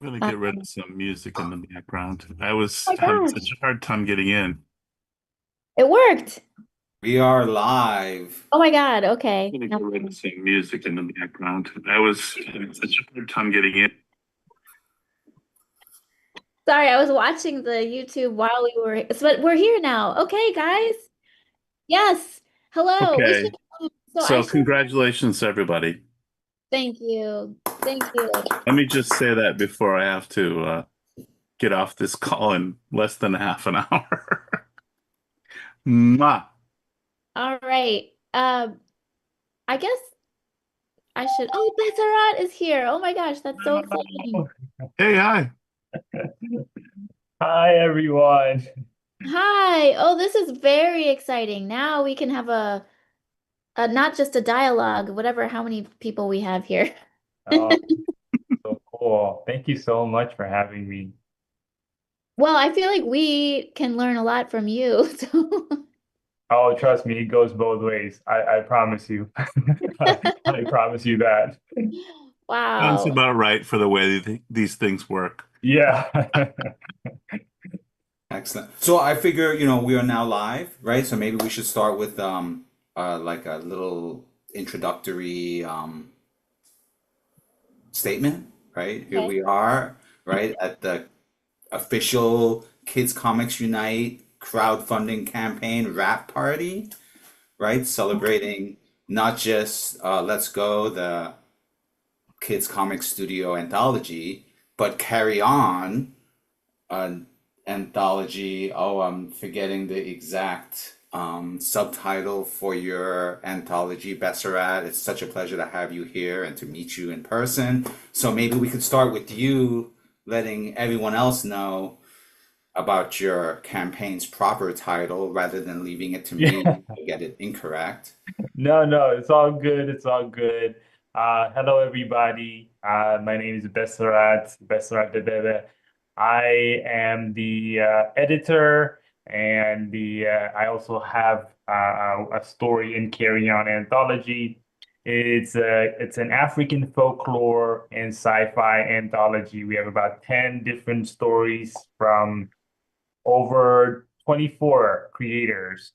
I'm gonna Oh get rid of some music in the background. I was my having gosh, such a hard time getting in. it worked. We are live. Oh my God. Okay. I'm gonna get rid of some music in the background. I was having such a hard time getting in. Sorry, I was watching the YouTube while we were, but we're here now. Okay, guys. Yes. Hello. We should, Okay, so I so should, congratulations, everybody. thank you. Thank you. Let me just say that before I have to get off this call in less than half an hour. Mwah. All right. I guess I should, oh, Besserat is here. Oh my gosh, that's so exciting. Hey, hi. Hi everyone. Hi. Oh, this is very exciting. Now we can have a not just a dialogue, whatever, how many people we have here. Oh, so cool. Thank you so much for having me. Well, I feel like we can learn a lot from you. So, Oh, trust me, it goes both ways. I promise you. I promise you that. Sounds wow. about right for the way these things work. Yeah. Excellent. So I figure, we are now live, right? So maybe we should start with like a little introductory statement, right? Here Okay. we are, right, at the official Kids Comics Unite crowdfunding campaign wrap party, right? Celebrating not just Let's Go, the Kids Comics Studio anthology, but Carry On, an anthology. Oh, I'm forgetting the exact subtitle for your anthology, Besserat. It's such a pleasure to have you here and to meet you in person. So maybe we could start with you letting everyone else know about your campaign's proper title rather than leaving it to me Yeah. to get it incorrect. No, no, it's all good. It's all good. Hello everybody. My name is Besserat Debebe. I am the editor and the I also have a story in Carry On Anthology. It's an African folklore and sci-fi anthology. We have about 10 different stories from over 24 creators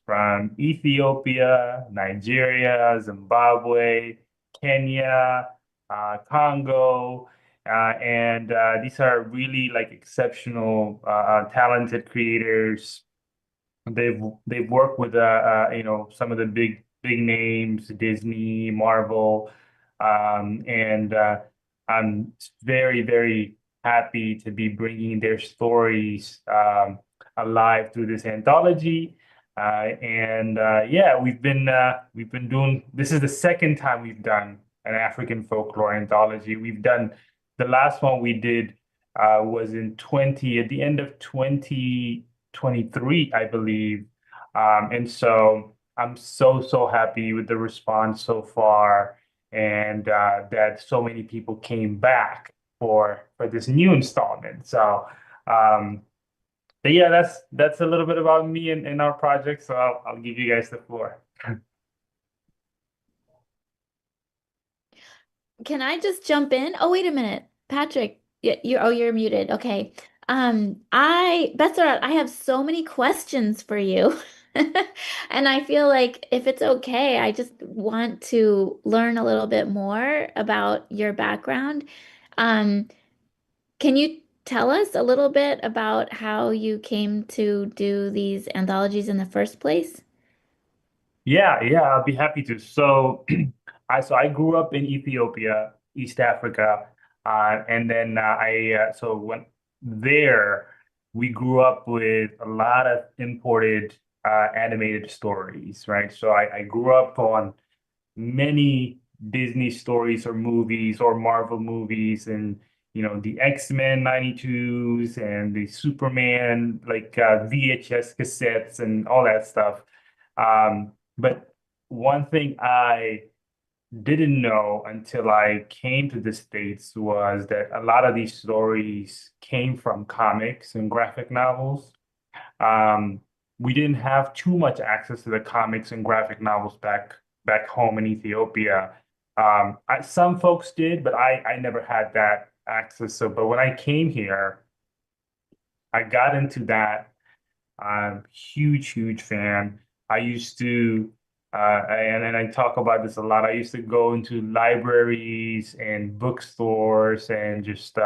from Ethiopia, Nigeria, Zimbabwe, Kenya, Congo, and these are really like exceptional, talented creators. They've worked with some of the big names, Disney, Marvel, and I'm very happy to be bringing their stories alive through this anthology. And yeah, we've been doing. This is the second time we've done an African folklore anthology. We've done the last one we did was in 20 at the end of 2023, I believe. And so I'm so happy with the response so far, and that so many people came back for this new installment. So, um, but yeah, that's a little bit about me and our project. So I'll give you guys the floor. Can I just jump in? Oh, wait a minute. Patrick, you're muted. Okay. Besserat, I have so many questions for you. And I feel like if it's okay, I just want to learn a little bit more about your background. Um, can you tell us a little bit about how you came to do these anthologies in the first place? Yeah, I'll be happy to. So, I grew up in Ethiopia, East Africa, and then so when there we grew up with a lot of imported animated stories, right? So I grew up on many Disney stories or movies or Marvel movies, and the X-Men 92s and the Superman like VHS cassettes and all that stuff. But one thing I didn't know until I came to the States was that a lot of these stories came from comics and graphic novels. Um, we didn't have too much access to the comics and graphic novels back home in Ethiopia. Some folks did, but I never had that access. So, but when I came here, I got into that. I'm huge fan. I used to, and I talk about this a lot. I used to go into libraries and bookstores and just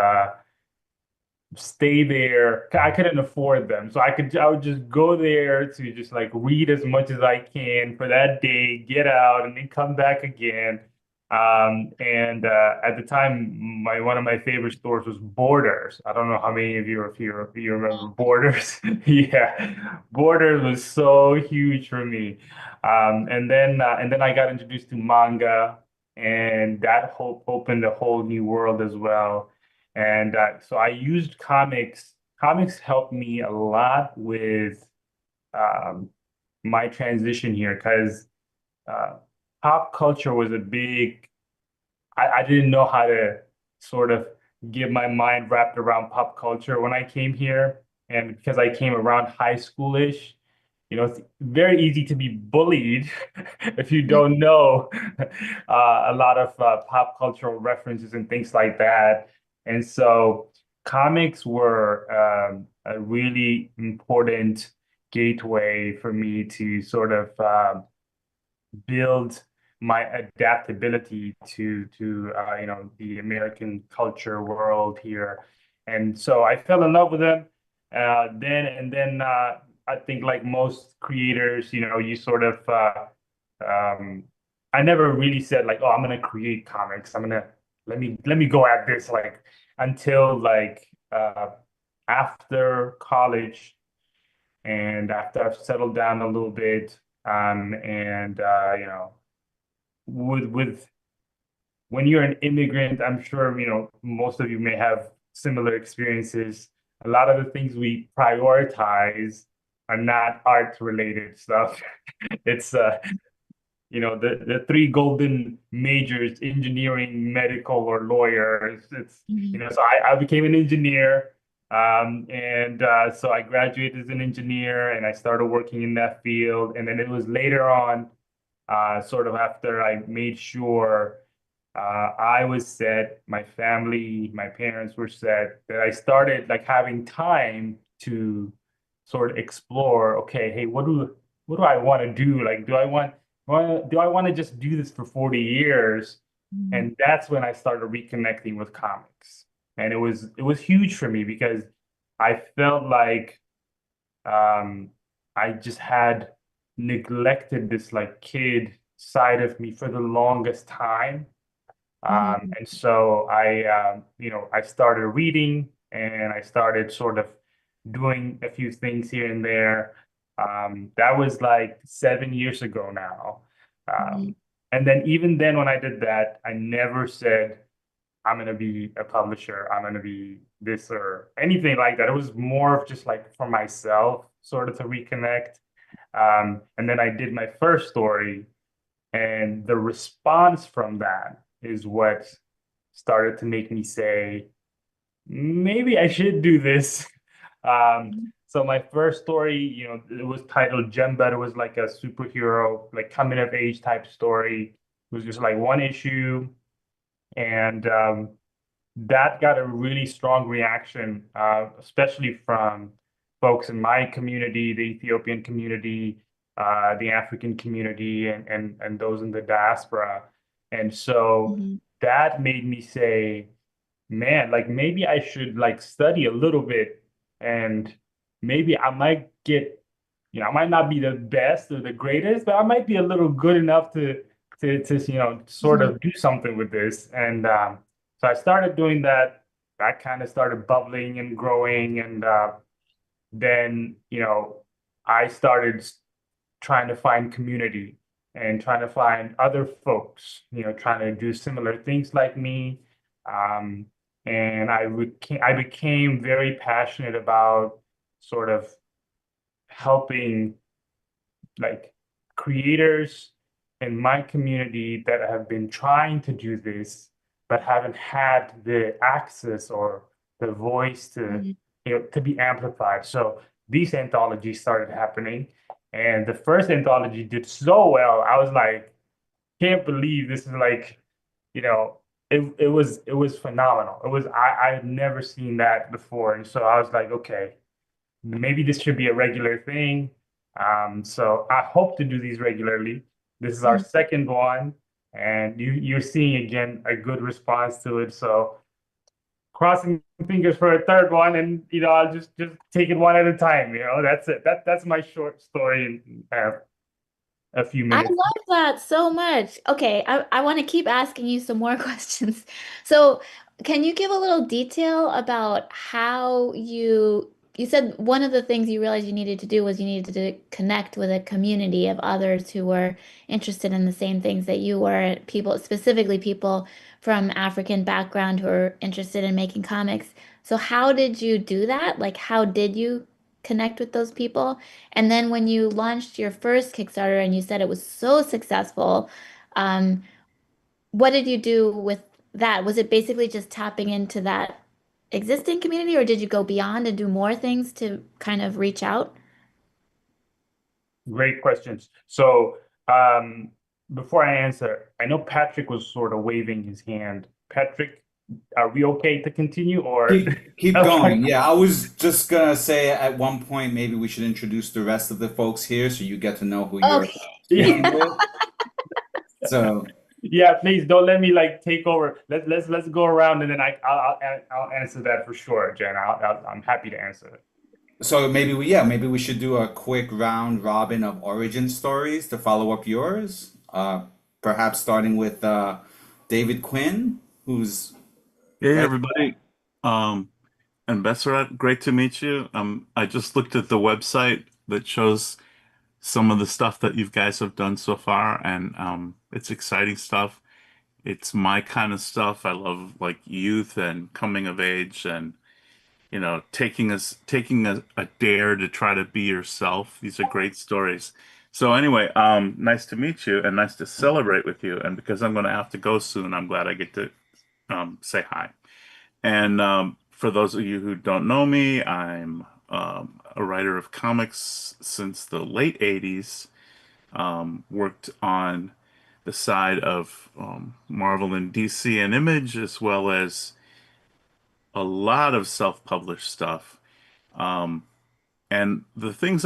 stay there. I couldn't afford them, so I would just go there to just like read as much as I can for that day, get out, and then come back again. And at the time, my one of my favorite stores was Borders. I don't know how many of you, if you remember Borders. Yeah, Borders was so huge for me. And then I got introduced to manga, and that opened a whole new world as well. And so I used comics. Comics helped me a lot with um, my transition here because uh, pop culture was a big, I didn't know how to sort of get my mind wrapped around pop culture when I came here. And because I came around high schoolish, it's very easy to be bullied if you don't know a lot of pop cultural references and things like that. And so comics were a really important gateway for me to sort of build my adaptability to the American culture world here. And so I fell in love with them. Then I think like most creators, you sort of um, I never really said like, oh, I'm gonna create comics. I'm gonna let me go at this like until like after college and after I've settled down a little bit. And with when you're an immigrant, I'm sure most of you may have similar experiences. A lot of the things we prioritize are not art related stuff. It's the three golden majors: engineering, medical, or lawyer. So I became an engineer, and so I graduated as an engineer, and I started working in that field. And then it was later on, sort of after I made sure I was set, my family, my parents were set, that I started like having time to sort of explore, okay, hey, what do I want to do? Like, do I want to just do this for 40 years? And that's when I started reconnecting with comics. And it was huge for me because I felt like I just had neglected this like kid side of me for the longest time. And so I started reading and I started sort of doing a few things here and there. That was like 7 years ago now. And then even then when I did that, I never said, I'm going to be a publisher, I'm going to be this or anything like that. It was more of just like for myself, sort of to reconnect. And then I did my first story, and the response from that is what started to make me say, maybe I should do this. So my first story, it was titled Gem It was like a superhero, like coming of age type story. It was just like one issue. And that got a really strong reaction, especially from folks in my community, the Ethiopian community, the African community, and those in the diaspora. And so that made me say, man, like maybe I should like study a little bit, and maybe I might get, I might not be the best or the greatest, but I might be a little good enough to sort of do something with this. And so I started doing that. That kind of started bubbling and growing, and then I started trying to find community and trying to find other folks, trying to do similar things like me. Um, and I became very passionate about sort of helping like creators in my community that have been trying to do this but haven't had the access or the voice to be amplified. So these anthologies started happening, and the first anthology did so well. I was like, can't believe this is like, you know, it was phenomenal. I had never seen that before, and so I was like, okay, maybe this should be a regular thing. So I hope to do these regularly. This is our Mhm. second one, and you're seeing again a good response to it. So crossing fingers for a third one, and I'll just take it one at a time. That's it. That's my short story in a few I minutes. love that so much. Okay, I want to keep asking you some more questions. So, can you give a little detail about how you said one of the things you realized you needed to do was you needed to connect with a community of others who were interested in the same things that you were, people, specifically people from African background who are interested in making comics. So, how did you do that? Like, how did you connect with those people? And then when you launched your first Kickstarter and you said it was so successful, um, what did you do with that? Was it basically just tapping into that existing community, or did you go beyond and do more things to kind of reach out? Great questions. So, before I answer, I know Patrick was sort of waving his hand. Patrick, are we okay to continue or? Keep Okay. going. Yeah, I was just gonna say at one point maybe we should introduce the rest of the folks here so you get to know who you're Okay. speaking with. So, Yeah, please don't let me like take over. Let's go around and then I'll answer that for sure, Jen. I'm happy to answer it. so maybe we should do a quick round robin of origin stories to follow up yours. Perhaps starting with David Quinn, who's Hey right. everybody. Um, and Besserat, great to meet you. I just looked at the website that shows some of the stuff that you guys have done so far, and it's exciting stuff. It's my kind of stuff. I love like youth and coming of age and taking a dare to try to be yourself. These are great stories. So anyway, nice to meet you and nice to celebrate with you. And because I'm going to have to go soon, I'm glad I get to say hi. And for those of you who don't know me, I'm a writer of comics since the late 80s. Worked on the side of Marvel and DC and Image, as well as a lot of self-published stuff. Um, and the things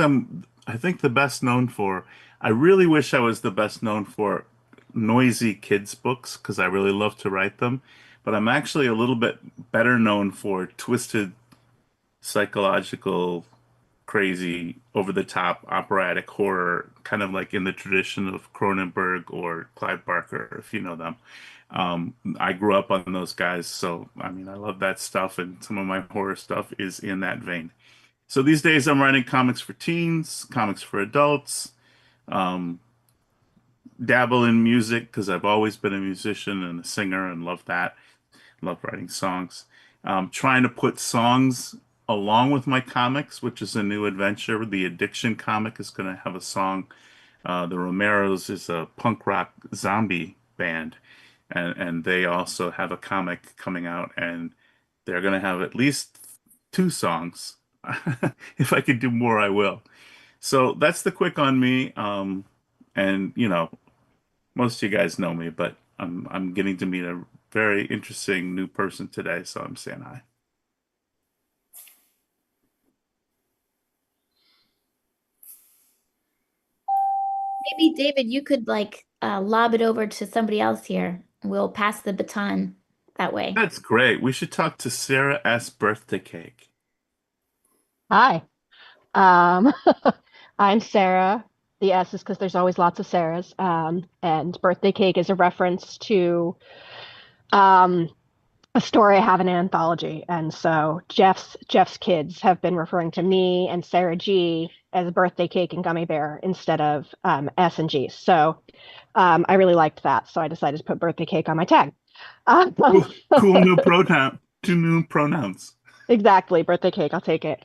I think, the best known for, I really wish I was the best known for noisy kids books because I really love to write them. But I'm actually a little bit better known for twisted, psychological, crazy, over the top operatic horror, kind of like in the tradition of Cronenberg or Clive Barker, if you know them. I grew up on those guys, so I mean, I love that stuff, and some of my horror stuff is in that vein. So these days, I'm writing comics for teens, comics for adults, um, dabble in music because I've always been a musician and a singer and love that. Love writing songs. Trying to put songs along with my comics, which is a new adventure. The Addiction comic is going to have a song. The Romeros is a punk rock zombie band, and they also have a comic coming out, and they're going to have at least two songs. If I could do more, I will. So that's the quick on me. And most of you guys know me, but I'm getting to meet a very interesting new person today, so I'm saying hi. Maybe David, you could like lob it over to somebody else here. We'll pass the baton that way. That's great. We should talk to Sarah S. Birthday Cake. Hi. Um, I'm Sarah. The S is because there's always lots of Sarahs. And birthday cake is a reference to um, a story I have in an anthology. And so Jeff's kids have been referring to me and Sarah G as birthday cake and gummy bear instead of S and G. So I really liked that. So I decided to put birthday cake on my tag. Um, Cool, cool new pronoun. Two new pronouns. exactly, birthday cake. I'll take it.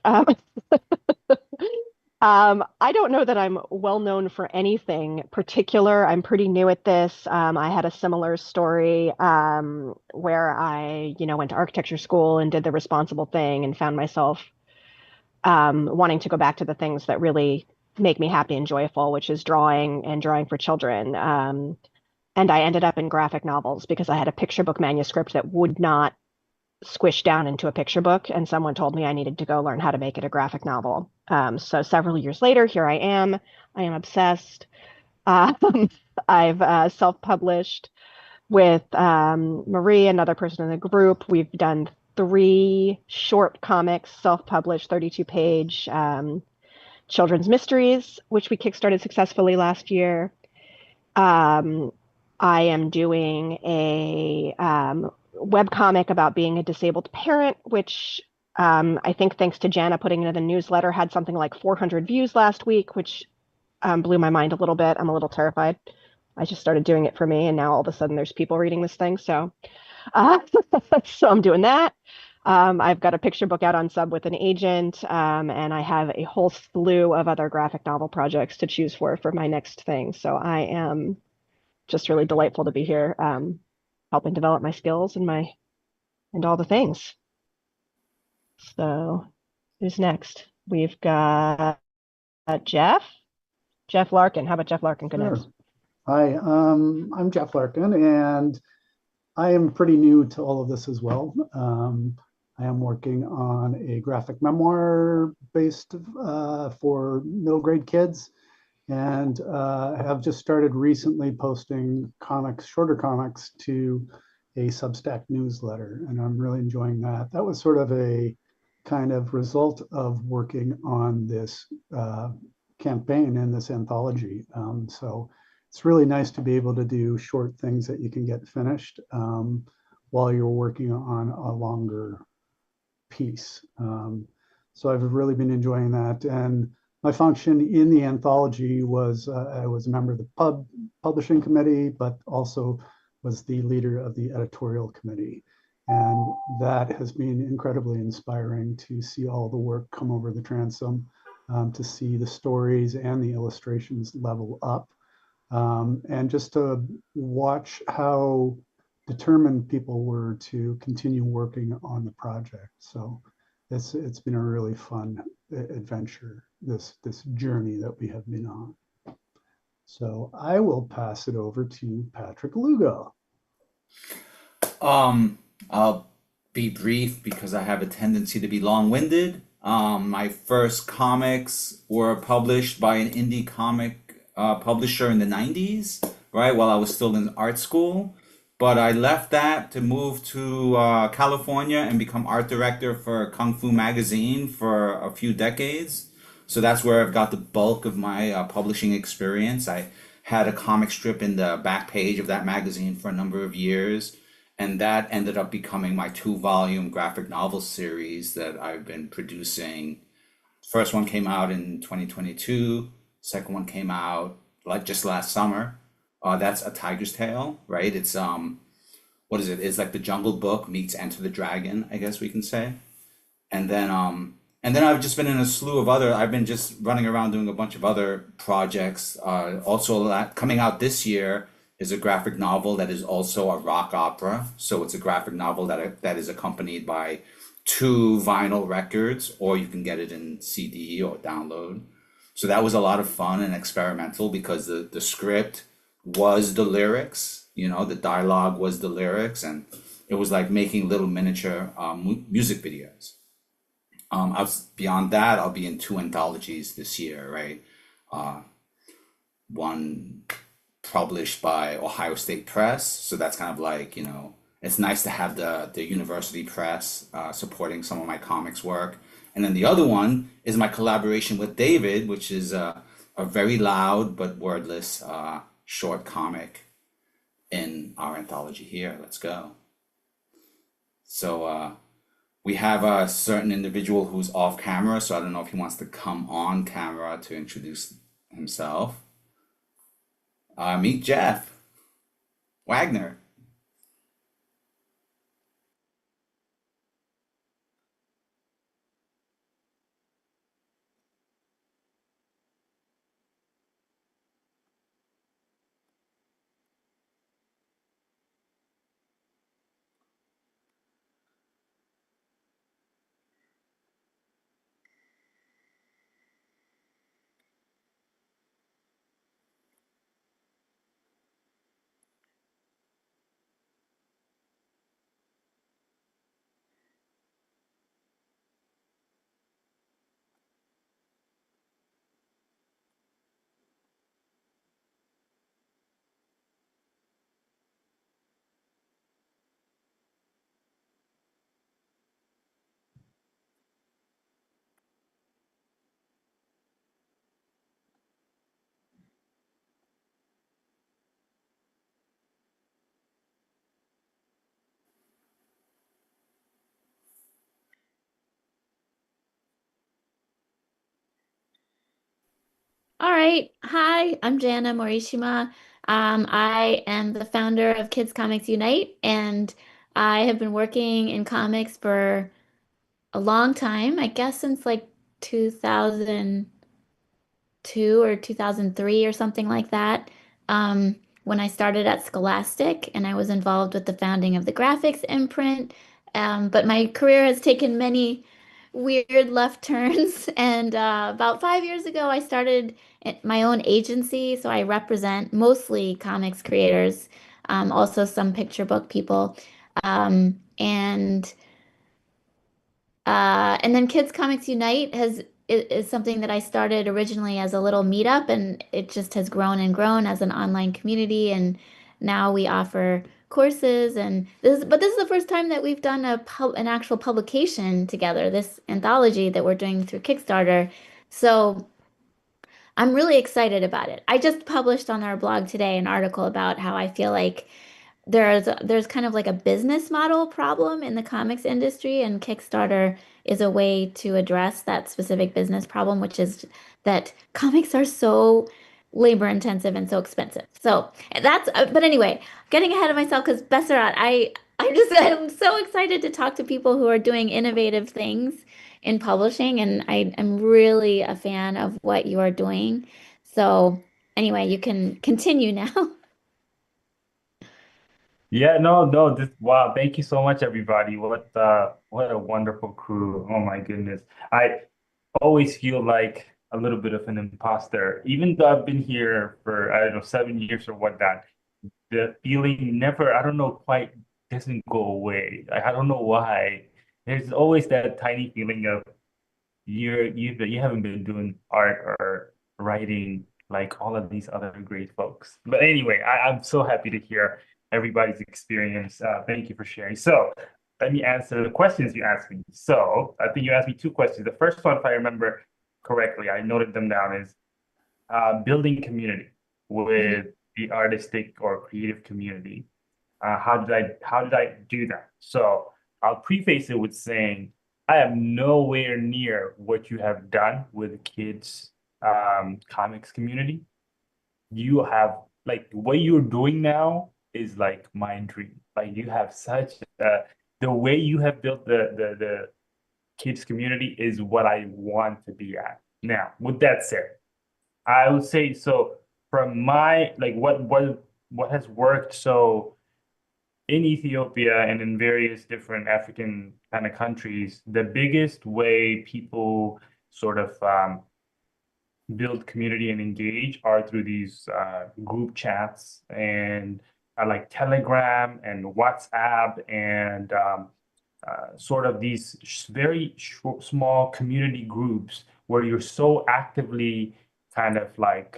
I don't know that I'm well known for anything particular. I'm pretty new at this. I had a similar story where I went to architecture school and did the responsible thing and found myself wanting to go back to the things that really make me happy and joyful, which is drawing and drawing for children. And I ended up in graphic novels because I had a picture book manuscript that would not squish down into a picture book, and someone told me I needed to go learn how to make it a graphic novel. So several years later, here I am. I am obsessed. Um, I've self-published with Marie, another person in the group. We've done 3 short comics, self-published, 32-page children's mysteries, which we kickstarted successfully last year. Um, I am doing a web comic about being a disabled parent, which I think thanks to Jana putting into the newsletter had something like 400 views last week, which blew my mind a little bit. I'm a little terrified. I just started doing it for me, and now all of a sudden there's people reading this thing. So, uh, so I'm doing that. I've got a picture book out on sub with an agent, and I have a whole slew of other graphic novel projects to choose for my next thing. So I am just really delightful to be here, helping develop my skills and all the things. So who's next? We've got Jeff Larkin. How about Jeff Larkin go Sure. next? Hi, I'm Jeff Larkin, and I am pretty new to all of this as well. I am working on a graphic memoir based for middle grade kids, and have just started recently posting comics, shorter comics, to a Substack newsletter, and I'm really enjoying that. That was sort of a kind of result of working on this campaign and this anthology. So it's really nice to be able to do short things that you can get finished while you're working on a longer piece. So I've really been enjoying that. And my function in the anthology was I was a member of the publishing committee, but also was the leader of the editorial committee. And that has been incredibly inspiring to see all the work come over the transom, to see the stories and the illustrations level up, and just to watch how determined people were to continue working on the project. So it's been a really fun adventure, this journey that we have been on. So I will pass it over to Patrick Lugo. I'll be brief because I have a tendency to be long-winded. My first comics were published by an indie comic publisher in the 90s, right, while I was still in art school. But I left that to move to California and become art director for Kung Fu Magazine for a few decades. So that's where I've got the bulk of my publishing experience. I had a comic strip in the back page of that magazine for a number of years, and that ended up becoming my 2-volume graphic novel series that I've been producing. First one came out in 2022. Second one came out like just last summer. That's A Tiger's Tale, right? It's what is it? It's like the Jungle Book meets Enter the Dragon, I guess we can say. And then I've just been in a slew of other. I've been just running around doing a bunch of other projects. Also, that coming out this year is a graphic novel that is also a rock opera. So it's a graphic novel that is accompanied by 2 vinyl records, or you can get it in CD or download. So that was a lot of fun and experimental because the script was the lyrics, the dialogue was the lyrics, and it was like making little miniature music videos. Beyond that, I'll be in 2 anthologies this year, right? One published by Ohio State Press, so that's kind of like, it's nice to have the university press supporting some of my comics work. And then the other one is my collaboration with David, which is a very loud but wordless short comic in our anthology here. Let's go. So we have a certain individual who's off camera, so I don't know if he wants to come on camera to introduce himself. Meet Jeff Wagner. All right. Hi, I'm Jana Morishima. I am the founder of Kids Comics Unite, and I have been working in comics for a long time, I guess since like 2002 or 2003 or something like that. When I started at Scholastic and I was involved with the founding of the graphics imprint. But my career has taken many weird left turns. And about 5 years ago, I started my own agency. So I represent mostly comics creators, also some picture book people. And then Kids Comics Unite is something that I started originally as a little meetup, and it just has grown and grown as an online community. And now we offer courses, and this is the first time that we've done an actual publication together, this anthology that we're doing through Kickstarter. So I'm really excited about it. I just published on our blog today an article about how I feel like there's kind of like a business model problem in the comics industry, and Kickstarter is a way to address that specific business problem, which is that comics are so labor intensive and so expensive. So but anyway, getting ahead of myself because Besserat, I'm so excited to talk to people who are doing innovative things in publishing, and I'm really a fan of what you are doing. So anyway, you can continue now. Yeah, no, this wow, thank you so much, everybody. What a wonderful crew. Oh my goodness. I always feel like a little bit of an imposter, even though I've been here for, I don't know, 7 years or whatnot. The feeling never, I don't know, quite doesn't go away. I don't know why. There's always that tiny feeling of you haven't been doing art or writing like all of these other great folks. But anyway, I'm so happy to hear everybody's experience. Thank you for sharing. So let me answer the questions you asked me. So I think you asked me two questions. The first one, if I remember correctly, I noted them down, is building Mhm. with the artistic or creative community. How did I do that? So I'll preface it with saying I am nowhere near what you have done with the kids comics community. You have like what you're doing now is like my dream. Like you have such the way you have built the kids community is what I want to be at. Now, with that said, I would say so from my like what has worked so in Ethiopia and in various different African kind of countries, the biggest way people sort of build community and engage are through these group chats and like Telegram and WhatsApp and sort of these very small community groups where you're so actively kind of like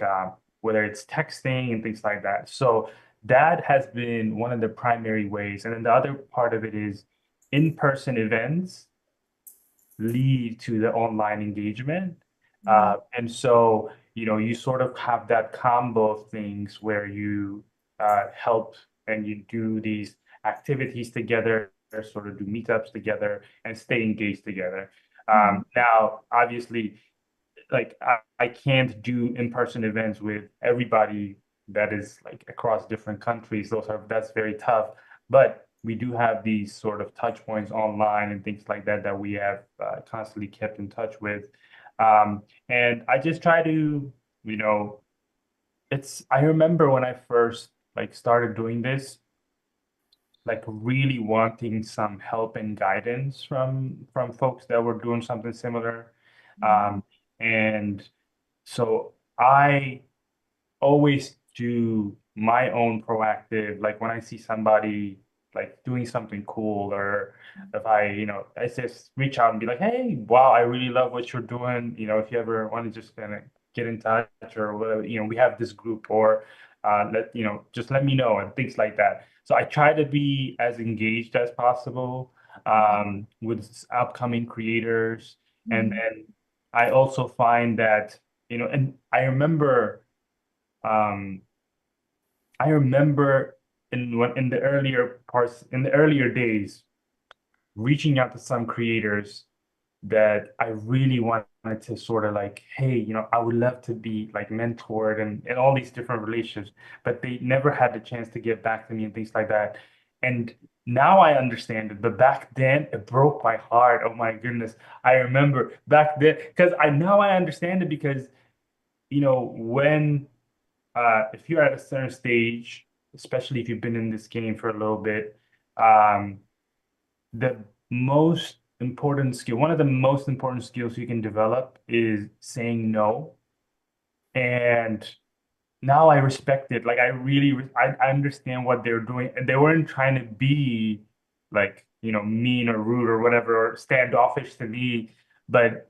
whether it's texting and things like that. So that has been one of the primary ways. And then the other part of it is in-person events lead to the online engagement. And so, you sort of have that combo of things where you help and you do these activities together, sort of do meetups together and stay engaged together. Mhm. Now, obviously, like I can't do in-person events with everybody that is like across different countries. That's very tough. But we do have these sort of touch points online and things like that that we have constantly kept in touch with. And I just try to, you know, I remember when I first like started doing this, like really wanting some help and guidance from folks that were doing something similar. Um, and so I always do my own proactive, like when I see somebody like doing something cool, or if I just reach out and be like, hey, wow, I really love what you're doing. If you ever want to just kind of get in touch or whatever, we have this group, or just let me know and things like that. So I try to be as engaged as possible with upcoming creators. And Mhm. then I also find that, and um, I remember in the earlier days, reaching out to some creators that I really wanted to sort of like, hey, I would love to be like mentored and all these different relationships, but they never had the chance to get back to me and things like that. And now I understand it, but back then it broke my heart. Oh my goodness. I remember back then because I now I understand it because, when if you're at a certain stage, especially if you've been in this game for a little bit, um, the most important skill, one of the most important skills you can develop is saying no. And now I respect it. Like I really, I understand what they're doing, and they weren't trying to be like, mean or rude or whatever, or standoffish to me, but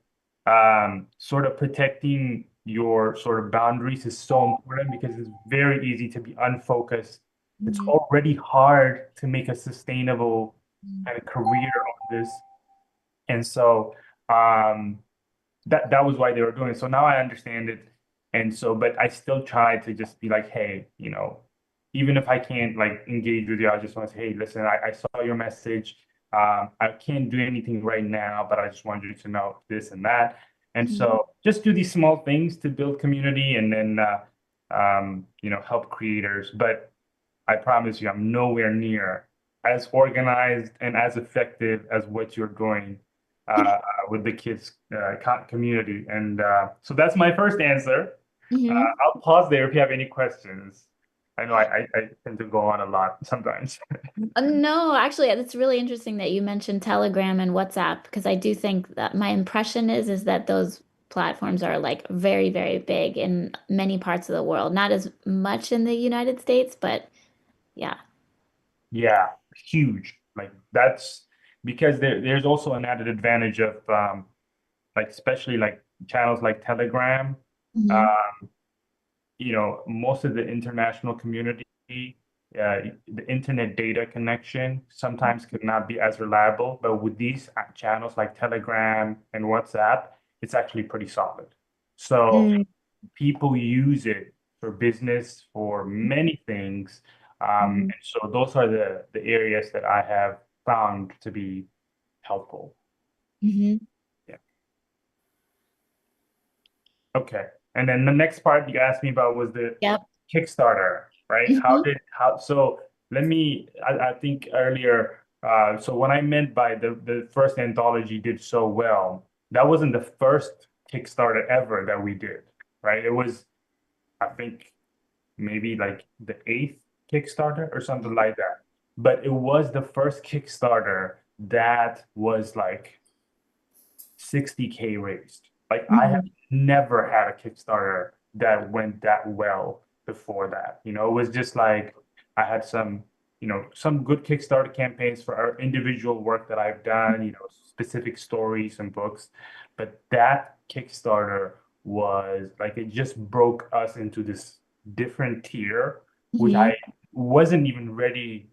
sort of protecting your sort of boundaries is so important because it's very easy to be unfocused. It's Mhm. already hard to make a sustainable kind of career on this. And so um, that was why they were doing it. So now I understand it. And so, but I still try to just be like, hey, even if I can't like engage with you, I just want to say, hey, listen, I saw your message. I can't do anything right now, but I just wanted you to know this and that. And Mhm. so just do these small things to build community and then, help creators. But I promise you, I'm nowhere near as organized and as effective as what you're doing with the kids community. And so that's my first answer. Mhm. I'll pause there if you have any questions. I know I tend to go on a lot sometimes. No, actually, it's really interesting that you mentioned Telegram and WhatsApp because I do think that my impression is that those platforms are like very, very big in many parts of the world. Not as much in the United States, but yeah. Yeah, huge. Like that's because there's also an added advantage of like especially like channels like Telegram. Hmm. Uh, most of the international community, the internet data connection sometimes could not be as reliable, but with these channels like Telegram and WhatsApp, it's actually pretty solid. So Mm. people use it for business, for many things. Hmm. And so those are the areas that I have found to be helpful. Hmm. Yeah. Okay. And then the next part you asked me about was the Yep. Kickstarter, right? Hmm. So let me, I think earlier, so what I meant by the first anthology did so well, that wasn't the first Kickstarter ever that we did, right? It was, I think, maybe like the eighth Kickstarter or something like that. But it was the first Kickstarter that was like 60K raised. Like I have Hmm. never had a Kickstarter that went that well before that. It was just like I had some good Kickstarter campaigns for our individual work that I've done, specific stories and books. But that Kickstarter was like it just broke us into this different tier, which Hmm. I wasn't even ready.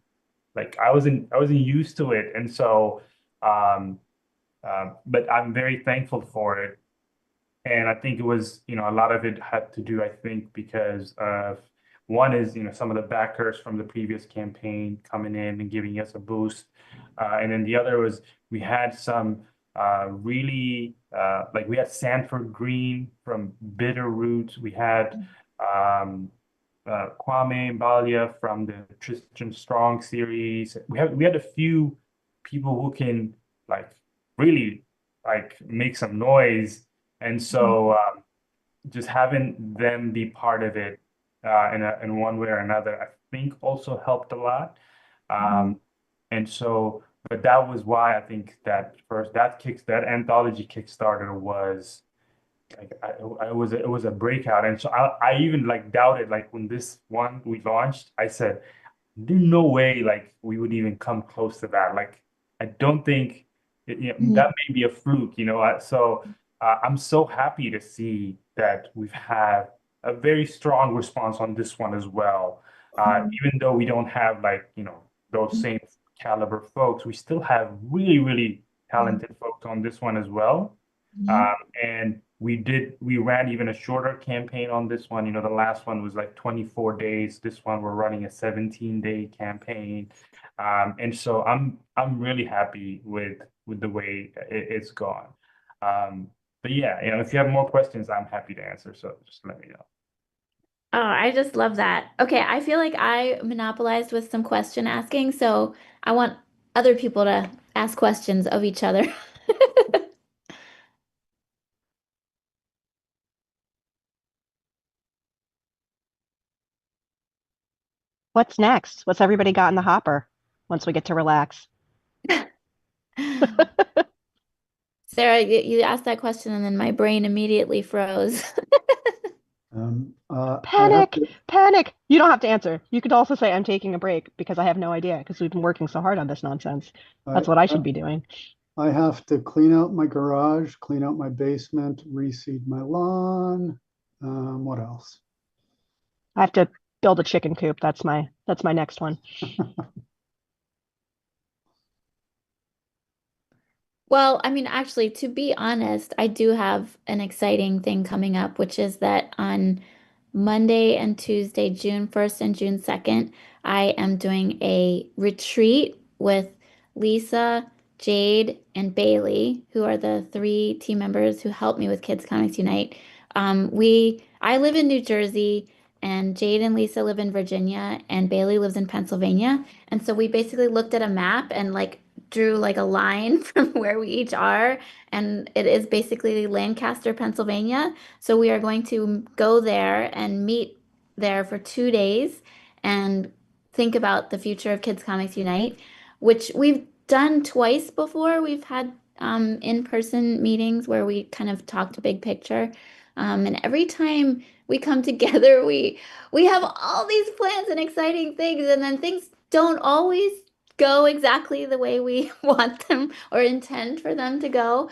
Like I wasn't used to it. And so um but I'm very thankful for it. And I think it was, a lot of it had to do, I think, because of one is, some of the backers from the previous campaign coming in and giving us a boost. And then the other was we had some really, like we had Sanford Green from Bitter Roots. We had um, Kwame Balia from the Tristram Strong series. We had a few people who can like really like make some noise, and so just having them be part of it in one way or another, I think also helped a lot. Hmm. Um, and so, but that was why I think that anthology Kickstarter was like it was a breakout, and so I even like doubted like when this one we launched, I said there's no way like we would even come close to that. Like I don't think that may be a fluke, So I'm so happy to see that we've had a very strong response on this one as well. Even though we don't have like those same caliber folks, we still have really really talented folks on this one as well. Hmm. Um, and we ran even a shorter campaign on this one. The last one was like 24 days. This one we're running a 17-day campaign. And so I'm really happy with the way it's gone. But yeah, if you have more questions, I'm happy to answer. So just let me know. Oh, I just love that. Okay, I feel like I monopolized with some question asking, so I want other people to ask questions of each other. What's next? What's everybody got in the hopper once we get to relax? Sarah, you asked that question and then my brain immediately froze. I have Panic, to, panic. You don't have to answer. You could also say I'm taking a break because I have no idea because we've been working so hard on this nonsense. I, That's what I should be doing. I have to clean out my garage, clean out my basement, reseed my lawn. What else? I have to build a chicken coop. That's my next one. Well, I mean, actually, to be honest, I do have an exciting thing coming up, which is that on Monday and Tuesday, June 1st and June 2nd, I am doing a retreat with Lisa, Jade, and Bailey, who are the three team members who helped me with Kids Comics Unite. I live in New Jersey, and Jade and Lisa live in Virginia, and Bailey lives in Pennsylvania. And so we basically looked at a map and like drew like a line from where we each are, and it is basically Lancaster, Pennsylvania. So we are going to go there and meet there for 2 days and think about the future of Kids Comics Unite, which we've done twice before. We've had in-person meetings where we kind of talked big picture. And every time we come together, we have all these plans and exciting things, and then things don't always go exactly the way we want them or intend for them to go.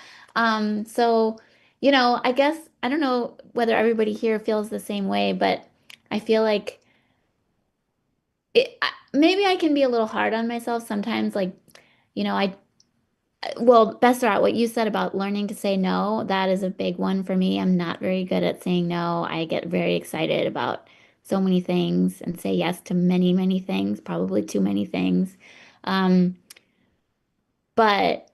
So, I guess I don't know whether everybody here feels the same way, but I feel like maybe I can be a little hard on myself sometimes. Like, I well, Besserat, what you said about learning to say no, that is a big one for me. I'm not very good at saying no. I get very excited about so many things and say yes to many, many things, probably too many things. Um, but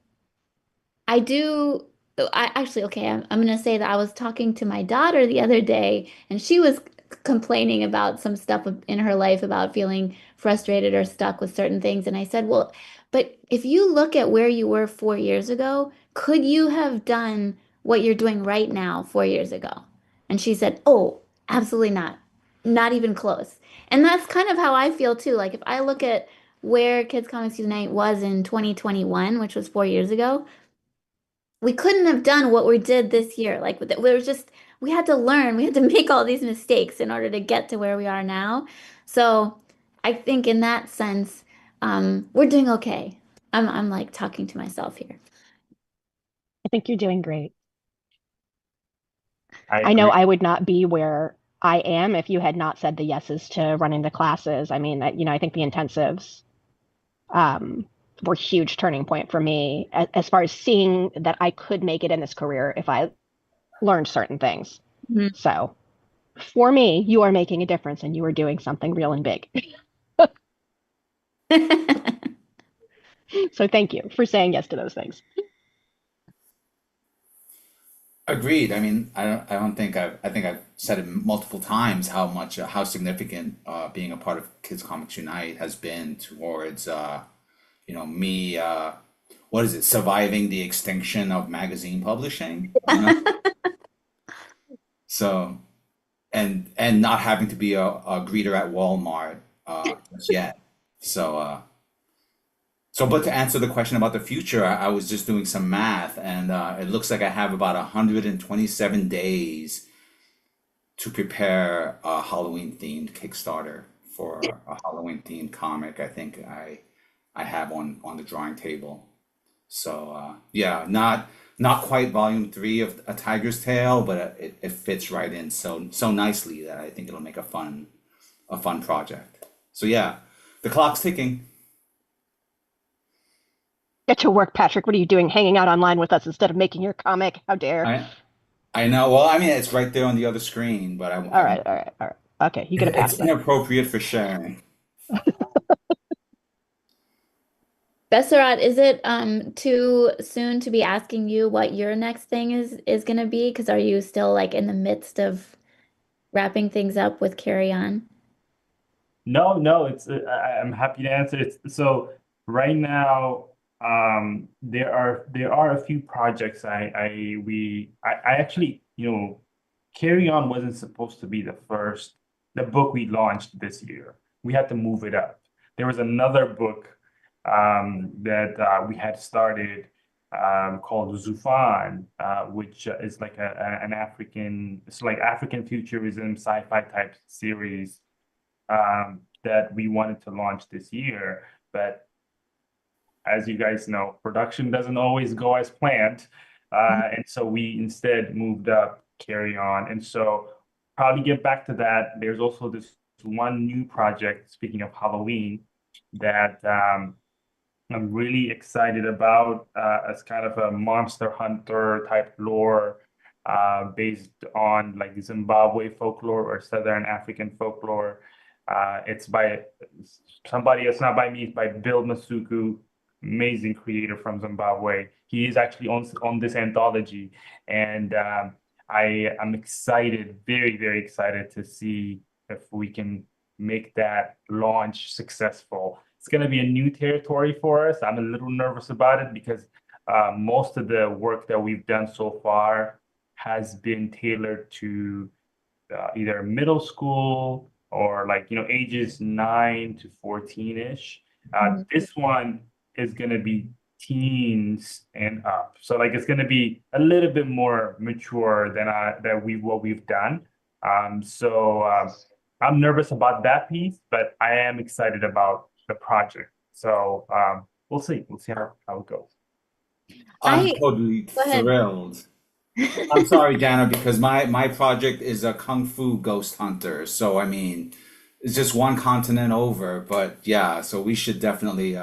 I do. I actually, okay, I'm going to say that I was talking to my daughter the other day, and she was complaining about some stuff in her life about feeling frustrated or stuck with certain things. And I said, well, but if you look at where you were 4 years ago, could you have done what you're doing right now 4 years ago? And she said, oh, absolutely not. Not even close. And that's kind of how I feel too. Like if I look at where Kids Comics Unite was in 2021, which was 4 years ago, we couldn't have done what we did this year. Like we were just we had to learn, we had to make all these mistakes in order to get to where we are now. So I think in that sense, we're doing okay. I'm like talking to myself here. I think you're doing great. I I know agree. I would not be where I am if you had not said the yeses to running the classes. I mean, I think the intensives um, were a huge turning point for me as far as seeing that I could make it in this career if I learned certain things. Mhm. So for me, you are making a difference and you are doing something real and big. So thank you for saying yes to those things. Agreed. I mean, I don't think I think I've said it multiple times how much how significant being a part of Kids Comics Unite has been towards me what is it, surviving the extinction of magazine publishing, so and not having to be a greeter at Walmart just yet. So but to answer the question about the future, I was just doing some math, and it looks like I have about 127 days to prepare a Halloween themed Kickstarter for a Halloween themed comic. I think I have on the drawing table. So yeah, not quite volume three of A Tiger's Tale, but it fits right in so nicely that I think it'll make a fun project. So yeah, the clock's ticking. Get to work, Patrick. What are you doing hanging out online with us instead of making your comic? How dare. I I know. Well, I mean, it's right there on the other screen, but All right, all right, all right. Okay, you get a it's pass then. inappropriate for sharing. Besserat, is it too soon to be asking you what your next thing is gonna be? Because are you still like in the midst of wrapping things up with Carry On? No, no, I'm happy to answer it. So right now, there are a few projects I actually, Carry On wasn't supposed to be the book we launched this year. We had to move it up. There was another book that we had started called Zufan, which is like it's like African futurism sci-fi type series that we wanted to launch this year. But as you guys know, production doesn't always go as planned. And so we instead moved up Carry On. And so probably get back to that. There's also this one new project, speaking of Halloween, that I'm really excited about as kind of a Monster Hunter type lore based on like Zimbabwe folklore or Southern African folklore. It's by somebody, it's not by me, it's by Bill Masuku, amazing creator from Zimbabwe. He is actually on this anthology, and I'm excited, very, very excited to see if we can make that launch successful. It's going to be a new territory for us. I'm a little nervous about it because most of the work that we've done so far has been tailored to either middle school or like, ages 9 to 14-ish. This one is going to be teens and up. So like it's going to be a little bit more mature than what we've done. I'm nervous about that piece, but I am excited about the project. So we'll see. We'll see how it goes. I'm I totally Go ahead. thrilled. I'm sorry, Dana, because my project is a Kung Fu ghost hunter. So I mean, it's just one continent over. But yeah, so we should definitely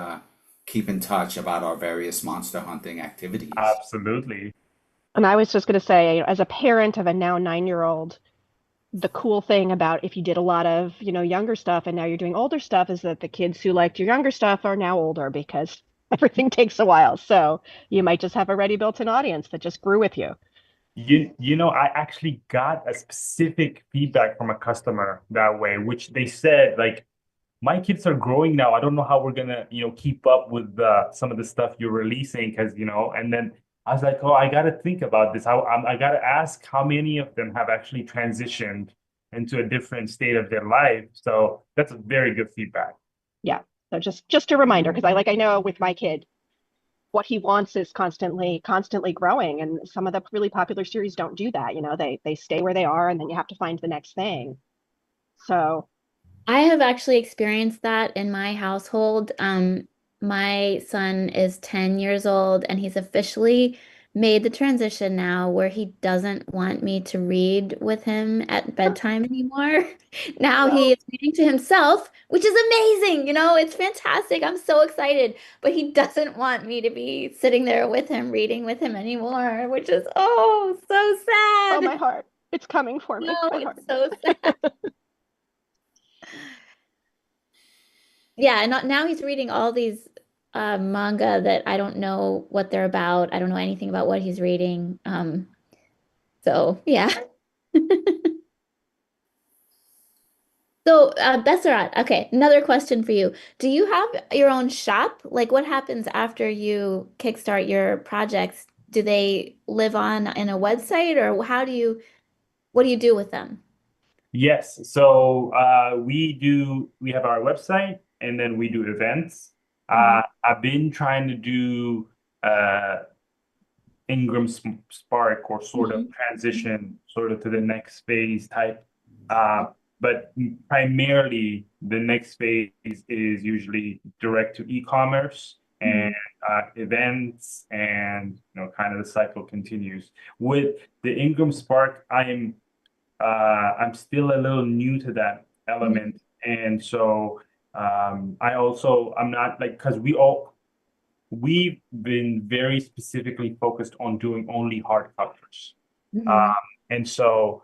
keep in touch about our various monster hunting activities. Absolutely. And I was just going to say, as a parent of a now 9-year-old, the cool thing about if you did a lot of, younger stuff and now you're doing older stuff is that the kids who liked your younger stuff are now older because everything takes a while. So you might just have a ready built-in audience that just grew with you. I actually got a specific feedback from a customer that way, which they said, like, my kids are growing now. I don't know how we're gonna, keep up with some of the stuff you're releasing, because, and then I was like, oh, I gotta think about this. I gotta ask how many of them have actually transitioned into a different state of their life. So that's a very good feedback. Yeah. So just a reminder, because I know with my kid, what he wants is constantly growing, and some of the really popular series don't do that. They stay where they are, and then you have to find the next thing. So I have actually experienced that in my household. My son is 10 years old and he's officially made the transition now where he doesn't want me to read with him at bedtime anymore. Now he is reading to himself, which is amazing. It's fantastic. I'm so excited. But he doesn't want me to be sitting there with him, reading with him anymore, which is, oh, so oh, sad. my heart, it's coming for me. No, My heart. it's so sad. Yeah, and now he's reading all these manga that I don't know what they're about. I don't know anything about what he's reading. So yeah. So Besserat, okay, another question for you. Do you have your own shop? Like what happens after you kickstart your projects? Do they live on in a website or what do you do with them? Yes. So we have our website, and then we do events. I've been trying to do Ingram Spark, or sort of Mhm. transition sort of to the next phase type. But primarily the next phase is usually direct to e-commerce and events, and kind of the cycle continues. With the Ingram Spark, I'm still a little new to that element. And so I'm not like, because we've been very specifically focused on doing only hard covers. Mhm. And so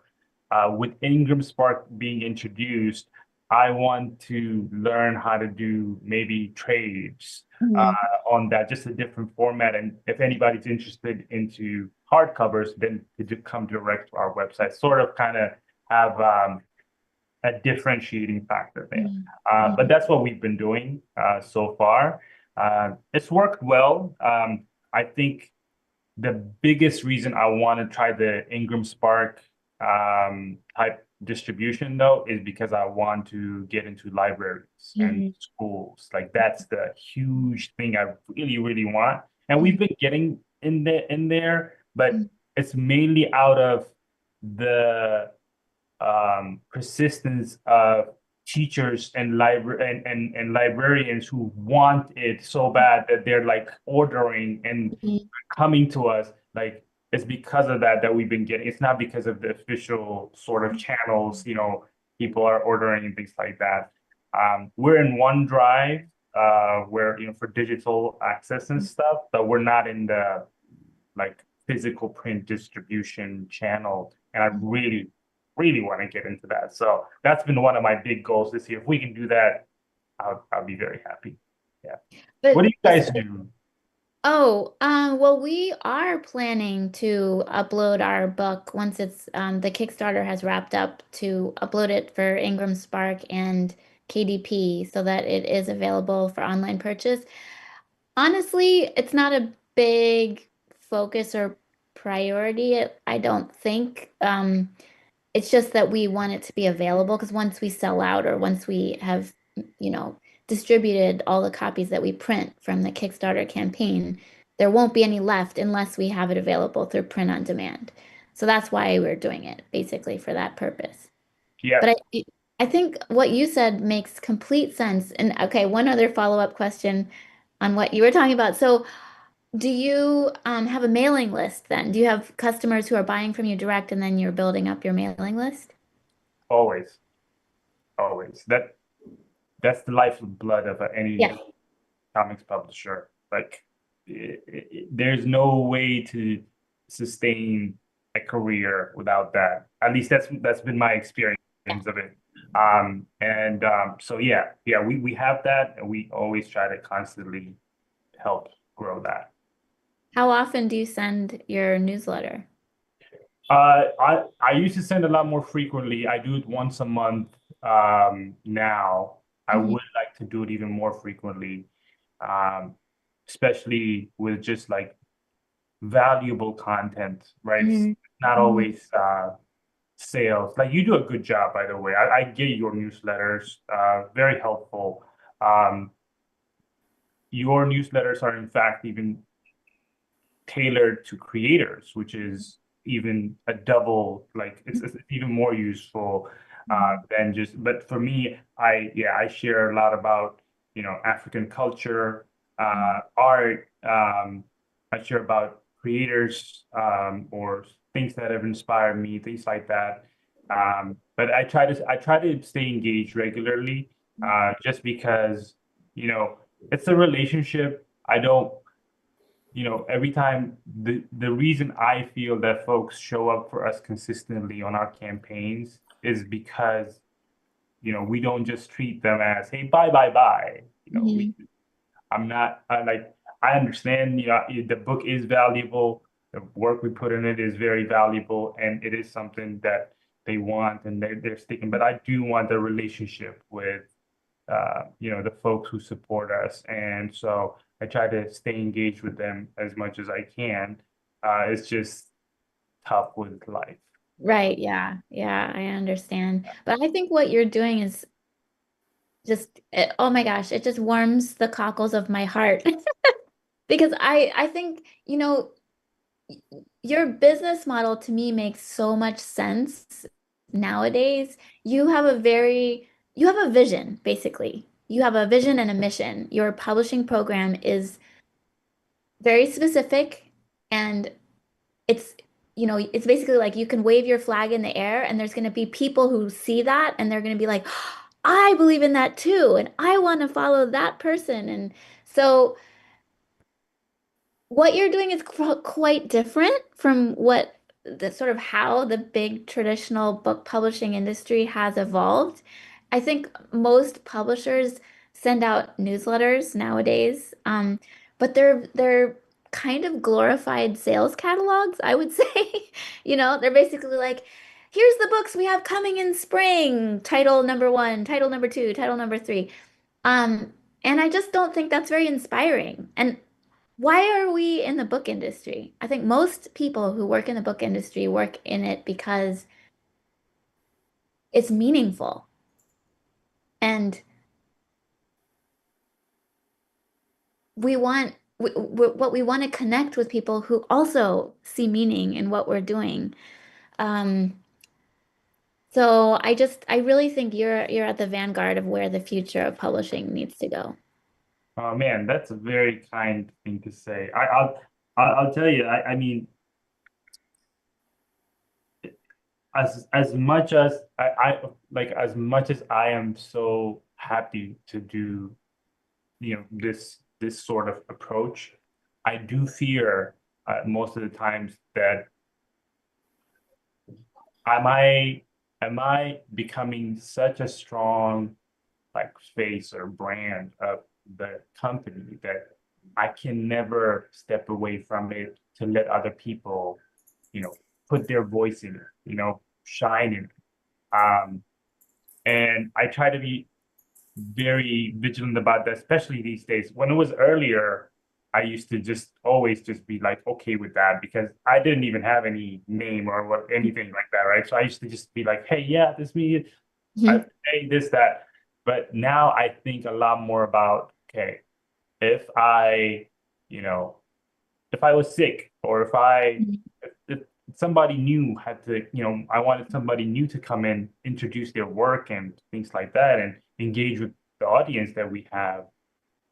with Ingram Spark being introduced, I want to learn how to do maybe trades Mhm. on that, just a different format. And if anybody's interested into hardcovers, then to just come direct to our website, sort of kind of have a differentiating factor there. Mhm. But that's what we've been doing so far. It's worked well. I think the biggest reason I want to try the Ingram Spark type distribution though is because I want to get into libraries and Mhm. schools. Like that's the huge thing I really, really want. And we've Mhm. been getting in there, but Mhm. it's mainly out of the persistence of teachers and and librarians who want it so bad that they're like ordering and Mhm. coming to us. Like it's because of that that we've been getting. It's not because of the official sort of channels, people are ordering and things like that. We're in OneDrive, where for digital access and stuff, but we're not in the like physical print distribution channel. And I really, really want to get into that. So that's been one of my big goals this year. If we can do that, I'll be very happy. Yeah. What do But you guys do? oh, well, we are planning to upload our book once it's the Kickstarter has wrapped up to upload it for Ingram Spark and KDP so that it is available for online purchase. Honestly, it's not a big focus or priority, I don't think. It's just that we want it to be available because once we sell out or once we have, you know, distributed all the copies that we print from the Kickstarter campaign, there won't be any left unless we have it available through print on demand. So that's why we're doing it, basically for that purpose. Yeah. But I think what you said makes complete sense. And okay, one other follow-up question on what you were talking about. So do you have a mailing list then? Do you have customers who are buying from you direct and then you're building up your mailing list? Always, always. That's the lifeblood of Yeah. any comics publisher. Like, there's no way to sustain a career without that. At least that's been my experience of it. So yeah, we have that, and we always try to constantly help grow that. How often do you send your newsletter? I used to send a lot more frequently. I do it once a month now. I Mhm. would like to do it even more frequently, um, especially with just like valuable content, right? It's Mhm. not Mhm. always sales. Like you do a good job, by the way. I get your newsletters, very helpful. Um, your newsletters are in fact even tailored to creators, which is even a double, like it's even more useful than just, but for me, I share a lot about, African culture, art, I share about creators, or things that have inspired me, things like that. But I try to stay engaged regularly, just because, you know, it's a relationship. I don't every time the reason I feel that folks show up for us consistently on our campaigns is because, we don't just treat them as, hey, bye, bye, bye. Mhm. I'm not I understand, the book is valuable. The work we put in it is very valuable, and it is something that they want and they're sticking. But I do want the relationship with the folks who support us. And so I try to stay engaged with them as much as I can. It's just tough with life. Right, yeah. Yeah, I understand. But I think what you're doing is oh my gosh, it just warms the cockles of my heart. Because I think, your business model to me makes so much sense nowadays. You have a vision, basically. You have a vision and a mission. Your publishing program is very specific and it's, it's basically like you can wave your flag in the air and there's going to be people who see that and they're going to be like, I believe in that too, and I want to follow that person. And so what you're doing is quite different from what the sort of how the big traditional book publishing industry has evolved. I think most publishers send out newsletters nowadays, but they're kind of glorified sales catalogs, I would say. You know, they're basically like, here's the books we have coming in spring, title number one, title number two, title number three. Um, and I just don't think that's very inspiring. And why are we in the book industry? I think most people who work in the book industry work in it because it's meaningful. And what we want to connect with people who also see meaning in what we're doing. Um, so I really think you're at the vanguard of where the future of publishing needs to go. Oh man, that's a very kind thing to say. I'll tell you. I mean, as much as I like, as much as I am so happy to do, this sort of approach, I do fear most of the times that am I becoming such a strong like face or brand of the company that I can never step away from it to let other people, put their voice in it, shine in it. And I try to be very vigilant about that, especially these days. When it was earlier, I used to just always just be like okay with that because I didn't even have any name or what anything like that, right? So I used to just be like, hey, yeah, this me, I Mhm. say this, that. But now I think a lot more about, okay, if I, you know, if I was sick or if somebody new had to, I wanted somebody new to come in, introduce their work and things like that and engage with the audience that we have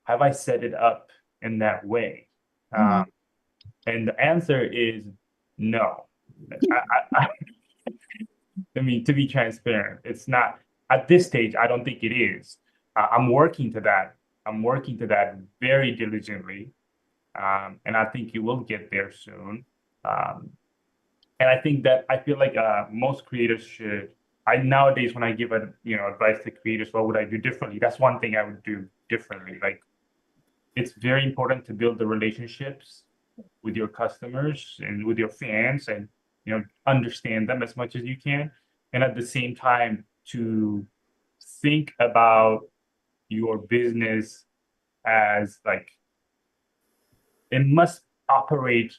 I set it up in that way? Mhm. And the answer is no. I mean, to be transparent, it's not at this stage. I don't think it is. I'm working to that. I'm working to that very diligently, and I think you will get there soon. Um, and I think that I feel like most creators should. I nowadays when I give advice to creators, what would I do differently? That's one thing I would do differently. Like it's very important to build the relationships with your customers and with your fans and understand them as much as you can, and at the same time to think about your business as like it must operate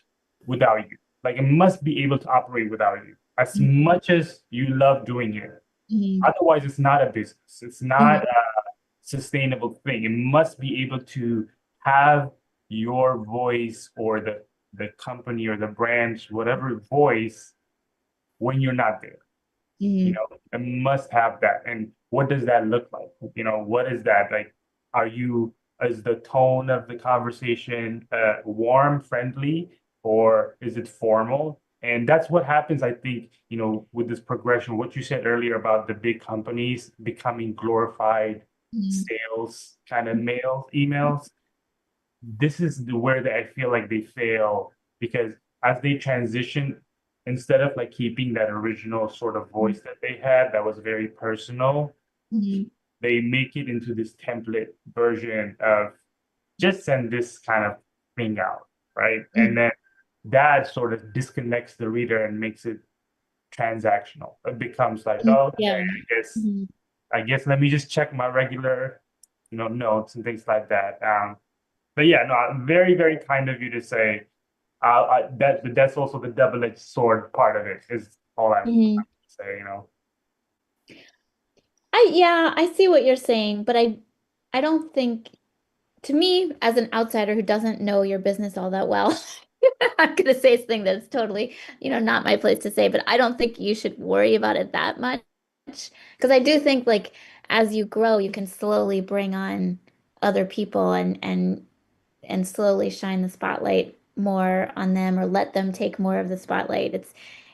without you, like it must be able to operate without you as much as you love doing it. Mhm. Otherwise it's not a business, it's Mhm. not a sustainable thing. It must be able to have your voice or the company or the brand's whatever voice when you're not there. Mhm. It must have that. And what does that look like? What is that like? Are you is the tone of the conversation warm, friendly, or is it formal? And that's what happens, I think, with this progression. What you said earlier about the big companies becoming glorified Mhm. sales kind of emails. This is where I feel like they fail because as they transition, instead of like keeping that original sort of voice that they had that was very personal, Mhm. they make it into this template version of just send this kind of thing out, right? And Mhm. then that sort of disconnects the reader and makes it transactional. It becomes like, Mhm. oh, okay, Yeah. Mhm. I guess let me just check my regular, notes and things like that. But yeah, no, very, very kind of you to say that's also the double-edged sword part of it is all I Mhm. say. Yeah, I see what you're saying, but I don't think to me, as an outsider who doesn't know your business all that well, I'm gonna say something that's totally, not my place to say, but I don't think you should worry about it that much. Because I do think like as you grow, you can slowly bring on other people and slowly shine the spotlight more on them or let them take more of the spotlight.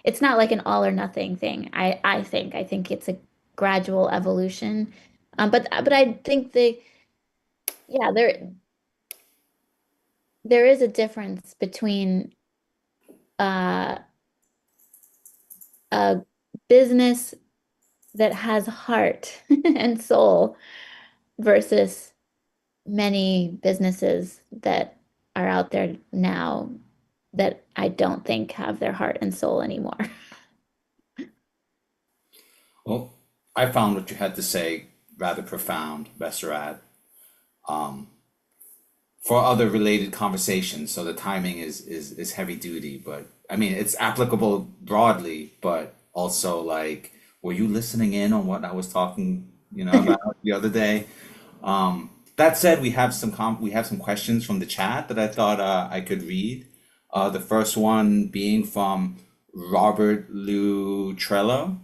It's not like an all or nothing thing. I think it's a gradual evolution. But I think yeah, there is a difference between uh, a business that has heart and soul versus many businesses that are out there now that I don't think have their heart and soul anymore. Well, I found what you had to say rather profound, Besserat, for other related conversations. So the timing is heavy duty, but I mean it's applicable broadly, but also like, were you listening in on what I was talking, about the other day? That said, we have some questions from the chat that I thought I could read. The first one being from Robert Lutrello,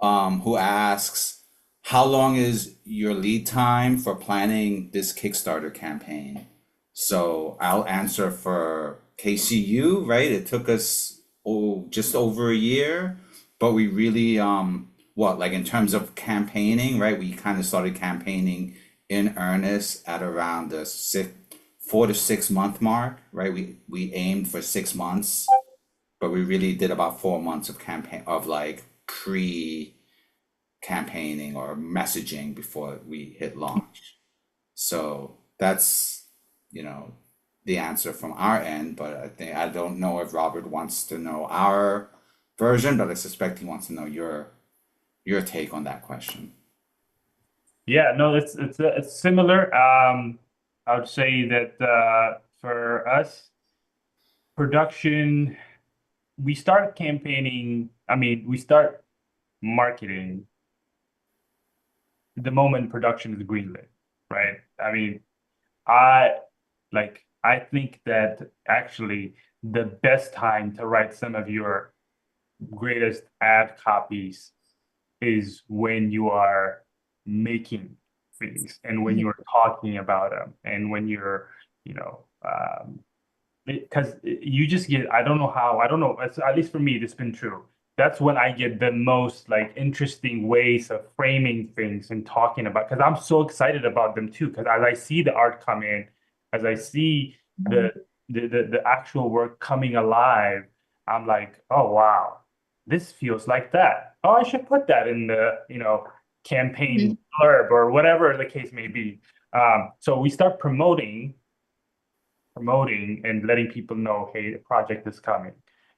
who asks, "How long is your lead time for planning this Kickstarter campaign?" So I'll answer for KCU, right? It took us just over a year, but we really like in terms of campaigning, right? We kind of started campaigning in earnest at around the 4 to 6 month mark, right? We aimed for 6 months, but we really did about 4 months of campaign of like pre-campaigning or messaging before we hit launch. So that's, the answer from our end, but I don't know if Robert wants to know our version, but I suspect he wants to know your take on that question. Yeah, no, it's similar. I would say that for us, production, we start campaigning. I mean, we start marketing the moment production is greenlit, right? I mean, I I think that actually the best time to write some of your greatest ad copies is when you are making things and when you're talking about them and when you're, because you just get, I don't know how, I don't know, at least for me, it's been true. That's when I get the most like interesting ways of framing things and talking about, because I'm so excited about them too. Because as I see the art come in, as I see the actual work coming alive, I'm like, oh wow, this feels like that. Oh, I should put that in the, campaign blurb or whatever the case may be. So we start promoting and letting people know, hey, the project is coming,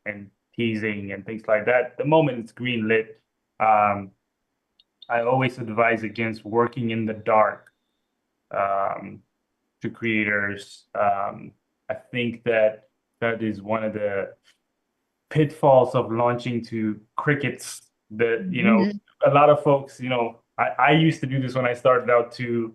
and teasing and things like that. The moment it's greenlit, I always advise against working in the dark to creators. I think that is one of the pitfalls of launching to crickets that, a lot of folks, I used to do this when I started out too.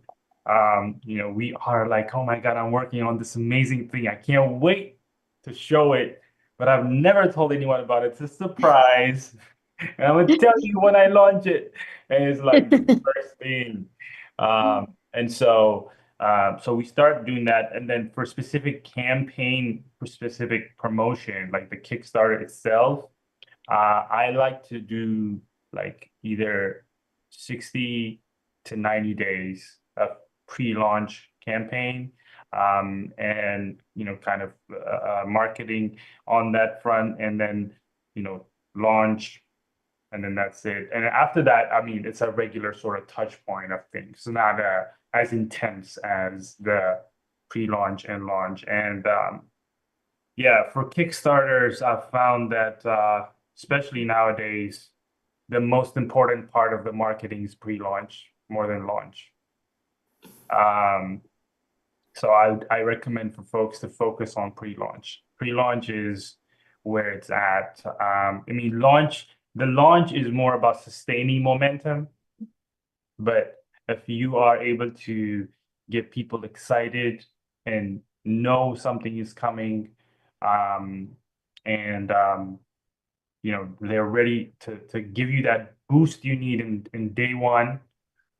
We are like, oh my God, I'm working on this amazing thing. I can't wait to show it, but I've never told anyone about it. It's a surprise. And I'm gonna tell you when I launch it. And it's like the first thing. And so we start doing that. And then for specific campaign, for specific promotion, like the Kickstarter itself, I like to do like either 60 to 90 days of pre-launch campaign, and kind of marketing on that front, and then launch, and then that's it. And after that, I mean, it's a regular sort of touch point of things. It's not as intense as the pre-launch and launch. And yeah, for Kickstarters, I've found that especially nowadays, the most important part of the marketing is pre-launch more than launch. So I recommend for folks to focus on pre-launch. Pre-launch is where it's at. I mean, the launch is more about sustaining momentum, but if you are able to get people excited and know something is coming, and they're ready to give you that boost you need in day one,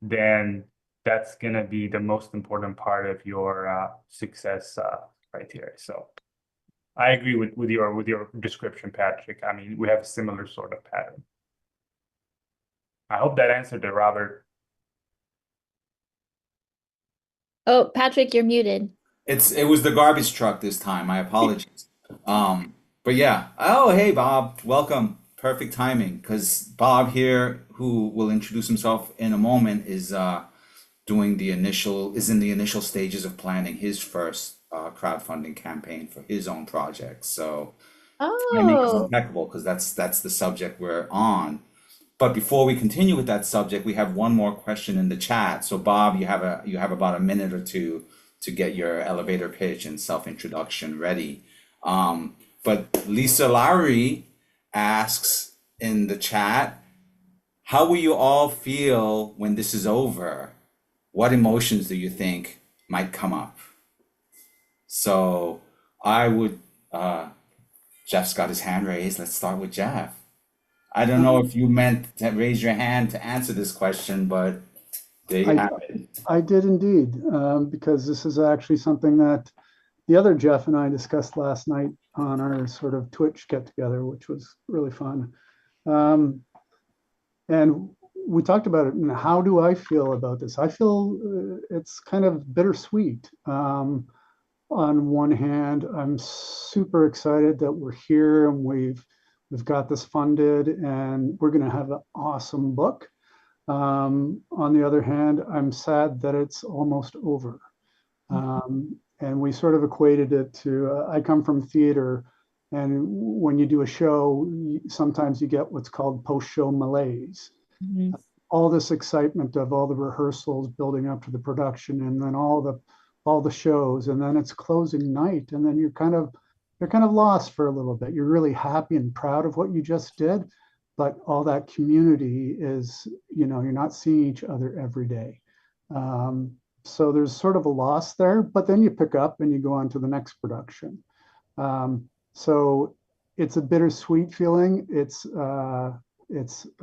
then that's gonna be the most important part of your success criteria. So I agree with your description, Patrick. I mean, we have a similar sort of pattern. I hope that answered it, Robert. Oh, Patrick, you're muted. It was the garbage truck this time. My apologies. But yeah. Oh, hey Bob, welcome. Perfect timing, because Bob here, who will introduce himself in a moment, is in the initial stages of planning his first crowdfunding campaign for his own project. So timing is Oh, impeccable because that's the subject we're on. But before we continue with that subject, we have one more question in the chat. So Bob, you have about a minute or two to get your elevator pitch and self-introduction ready. But Lisa Lowry asks in the chat, how will you all feel when this is over? What emotions do you think might come up? So I would, Jeff's got his hand raised. Let's start with Jeff. I don't know if you meant to raise your hand to answer this question, but there you have it. I did indeed, because this is actually something that the other Jeff and I discussed last night on our sort of Twitch get together, which was really fun. And we talked about it. And how do I feel about this? I feel it's kind of bittersweet. On one hand, I'm super excited that we're here and we've got this funded and we're going to have an awesome book. On the other hand, I'm sad that it's almost over. And we sort of equated it to, I come from theater, and when you do a show, sometimes you get what's called post-show malaise. mhm. All this excitement of all the rehearsals building up to the production, and then all the shows, and then it's closing night, and then you're kind of lost for a little bit. You're really happy and proud of what you just did, but all that community is, you're not seeing each other every day. So there's sort of a loss there, but then you pick up and you go on to the next production. So it's a bittersweet feeling. It's a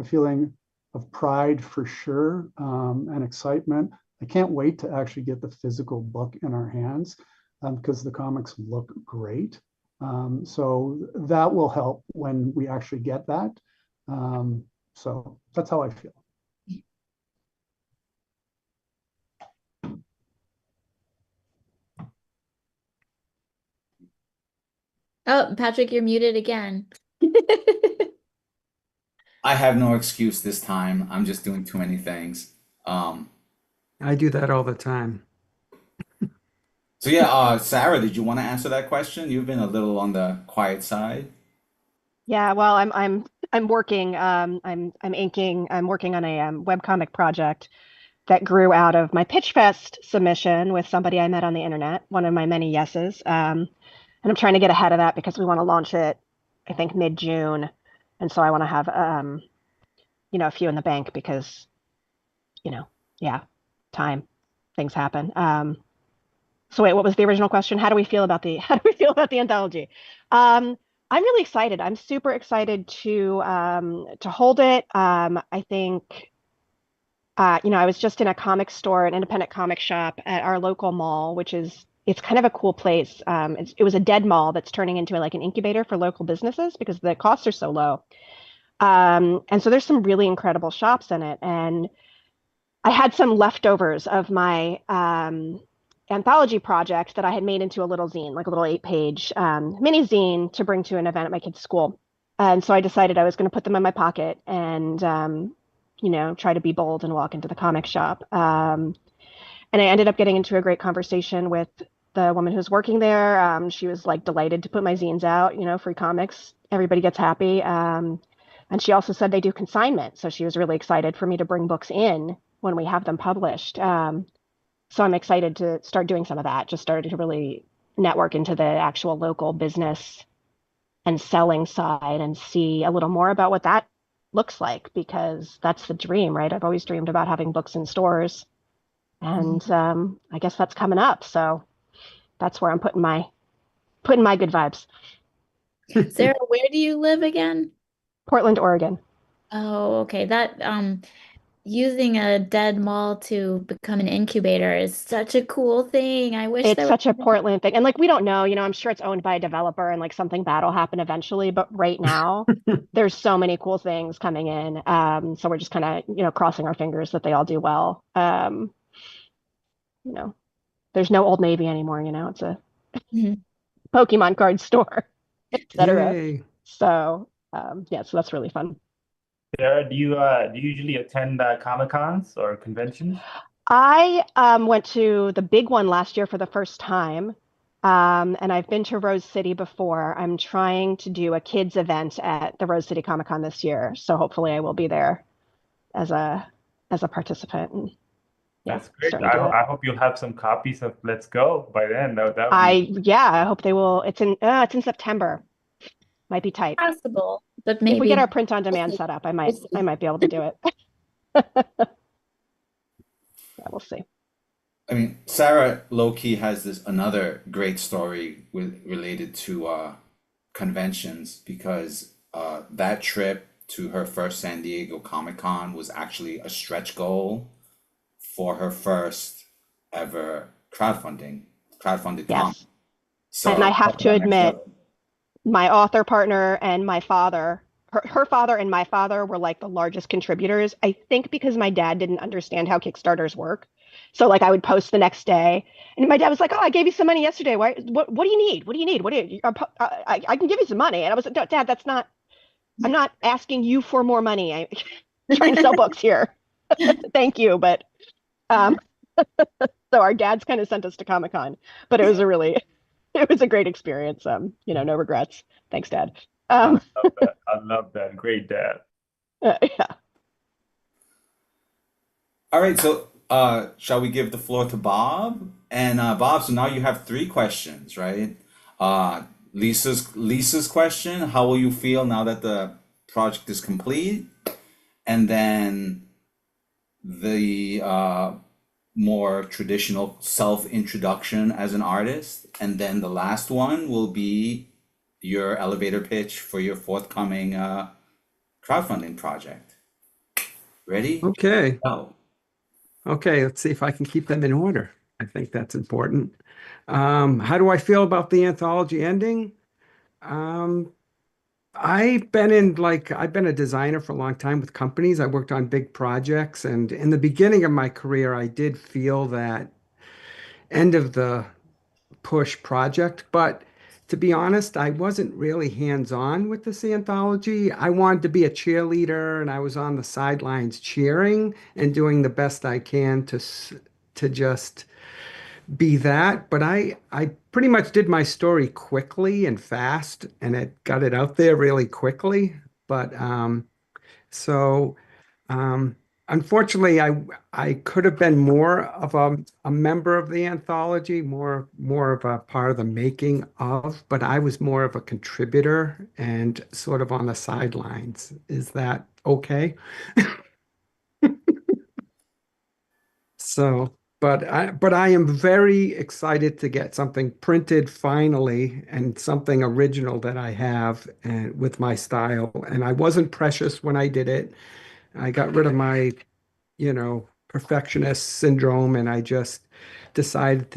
feeling of pride for sure, and excitement. I can't wait to actually get the physical book in our hands, because the comics look great. So that will help when we actually get that. So that's how I feel. Oh, Patrick, you're muted again. I have no excuse this time. I'm just doing too many things. I do that all the time. So yeah, Sarah, did you want to answer that question? You've been a little on the quiet side. Yeah, well, I'm working. I'm inking. I'm working on a webcomic project that grew out of my Pitch Fest submission with somebody I met on the internet, one of my many yeses. And I'm trying to get ahead of that because we want to launch it, I think, mid-June. And so I want to have, a few in the bank because, yeah, time, things happen. So wait, what was the original question? How do we feel about the anthology? I'm really excited. I'm super excited to hold it. I think I was just in a comic store, an independent comic shop at our local mall, it's kind of a cool place. It was a dead mall that's turning into like an incubator for local businesses because the costs are so low. And so there's some really incredible shops in it. And I had some leftovers of my anthology project that I had made into a little zine, like a little 8-page mini zine to bring to an event at my kid's school. And so I decided I was going to put them in my pocket and try to be bold and walk into the comic shop. And I ended up getting into a great conversation with the woman who's working there. She was like delighted to put my zines out, free comics. Everybody gets happy. And she also said they do consignment. So she was really excited for me to bring books in when we have them published. So I'm excited to start doing some of that, just started to really network into the actual local business and selling side and see a little more about what that looks like, because that's the dream, right? I've always dreamed about having books in stores, and I guess that's coming up. So that's where I'm putting my good vibes. Sarah, where do you live again? Portland, Oregon. Oh, okay. That using a dead mall to become an incubator is such a cool thing. I wish It's there such a was. Portland thing. And like, we don't know, I'm sure it's owned by a developer and like something bad will happen eventually. But right now, there's so many cool things coming in. So we're just kind of, crossing our fingers that they all do well. There's no Old Navy anymore, it's a Mhm. Pokemon card store, etc. Yay. So, so that's really fun. Sarah, do you usually attend Comic-Cons or conventions? I went to the big one last year for the first time. And I've been to Rose City before. I'm trying to do a kids event at the Rose City Comic Con this year, so hopefully I will be there as a participant. And yeah, That's great. starting to do it. I hope you'll have some copies of Let's Go by then. That would be Yeah, I hope they will. It's in September. Might be tight. Possible, but If we get our maybe print on we'll demand see. set up, I We'll might be able to do it. Yeah, we'll see. I mean, Sarah low-key has this another great story related to conventions because that trip to her first San Diego Comic-Con was actually a stretch goal for her first ever crowdfunded comic. Yes. And I So have to admit, my author partner and my father, her father and my father were like the largest contributors. I think because my dad didn't understand how Kickstarters work. So like I would post the next day, and my dad was like, "Oh, I gave you some money yesterday. Why? What do you need? What do you need? What do you? I can give you some money." And I was like, "No, Dad, that's not. I'm not asking you for more money. I'm trying to sell books here. Thank you, but um." So our dads kind of sent us to Comic-Con, but it was a great experience. No regrets. Thanks, Dad. I Um, love that. I love that. Great dad. yeah. all right, so shall we give the floor to Bob? And Bob, so now you have three questions, right? Lisa's question, how will you feel now that the project is complete? And then the more traditional self-introduction as an artist. And then the last one will be your elevator pitch for your forthcoming crowdfunding project. Ready? Okay. Go. Okay, let's see if I can keep them in order. I think that's important. How do I feel about the anthology ending? Um, I've been a designer for a long time with companies. I worked on big projects, and in the beginning of my career, I did feel that end of the push project. But to be honest, I wasn't really hands-on with this anthology. I wanted to be a cheerleader, and I was on the sidelines cheering and doing the best I can to just be that. But I pretty much did my story quickly and fast, and it got it out there really quickly. But so um, unfortunately, I could have been more of a member of the anthology, more of a part of the making of, but I was more of a contributor and sort of on the sidelines. Is that okay? So, but I am very excited to get something printed finally and something original that I have and with my style. And I wasn't precious when I did it. I got rid of my perfectionist syndrome, and I just decided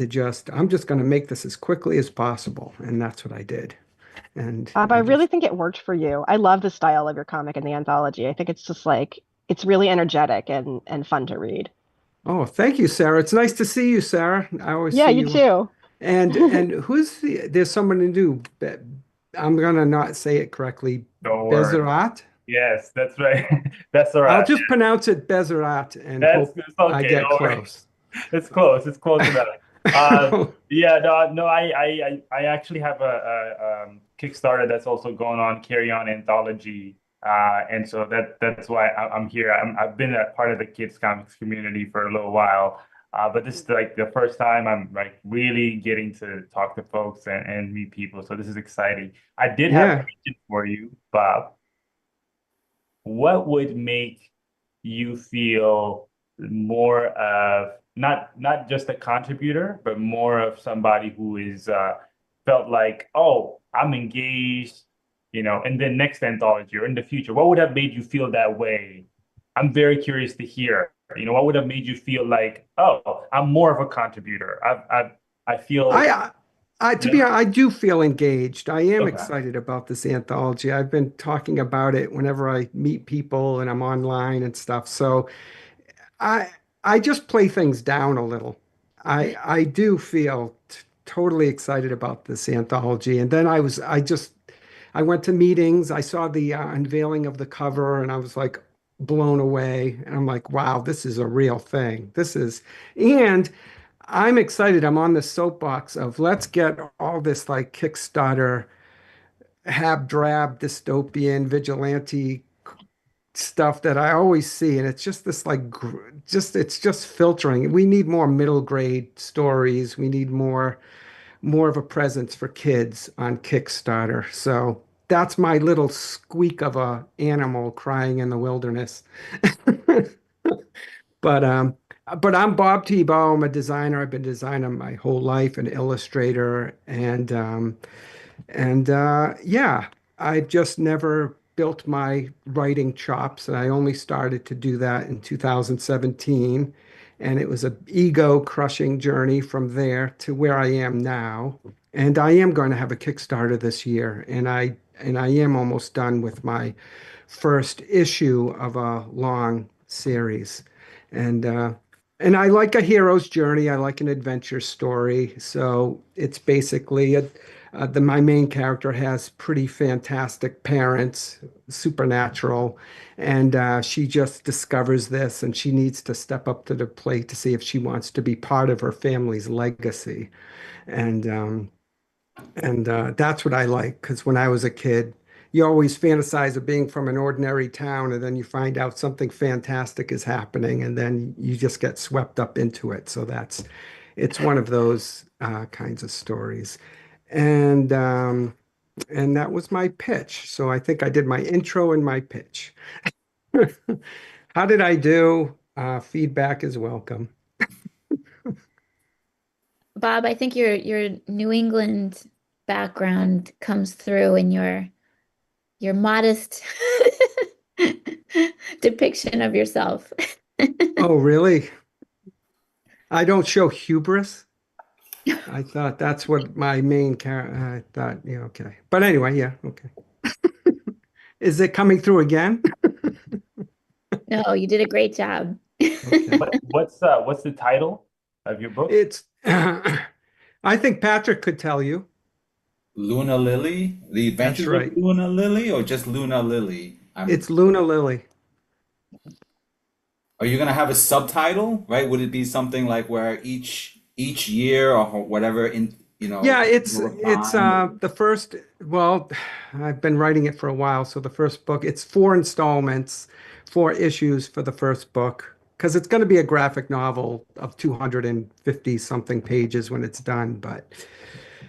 I'm just going to make this as quickly as possible. And that's what I did. And Bob, I I really just, think it worked for you. I love the style of your comic and the anthology. I think it's just like it's really energetic and fun to read. oh, thank you, Sarah. It's nice to see you, Sarah. I always Yeah, see you you. too. And there's someone to do, I'm going to not say it correctly, Don't worry. Bezerat. Yes, that's right. That's all I'll right. just pronounce it Bezerat and That's hope it's I okay. get Don't worry. close. It's close. It's close enough. Yeah, no, no. I actually have a Kickstarter that's also going on, Carry On Anthology, and so that's why I'm here. I've been a part of the kids comics community for a little while, but this is like the first time I'm like really getting to talk to folks and meet people. So this is exciting. I did have a Yeah. question for you, Bob. What would make you feel more of not just a contributor, but more of somebody who is felt like, oh, I'm engaged, in the next anthology or in the future? What would have made you feel that way? I'm very curious to hear. What would have made you feel like, oh, I'm more of a contributor. I feel, I, to be honest, I do feel engaged. I am okay. excited about this anthology. I've been talking about it whenever I meet people and I'm online and stuff. So I, I just play things down a little. I do feel totally excited about this anthology. And then I went to meetings. I saw the unveiling of the cover, and I was like, blown away. And I'm like, wow, this is a real thing. And I'm excited. I'm on the soapbox of let's get all this like Kickstarter, hab drab, dystopian, vigilante stuff that I always see. And it's just this like, it's just filtering. We need more middle grade stories. We need more of a presence for kids on Kickstarter. So that's my little squeak of a animal crying in the wilderness. But I'm Bob Tebow. I'm a designer. I've been designing my whole life, an illustrator, and yeah, I just never built my writing chops, and I only started to do that in 2017. And it was a ego-crushing journey from there to where I am now. And I am going to have a Kickstarter this year, and I am almost done with my first issue of a long series. And and I like a hero's journey. I like an adventure story. So it's basically my main character has pretty fantastic parents, supernatural, and she just discovers this, and she needs to step up to the plate to see if she wants to be part of her family's legacy. And that's what I like because when I was a kid, you always fantasize of being from an ordinary town, and then you find out something fantastic is happening, and then you just get swept up into it. So it's one of those kinds of stories. And and that was my pitch. So I think I did my intro and my pitch. How did I do? Feedback is welcome. Bob, I think your New England background comes through in your modest depiction of yourself. Oh, really? I don't show hubris. I thought that's what my main character. I thought, yeah, okay. But anyway, yeah, okay. Is it coming through again? No, you did a great job. Okay. What's the title of your book? It's. I think Patrick could tell you. Luna Lily? The That's Adventures of right. Luna Lily or just Luna Lily? It's Luna Lily. Are you gonna have a subtitle, right? Would it be something like where each year or whatever Yeah, it's will it's find- the first. Well, I've been writing it for a while, so the first book. It's four installments, four issues for the first book, because it's going to be a graphic novel of 250 something pages when it's done. But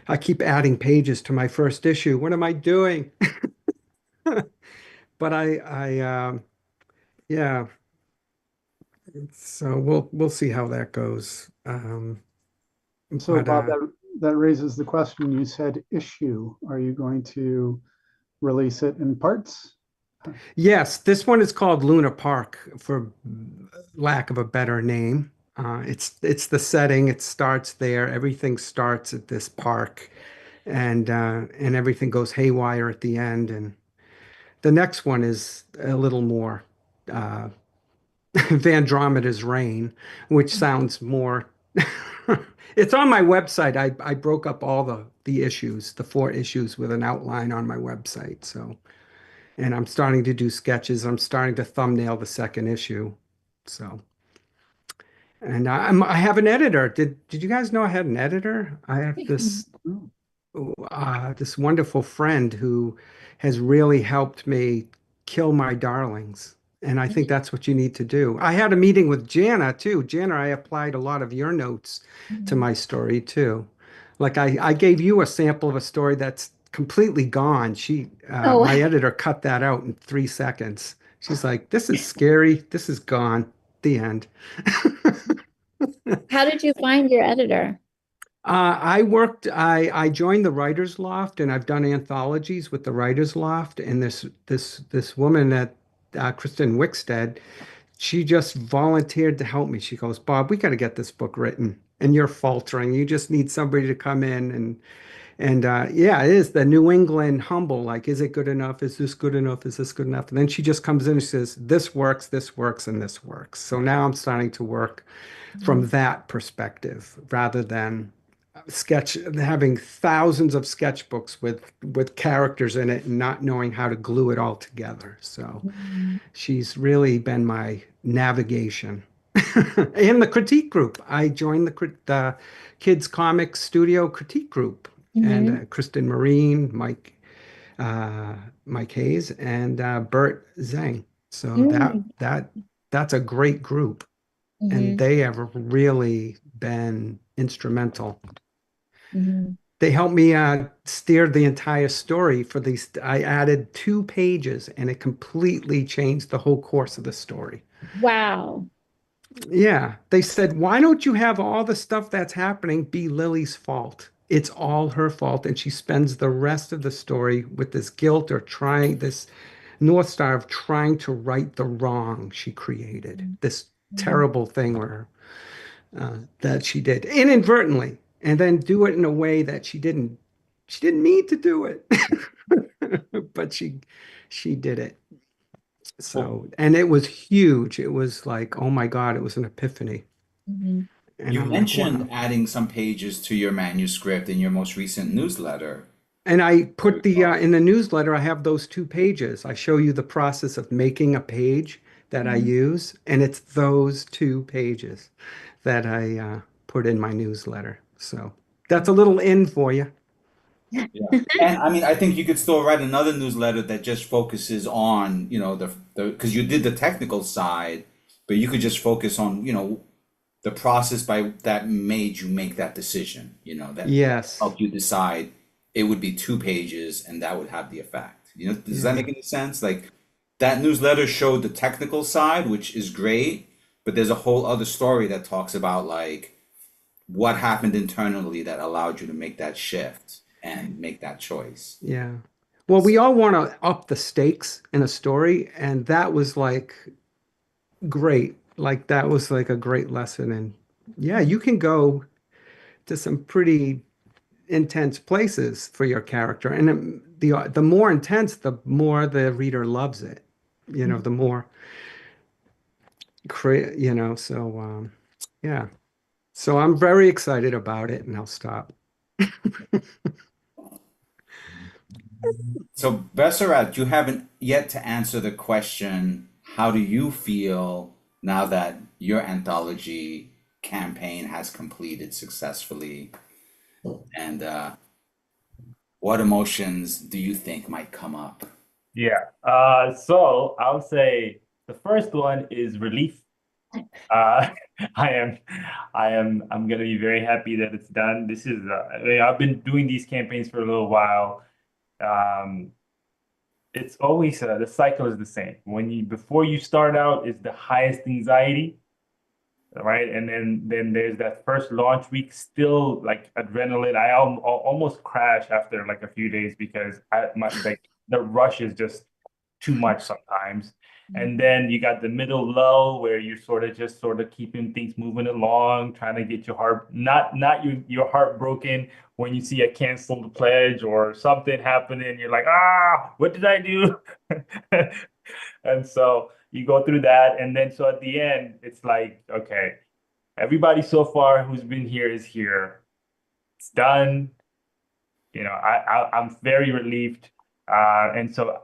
I keep adding pages to my first issue. What am I doing? But yeah. So we'll see how that goes. So, But Bob, that raises the question. You said issue. Are you going to release it in parts? yes, this one is called Luna Park for lack of a better name. It's the setting. It starts there. Everything starts at this park, and everything goes haywire at the end. And the next one is a little more uh, Vandromeda's Reign, which sounds more. It's on my website. I broke up all the issues, the four issues with an outline on my website. So, and I'm starting to do sketches. I'm starting to thumbnail the second issue. So, and I have an editor. Did you guys know I had an editor? I have Oh, this wonderful friend who has really helped me kill my darlings. And I think that's what you need to do. I had a meeting with Jana too. Jana, I applied a lot of your notes to my story too. Like I gave you a sample of a story that's completely gone. Oh, My editor cut that out in 3 seconds. She's like, this is scary. This is gone. The end. how did you find your editor? I joined the Writers Loft and I've done anthologies with the Writers Loft and this woman at Kristen Wickstead, she just volunteered to help me. She goes, Bob, we got to get this book written and you're faltering. You just need somebody to come in and yeah, it is the New England humble. Like, is it good enough? Is this good enough? Is this good enough? And then she just comes in and says, this works, and this works. So now I'm starting to work from that perspective rather than having thousands of sketchbooks with characters in it and not knowing how to glue it all together. So Mhm. she's really been my navigation. And the critique group. I joined the Kids Comics Studio critique group, and Mhm. Kristen Marine, uh, Mike Hayes, and Bert Zhang. So Mhm. that's a great group, and Mhm. they have really been instrumental. Mhm. They helped me steer the entire story for these. I added 2 pages, and it completely changed the whole course of the story. Wow. Yeah, they said, why don't you have all the stuff that's happening be Lily's fault? It's all her fault. And she spends the rest of the story with this guilt or trying this North Star of trying to right the wrong she created, this Mhm. terrible thing where that she did inadvertently, and then do it in a way that she didn't mean to do it, but she did it. Well, So, and it was huge. It was like, oh my God, it was an epiphany. Mhm. And you I'm like, mentioned wow. adding some pages to your manuscript in your most recent newsletter. And I put the in the newsletter, I have those 2 pages. I show you the process of making a page that I Mhm. use, and it's those 2 pages that I put in my newsletter. So that's a little in for you. Yeah. And I mean, I think you could still write another newsletter that just focuses on, the because you did the technical side, but you could just focus on, the process by that made you make that decision, that Yes. helped you decide it would be 2 pages and that would have the effect. Does that Yeah. make any sense? Like that newsletter showed the technical side, which is great, but there's a whole other story that talks about like what happened internally that allowed you to make that shift and make that choice. Yeah. Well, we all want to up the stakes in a story, and that was like great. Like that was like a great lesson. And yeah, you can go to some pretty intense places for your character. And the more intense, the more the reader loves it. The more so yeah. So I'm very excited about it, and I'll stop. So, Besserat, you haven't yet to answer the question, how do you feel now that your anthology campaign has completed successfully? And what emotions do you think might come up? Yeah. So I would say the first one is relief. Uh, I am, I'm gonna be very happy that it's done. This is, I mean, I've been doing these campaigns for a little while. Um, it's always the cycle is the same. Before you start out is the highest anxiety, right? And then there's that first launch week, still like adrenaline. Almost crash after like a few days because like the rush is just too much sometimes. And then you got the middle low where you're sort of keeping things moving along, trying to get your heart not your heart broken when you see a canceled pledge or something happening. You're like, what did I do? And so you go through that, and then so at the end, it's like, okay, everybody so far who's been here is here. It's done. I'm very relieved. And so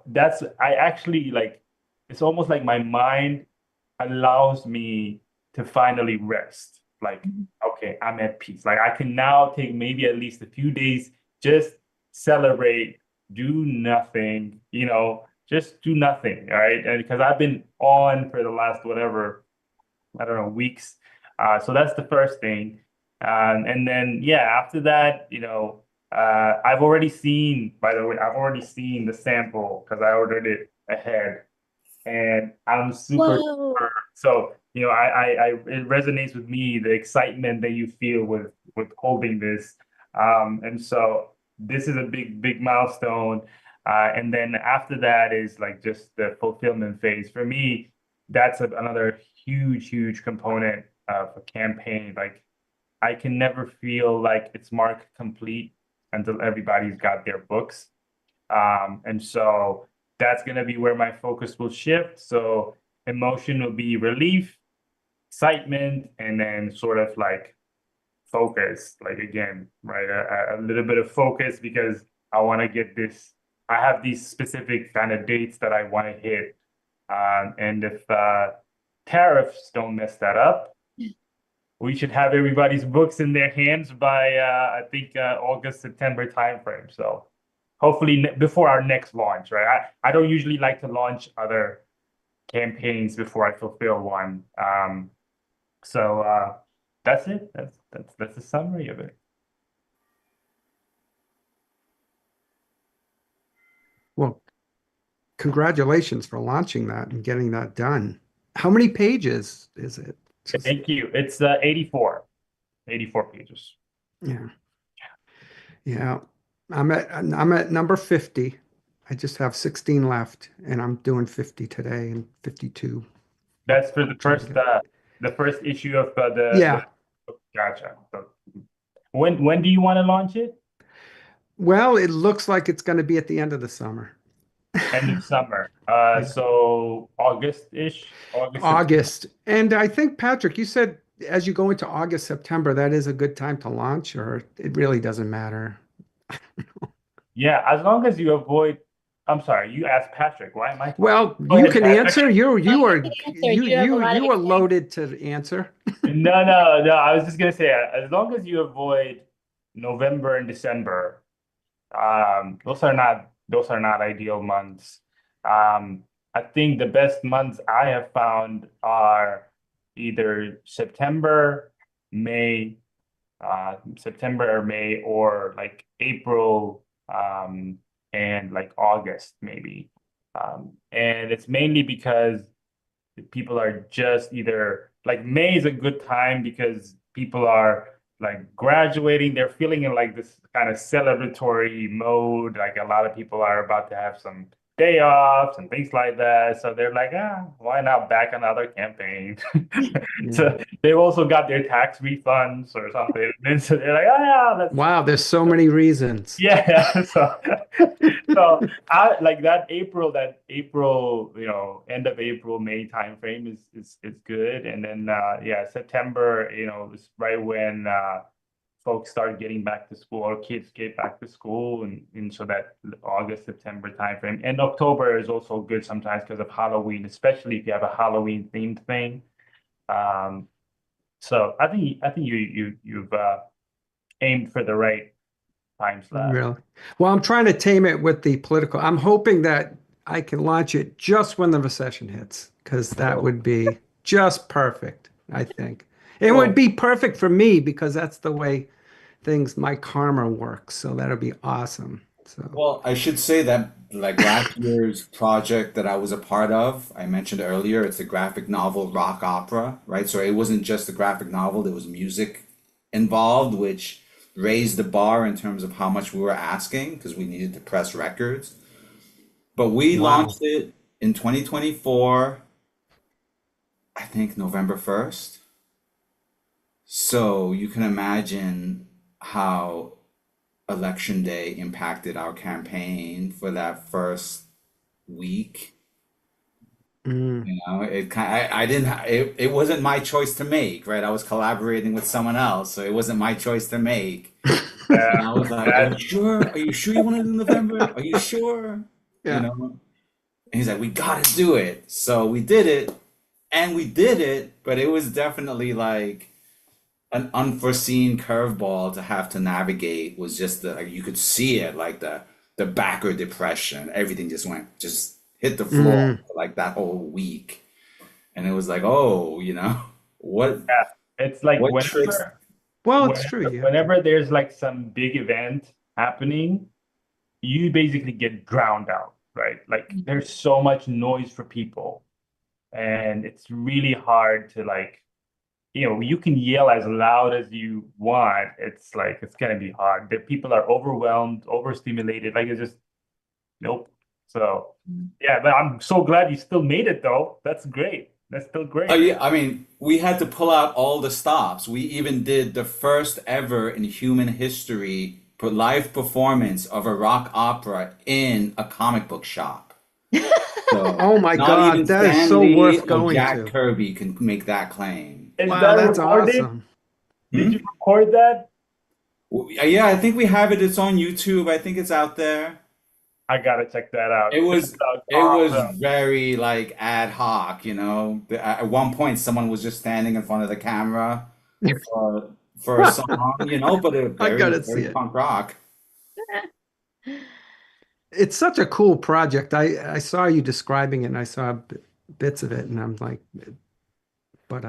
I actually like, it's almost like my mind allows me to finally rest. Like, okay, I'm at peace. Like I can now take maybe at least a few days, just celebrate, do nothing, just do nothing. All right. And because I've been on for the last whatever, I don't know, weeks. So that's the first thing. And then, yeah, after that, I've already seen, by the way, I've already seen the sample because I ordered it ahead, and I'm super, Whoa. so, it resonates with me, the excitement that you feel with holding this. And so this is a big, big milestone. And then after that is like just the fulfillment phase. For me, that's another huge, huge component of a campaign. Like I can never feel like it's marked complete until everybody's got their books. And so that's going to be where my focus will shift. So emotion will be relief, excitement, and then sort of like focus, like again, right? A little bit of focus because I want to get this. I have these specific kind of dates that I want to hit. And if tariffs don't mess that up, we should have everybody's books in their hands by I think August, September timeframe. So hopefully before our next launch, right? I don't usually like to launch other campaigns before I fulfill one. So that's it. That's the summary of it. Well, congratulations for launching that and getting that done. How many pages is it? Just, Thank you. It's 84 pages. yeah. Yeah. I'm at number 50. I just have 16 left, and I'm doing 50 today and 52. That's for the Trying to first get- issue of the Yeah. gotcha. So when do you want to launch it? Well, it looks like it's going to be at the end of the summer. End of summer. Yeah. So August-ish. August. August. And I think, Patrick, you said as you go into August, September, that is a good time to launch, or it really doesn't matter. Yeah, as long as you avoid. I'm sorry, you asked Patrick. Why am I? Well, Go you ahead, can Patrick. answer. You are You have a lot of you are loaded to answer. No. I was just gonna say, as long as you avoid November and December, those are not ideal months. I think the best months I have found are either September or May, or like April, and like August maybe. And it's mainly because people are just either like May is a good time because people are like graduating, they're feeling in like this kind of celebratory mode. Like a lot of people are about to have some day offs and things like that. So they're like, why not back another campaign? So they've also got their tax refunds or something. And so they're like, let's Wow, there's so many reasons. yeah. So I like that April, end of April, May timeframe is good. And then September, is right when folks start getting back to school, or kids get back to school, and so that August, September timeframe. And October is also good sometimes because of Halloween, especially if you have a Halloween themed thing. So I think you've aimed for the right time slot. Really? Well, I'm trying to tame it with the political. I'm hoping that I can launch it just when the recession hits, because that would be just perfect, I think. It would be perfect for me because that's the way my karma works. So that'll be awesome. So Well, I should say that like last year's project that I was a part of, I mentioned earlier, it's a graphic novel rock opera, right? So it wasn't just a graphic novel, there was music involved, which raised the bar in terms of how much we were asking because we needed to press records. But we launched it in 2024, I think November 1st. So you can imagine how Election Day impacted our campaign for that first week. I didn't. It wasn't my choice to make, right? I was collaborating with someone else, so it wasn't my choice to make. And I was like, "Are you sure? Are you sure you want to do November? Are you sure?" Yeah. And he's like, "We gotta do it." So we did it, and we did it, but it was definitely like an unforeseen curveball to have to navigate. Was just you could see it, like the backer depression. Everything just hit the floor for like that whole week, and it was like, what? Yeah, it's like What tricks? Well, it's true. Yeah. Whenever there's like some big event happening, you basically get drowned out, right? Like there's so much noise for people, and it's really hard to like, you can yell as loud as you want. It's like it's gonna be hard. The people are overwhelmed, overstimulated. Like it's just nope. So yeah, but I'm so glad you still made it though. That's great. That's still great. Yeah, I mean, we had to pull out all the stops. We even did the first ever in human history live performance of a rock opera in a comic book shop. So Oh my not God, even that is Stan so Lee worth or going Jack to. Kirby can make that claim. Is Wow, that that's recorded? awesome. Did you Hmm? record that? Yeah, I think we have it. It's on YouTube. I think it's out there. I gotta check that It out. That was sounds it was awesome. very like ad hoc, you know. At one point, someone was just standing in front of the camera for a song, you know, but it I very gotta see very it. punk rock. It's such a cool project. I saw you describing it and I saw bits of it and I'm like, but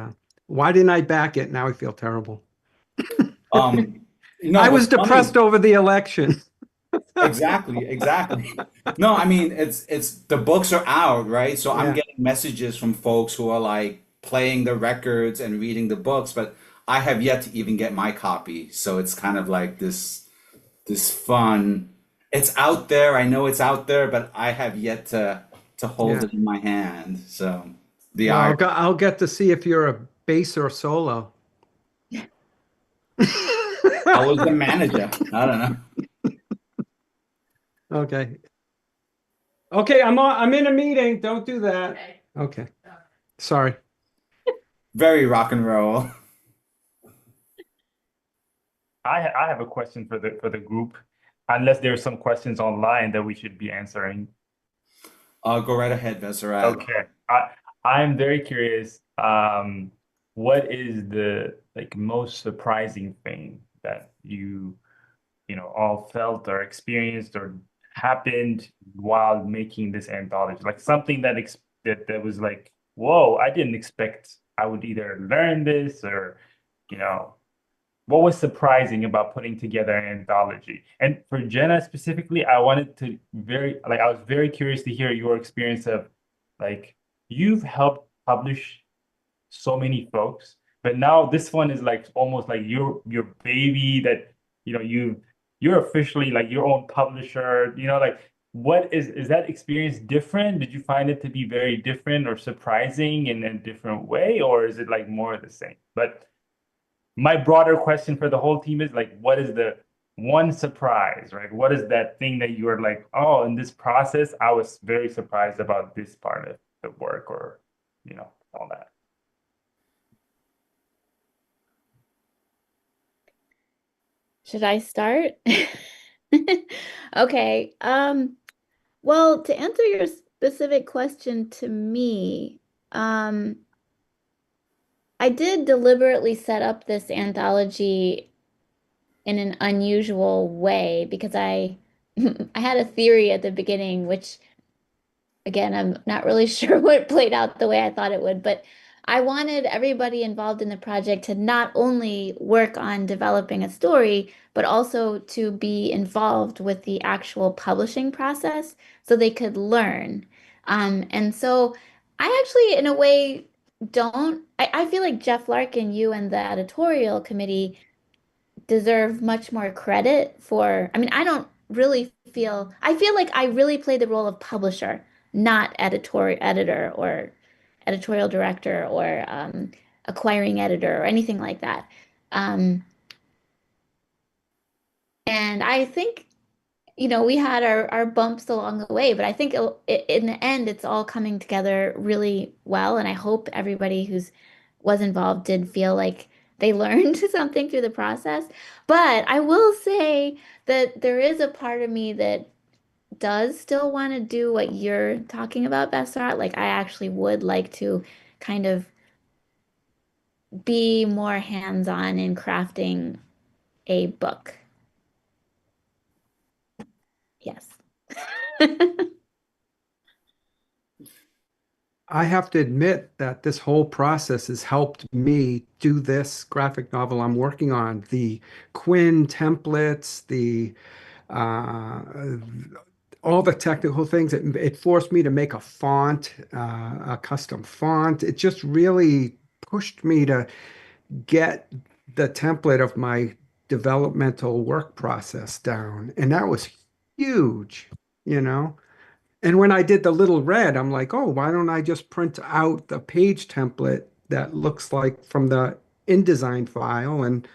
why didn't I back it? Now I feel terrible. Um, no, I was what's depressed funny? over the election. Exactly, exactly. No, I mean it's the books are out, right? So I'm Yeah, getting messages from folks who are like playing the records and reading the books, but I have yet to even get my copy. So it's kind of like this fun. It's out there. I know it's out there, but I have yet to hold yeah. it in my hand. So the Well, art. I'll get to see if you're a bass or solo. I was the manager. I don't know. Okay. Okay, I'm in a meeting. Don't do that. Okay. Sorry. Very rock and roll. I have a question for the group, unless there's some questions online that we should be answering. Go right ahead, Besserat. Okay. I'm very curious, what is the like most surprising thing that you know, all felt or experienced or happened while making this anthology? Like something that that was like, whoa, I didn't expect I would either learn this or, you know, what was surprising about putting together an anthology? And for Jenna specifically, I wanted to I was very curious to hear your experience of like you've helped publish so many folks, but now this one is like almost like your baby that you know you're officially like your own publisher. You know, like what is that experience different? Did you find it to be very different or surprising in a different way, or is it like more of the same? But my broader question for the whole team is like, what is the one surprise, right? What is that thing that you are like, oh, in this process, I was very surprised about this part of the work or, you know, all that. Should I start? Okay. Well, to answer your specific question to me, um, I did deliberately set up this anthology in an unusual way because I I had a theory at the beginning, which again, I'm not really sure what played out the way I thought it would, but I wanted everybody involved in the project to not only work on developing a story, but also to be involved with the actual publishing process so they could learn. And so I actually, in a way, I feel like Jeff Larkin, you and the editorial committee deserve much more credit for, I mean, I feel like I really play the role of publisher, not editor or editorial director or acquiring editor or anything like that. Um, and I think, you know, we had our bumps along the way, but I think in the end, it's all coming together really well. And I hope everybody who's was involved did feel like they learned something through the process. But I will say that there is a part of me that does still want to do what you're talking about, Besserat. Like I actually would like to kind of be more hands-on in crafting a book. Yes. I have to admit that this whole process has helped me do this graphic novel I'm working on. The Quinn templates, the uh, all the technical things. It forced me to make a font, a custom font. It just really pushed me to get the template of my developmental work process down. And that was huge, you know? And when I did the little red, I'm like, oh, why don't I just print out the page template that looks like from the InDesign file? And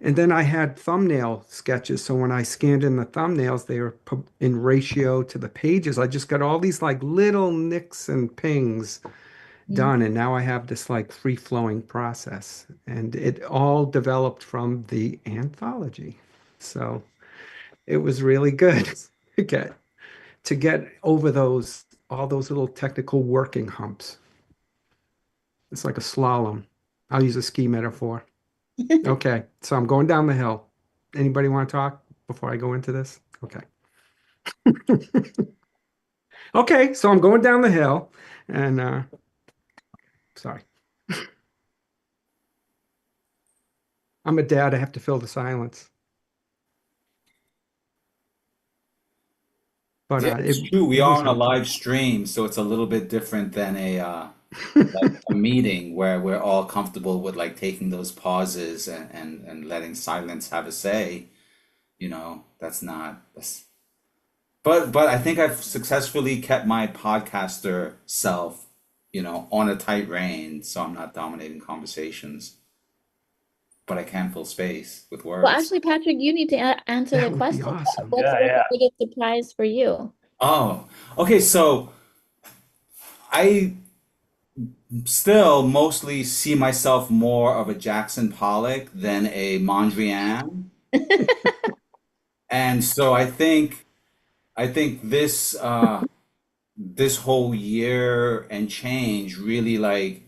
then I had thumbnail sketches. So when I scanned in the thumbnails, they were in ratio to the pages. I just got all these like little nicks and pings. done, and now I have this like free-flowing process, and it all developed from the anthology. So it was really good to get over those all those little technical working humps. It's like a slalom. I'll use a ski metaphor. Okay, so I'm going down the hill. Anybody want to talk before I go into this? Okay. Okay, so I'm going down the hill, and sorry. I'm a dad. I have to fill the silence. But Yeah, it's it true. We it are was on a helpful. live stream, so it's a little bit different than like a meeting where we're all comfortable with like taking those pauses and letting silence have a say. That's not that's but I think I've successfully kept my podcaster self, on a tight rein, so I'm not dominating conversations, but I can fill space with Well, words. actually, Patrick, you need to answer the That would be question. awesome. What's Yeah, the yeah. biggest surprise for you? Oh, okay, so I still mostly see myself more of a Jackson Pollock than a Mondrian. And so I think this whole year and change really like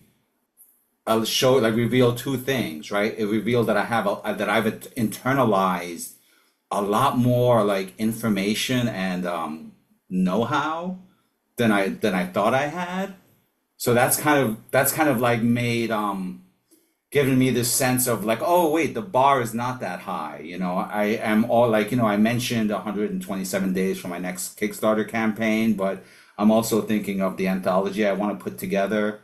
revealed two things, right? It revealed that I've internalized a lot more like information and know-how than I thought I had. So that's kind of like made given me this sense of like, oh wait, the bar is not that high. I am all like, I mentioned 127 days for my next Kickstarter campaign, but I'm also thinking of the anthology I want to put together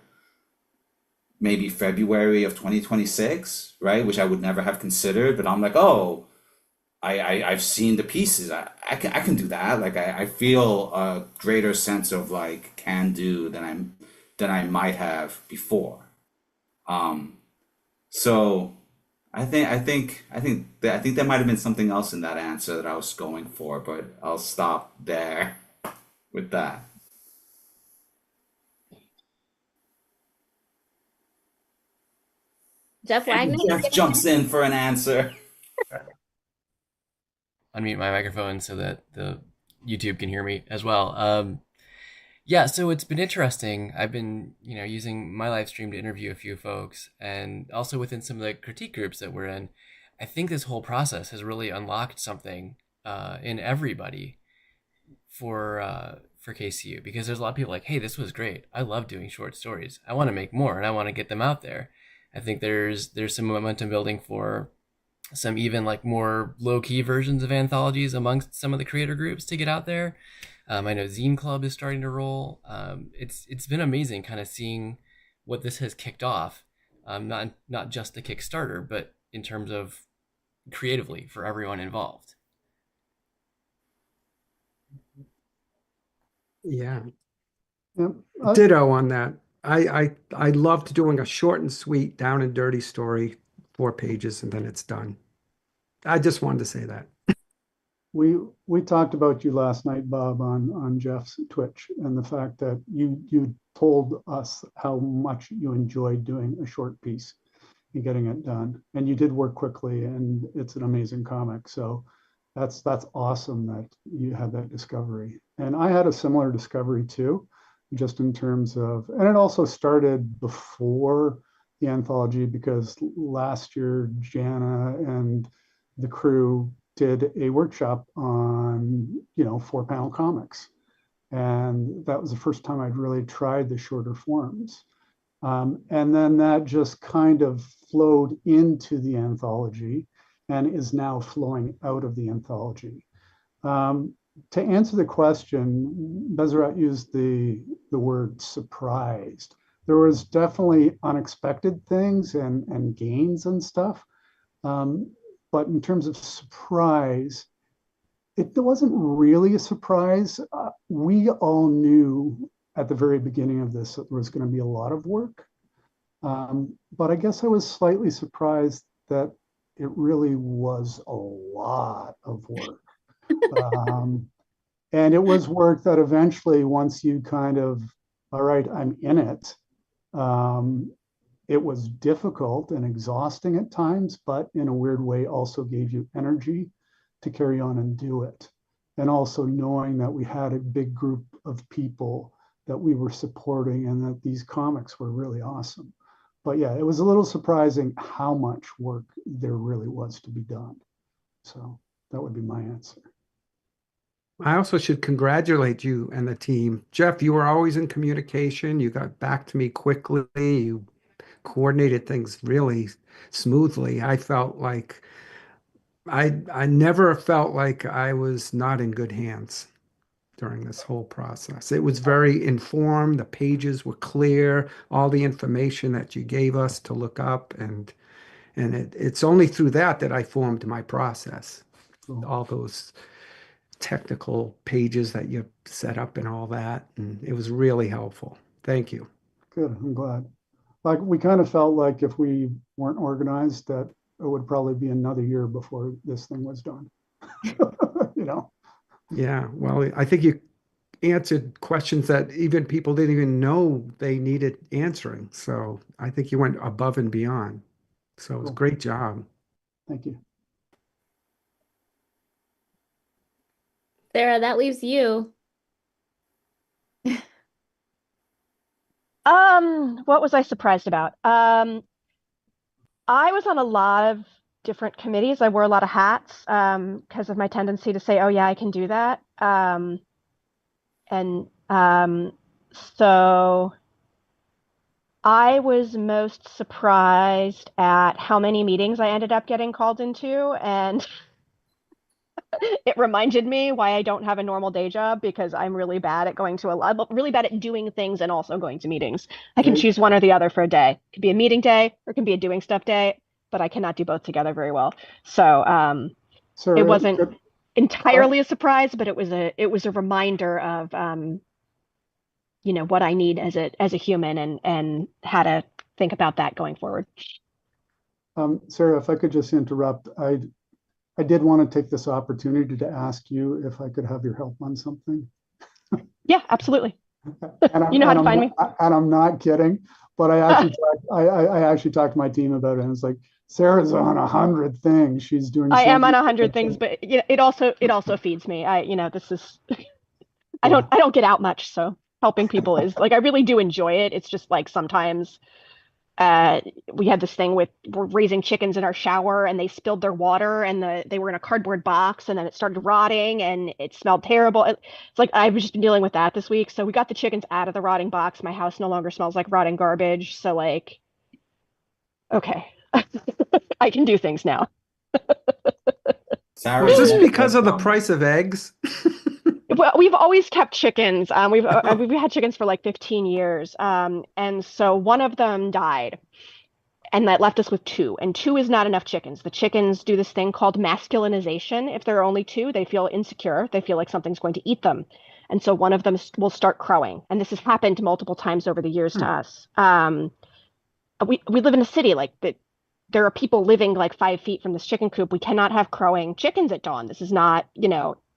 maybe February of 2026, right? Which I would never have considered, but I'm like, oh, I've seen the pieces. I can do that. Like I feel a greater sense of like can do than I might have before. Um, so I think there might have been something else in that answer that I was going for, but I'll stop there with that. Jeff Wagner? Jeff jumps in for an answer. Unmute my microphone so that the YouTube can hear me as well. Yeah, so it's been interesting. I've been, using my live stream to interview a few folks, and also within some of the critique groups that we're in. I think this whole process has really unlocked something in everybody for KCU, because there's a lot of people like, hey, this was great. I love doing short stories. I want to make more, and I want to get them out there. I think there's some momentum building for some even like more low-key versions of anthologies amongst some of the creator groups to get out there. I know Zine Club is starting to roll. It's been amazing kind of seeing what this has kicked off. Not just the Kickstarter, but in terms of creatively for everyone involved. Yeah. Yep. Ditto on that. I loved doing a short and sweet, down and dirty story, 4 pages, and then it's done. I just wanted to say that. We talked about you last night, Bob, on Jeff's Twitch, and the fact that you told us how much you enjoyed doing a short piece and getting it done. And you did work quickly, and it's an amazing comic. So that's awesome that you had that discovery. And I had a similar discovery too, just in terms of, and it also started before the anthology because last year Jana and the crew did a workshop on 4-panel comics, and that was the first time I'd really tried the shorter forms. And then that just kind of flowed into the anthology and is now flowing out of the anthology. To answer the question, Besserat used the word surprised. There was definitely unexpected things and gains and stuff. But in terms of surprise, it wasn't really a surprise. We all knew at the very beginning of this that there was going to be a lot of work. But I guess I was slightly surprised that it really was a lot of work. And it was work that eventually, once you kind of, all right, I'm in it, Um, it was difficult and exhausting at times, but in a weird way also gave you energy to carry on and do it. And also knowing that we had a big group of people that we were supporting and that these comics were really awesome. But yeah, it was a little surprising how much work there really was to be done. So that would be my answer. I also should congratulate you and the team. Jeff, you were always in communication. You got back to me quickly. You coordinated things really smoothly. I felt like I never felt like I was not in good hands during this whole process. It was very informed. The pages were clear, all the information that you gave us to look up, and it's only through that that I formed my process. Cool. All those technical pages that you set up and all that, and it was really helpful. Thank you. Good. I'm glad. Like we kind of felt like if we weren't organized, that it would probably be another year before this thing was done. You know. Yeah, well, I think you answered questions that even people didn't even know they needed answering. So I think you went above and beyond. So it was a Cool. great job. Thank you. Sarah, that leaves you. What was I surprised about? I was on a lot of different committees. I wore a lot of hats because of my tendency to say, "Oh yeah, I can do that." And so I was most surprised at how many meetings I ended up getting called into, and it reminded me why I don't have a normal day job because I'm really bad at going to I'm really bad at doing things and also going to meetings. I can Right. choose one or the other for a day. It could be a meeting day or it can be a doing stuff day, but I cannot do both together very well. So it Sarah, wasn't could, entirely a surprise, but it was a reminder of what I need as a human and how to think about that going forward. Sarah, if I could just interrupt, I did want to take this opportunity to ask you if I could have your help on something. Yeah, absolutely. And You know how to find me. I'm not kidding, but I actually talked to my team about it, and it's like Sarah's on 100 things. She's doing. I so am on many 100 different things, but it also feeds me. This is I don't get out much, so helping people is like I really do enjoy it. It's just like sometimes we had this thing with we're raising chickens in our shower and they spilled their water and they were in a cardboard box and then it started rotting and it smelled terrible. It's like I've just been dealing with that this week. So we got the chickens out of the rotting box. My house no longer smells like rotting garbage. So like, okay, I can do things now. Sarah, Was you this want because of the to price of eggs? Well, we've always kept chickens. We've had chickens for like 15 years. And so one of them died. And that left us with two. And two is not enough chickens. The chickens do this thing called masculinization. If there are only two, they feel insecure. They feel like something's going to eat them. And so one of them will start crowing. And this has happened multiple times over the years to us. We live in a city like that. There are people living like 5 feet from this chicken coop. We cannot have crowing chickens at dawn. This is not,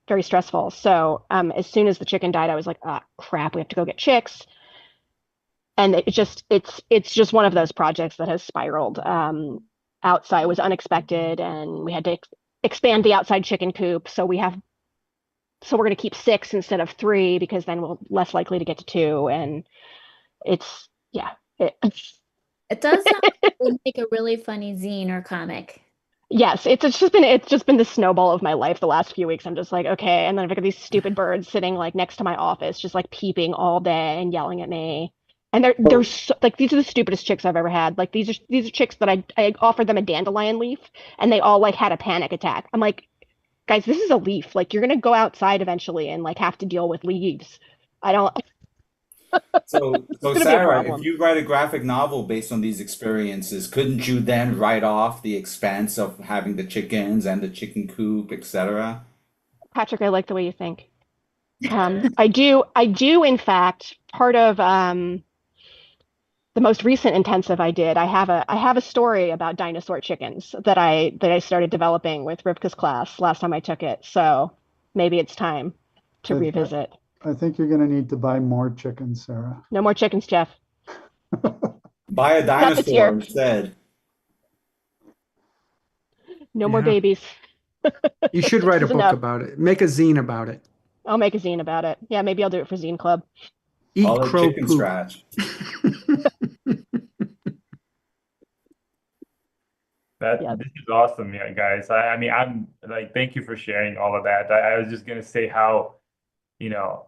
very stressful. So as soon as the chicken died, I was like, ah, crap, we have to go get chicks. And it's just one of those projects that has spiraled outside. It was unexpected, and we had to expand the outside chicken coop. So we're going to keep 6 instead of 3 because then we're less likely to get to 2. And it's yeah. It does sound like it would make a really funny zine or comic. Yes, it's just been the snowball of my life the last few weeks. I'm just like, okay, and then I've got these stupid birds sitting like next to my office, just like peeping all day and yelling at me. And they're so, like these are the stupidest chicks I've ever had. Like these are chicks that I offered them a dandelion leaf and they all like had a panic attack. I'm like, guys, this is a leaf. Like you're gonna go outside eventually and like have to deal with leaves. I don't. So It's gonna be a Sarah, if problem. you write a graphic novel based on these experiences, couldn't you then write off the expense of having the chickens and the chicken coop, etc.? Patrick, I like the way you think. I do in fact part of the most recent intensive I did. I have a story about dinosaur chickens that I started developing with Rivka's class last time I took it. So maybe it's time to I, revisit. I think you're going to need to buy more chickens, Sarah. No more chickens, Jeff. Buy a Not this dinosaur year. instead. No more Yeah. babies. You should Six write a is book enough. about it. Make a zine about it. I'll make a zine about it. Yeah, maybe I'll do it for Zine Club. Eat Call it crow chicken poop. scratch. That Yeah. this is awesome, yeah, guys. I mean, I'm like, thank you for sharing all of that. I was just gonna say how, you know,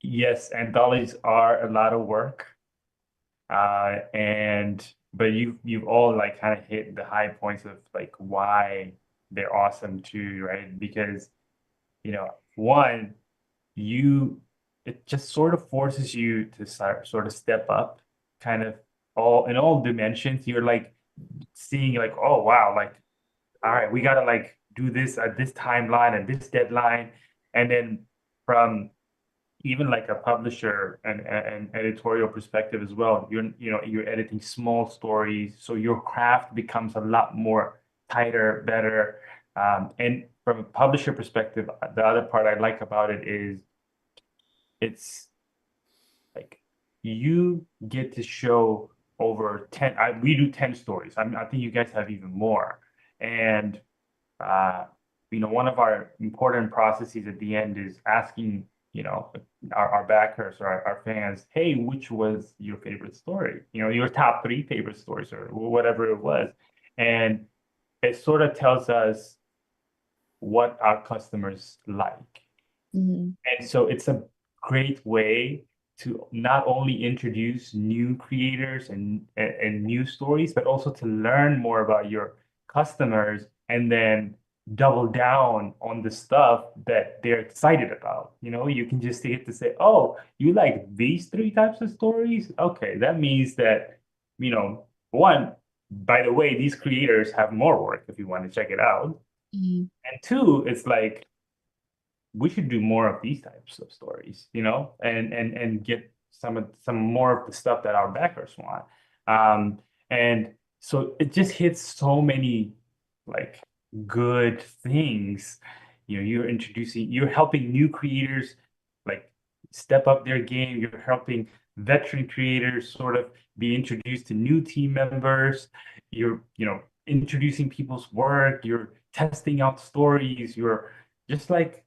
yes, anthologies are a lot of work. And but you've all like kind of hit the high points of like why they're awesome too, right? Because, one, you it just sort of forces you to sort of step up kind of all in all dimensions. You're like seeing like, oh wow, like all right, we gotta like do this at this timeline and this deadline. And then from even like a publisher and editorial perspective as well, you're editing small stories, so your craft becomes a lot more tighter, better. And from a publisher perspective, the other part I like about it is it's like you get to show over 10, we do 10 stories. I think you guys have even more. And uh, one of our important processes at the end is asking, our backers or our fans, hey, which was your favorite story? Your top three favorite stories or whatever it was. And it sort of tells us what our customers like. Mhm. And so it's a great way to not only introduce new creators and new stories, but also to learn more about your customers and then double down on the stuff that they're excited about. You can just get to say, oh, you like these three types of stories? Okay, that means that, one, by the way, these creators have more work if you want to check it out. Mhm. And two, it's like, we should do more of these types of stories, and get some more of the stuff that our backers want. And so it just hits so many like good things. You're helping new creators like step up their game. You're helping veteran creators sort of be introduced to new team members. You're, introducing people's work. You're testing out stories. You're just like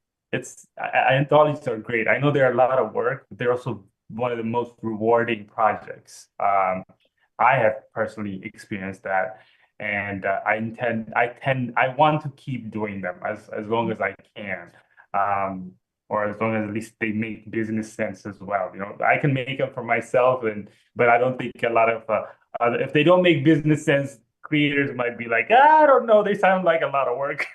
anthologies are great. I know they're a lot of work, but they're also one of the most rewarding projects. I have personally experienced that, and I want to keep doing them as long as I can, um, or as long as at least they make business sense as well. I can make them for myself, but I don't think a lot of if they don't make business sense, creators might be like, I don't know, they sound like a lot of work.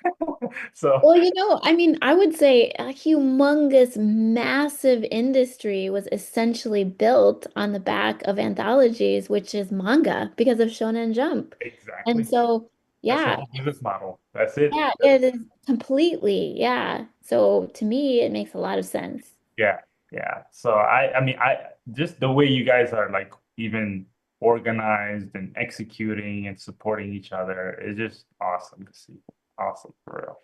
So. Well, I mean, I would say a humongous, massive industry was essentially built on the back of anthologies, which is manga because of Shonen Jump. And Exactly. so, That's the yeah, whole business model. That's it. yeah, it is completely. Yeah. So to me, it makes a lot of sense. Yeah, yeah. So I just the way you guys are like even organized and executing and supporting each other is just awesome to see. Awesome for real.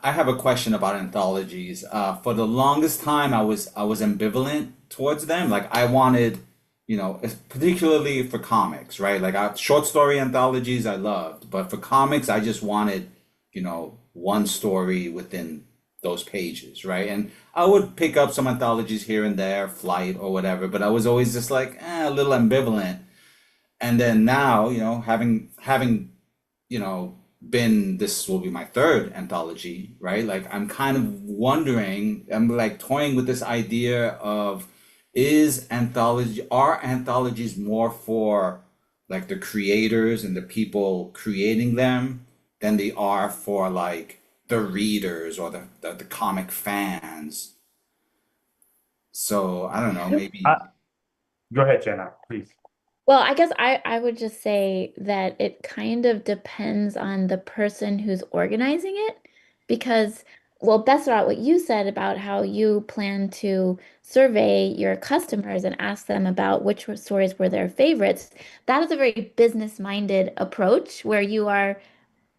I have a question about anthologies. For the longest time, I was ambivalent towards them. Like I wanted, particularly for comics, right? Like short story anthologies, I loved, but for comics, I just wanted, one story within those pages, right? And I would pick up some anthologies here and there, Flight or whatever, but I was always just like a little ambivalent. And then now, having been this will be my third anthology, right? Like I'm kind of wondering, I'm like toying with this idea of are anthologies more for like the creators and the people creating them than they are for like the readers or the comic fans? So I don't know, maybe. Uh, Go ahead, Jenna, please. Well, I guess I would just say that it kind of depends on the person who's organizing it because, well, Besserat, what you said about how you plan to survey your customers and ask them about which stories were their favorites, that is a very business-minded approach where you are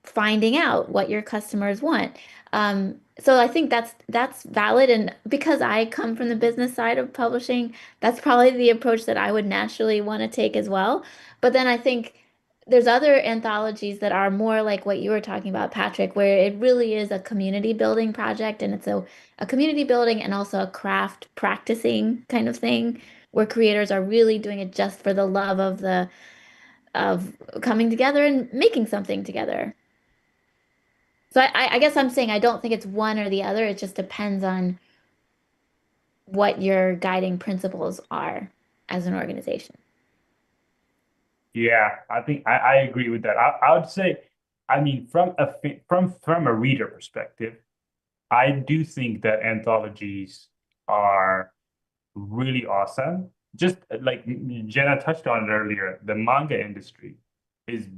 finding out what your customers want. So I think that's valid, and because I come from the business side of publishing, that's probably the approach that I would naturally want to take as well. But then I think there's other anthologies that are more like what you were talking about, Patrick, where it really is a community building project, and it's a community building and also a craft practicing kind of thing, where creators are really doing it just for the love of the of coming together and making something together. So I guess I'm saying I don't think it's one or the other. It just depends on what your guiding principles are as an organization. Yeah, I think I agree with that. I would say, I mean, from a reader perspective, I do think that anthologies are really awesome. Just like Jenna touched on it earlier, the manga industry is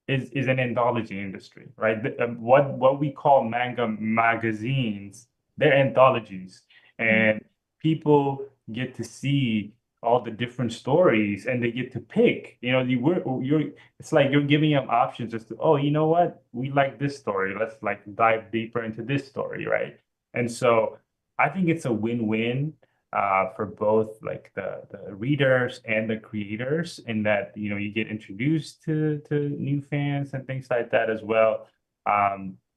is an anthology industry, right? What we call manga magazines, they're anthologies, and people get to see all the different stories, and they get to pick. You know, you're it's like you're giving them options as to, oh, you know what, we like this story. Let's like dive deeper into this story, right? And so I think it's a win-win for both like the readers and the creators, in that you get introduced to new fans and things like that as well.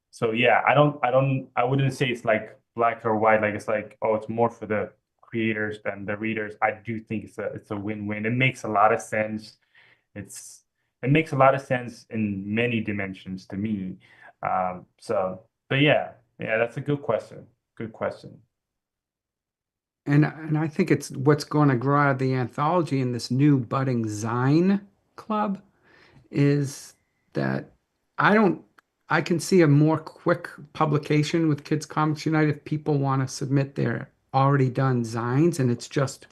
So yeah, I wouldn't say it's like black or white, like it's like, oh, it's more for the creators than the readers. I do think it's a win-win. It makes a lot of sense. It's it makes a lot of sense in many dimensions to me. But yeah, that's a good question. Good question. And I think it's what's going to grow out of the anthology in this new budding Zine club is that I don't I can see a more quick publication with Kids Comics Unite if people want to submit their already done Zines and it's just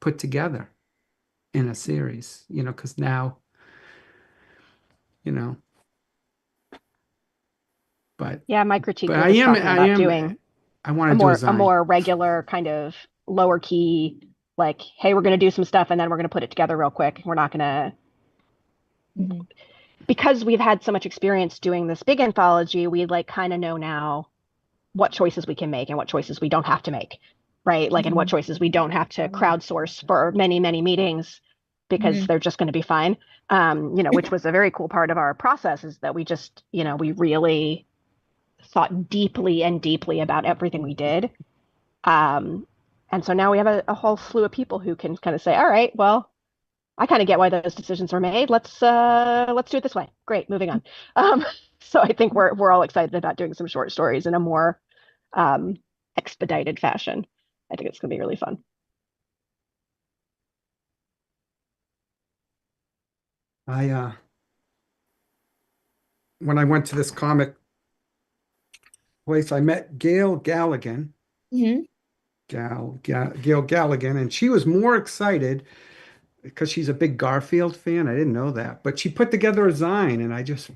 put together in a series, because now, you know, but Yeah, my critique but was talking about doing I want to do a a Zine. more regular kind of lower key, like, hey, we're going to do some stuff and then we're going to put it together real quick. We're not going to, Mhm. because we've had so much experience doing this big anthology, we like kind of know now what choices we can make and what choices we don't have to make, right? Like, and what Mhm. choices we don't have to crowdsource for many, many meetings because Mhm. they're just going to be fine. Which was a very cool part of our process, is that we just, we really thought deeply and deeply about everything we did. Um, and so now we have a whole slew of people who can kind of say, all right, well, I kind of get why those decisions were made. Let's do it this way. Great, moving on. Um, so I think we're all excited about doing some short stories in a more um, expedited fashion. I think it's going to be really fun. I When I went to this comic place, I met Gail Galligan, Mhm. Gail Galligan, and she was more excited because she's a big Garfield fan. I didn't know that, but she put together a Zine, and I just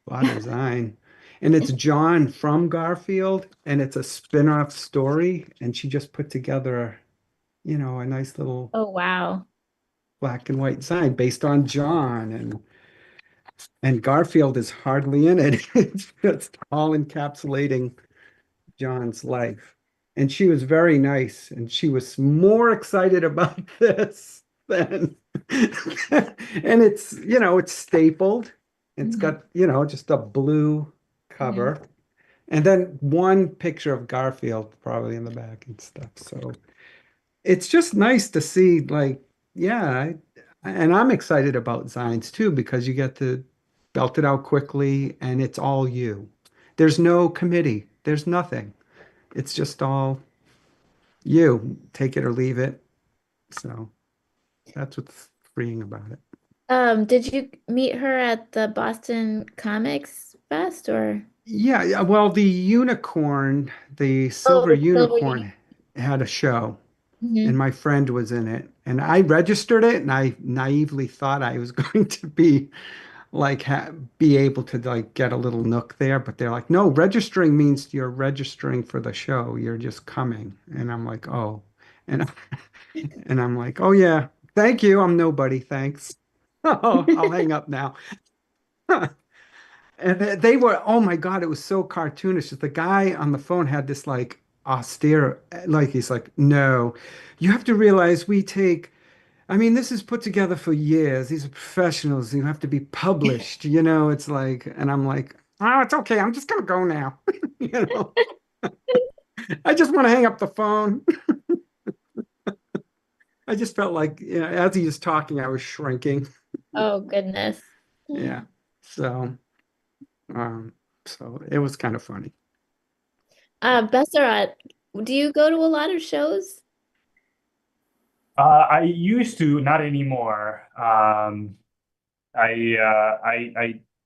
bought her Zine. And it's John from Garfield, and it's a spin-off story, and she just put together, a nice little Oh, wow. black and white Zine based on John, and Garfield is hardly in it. It's just all encapsulating John's life. And she was very nice, and she was more excited about this than and it's stapled. It's Mhm. got, just a blue Mhm. cover. And then one picture of Garfield probably in the back and stuff. So it's just nice to see, like, yeah, and I'm excited about Zines too because you get to belt it out quickly and it's all you. There's no committee. There's nothing. It's just all you. Take it or leave it. So that's what's freeing about it. Did you meet her at the Boston Comics Fest or? Yeah, yeah. Well, the Oh, silver the Silver Union. unicorn had a show, and Hmm. my friend was in it, and I registered it, and I naively thought I was going to be like be able to like get a little nook there, but they're like, no, registering means you're registering for the show. You're just coming, and I'm like, oh, and and I'm like, oh yeah, thank you. I'm nobody. Thanks. Oh, I'll hang up now. And they were, oh my God, it was so cartoonish. The guy on the phone had this like austere, like he's like, no, you have to realize we take, I mean, this is put together for years. These are professionals. You have to be published, it's like, and I'm like, oh, it's okay. I'm just gonna go now. You know, I just want to hang up the phone. I just felt like, as he was talking, I was shrinking. Oh goodness. Yeah. So, um, so it was kind of funny. Besserat, do you go to a lot of shows? I used to, not anymore. I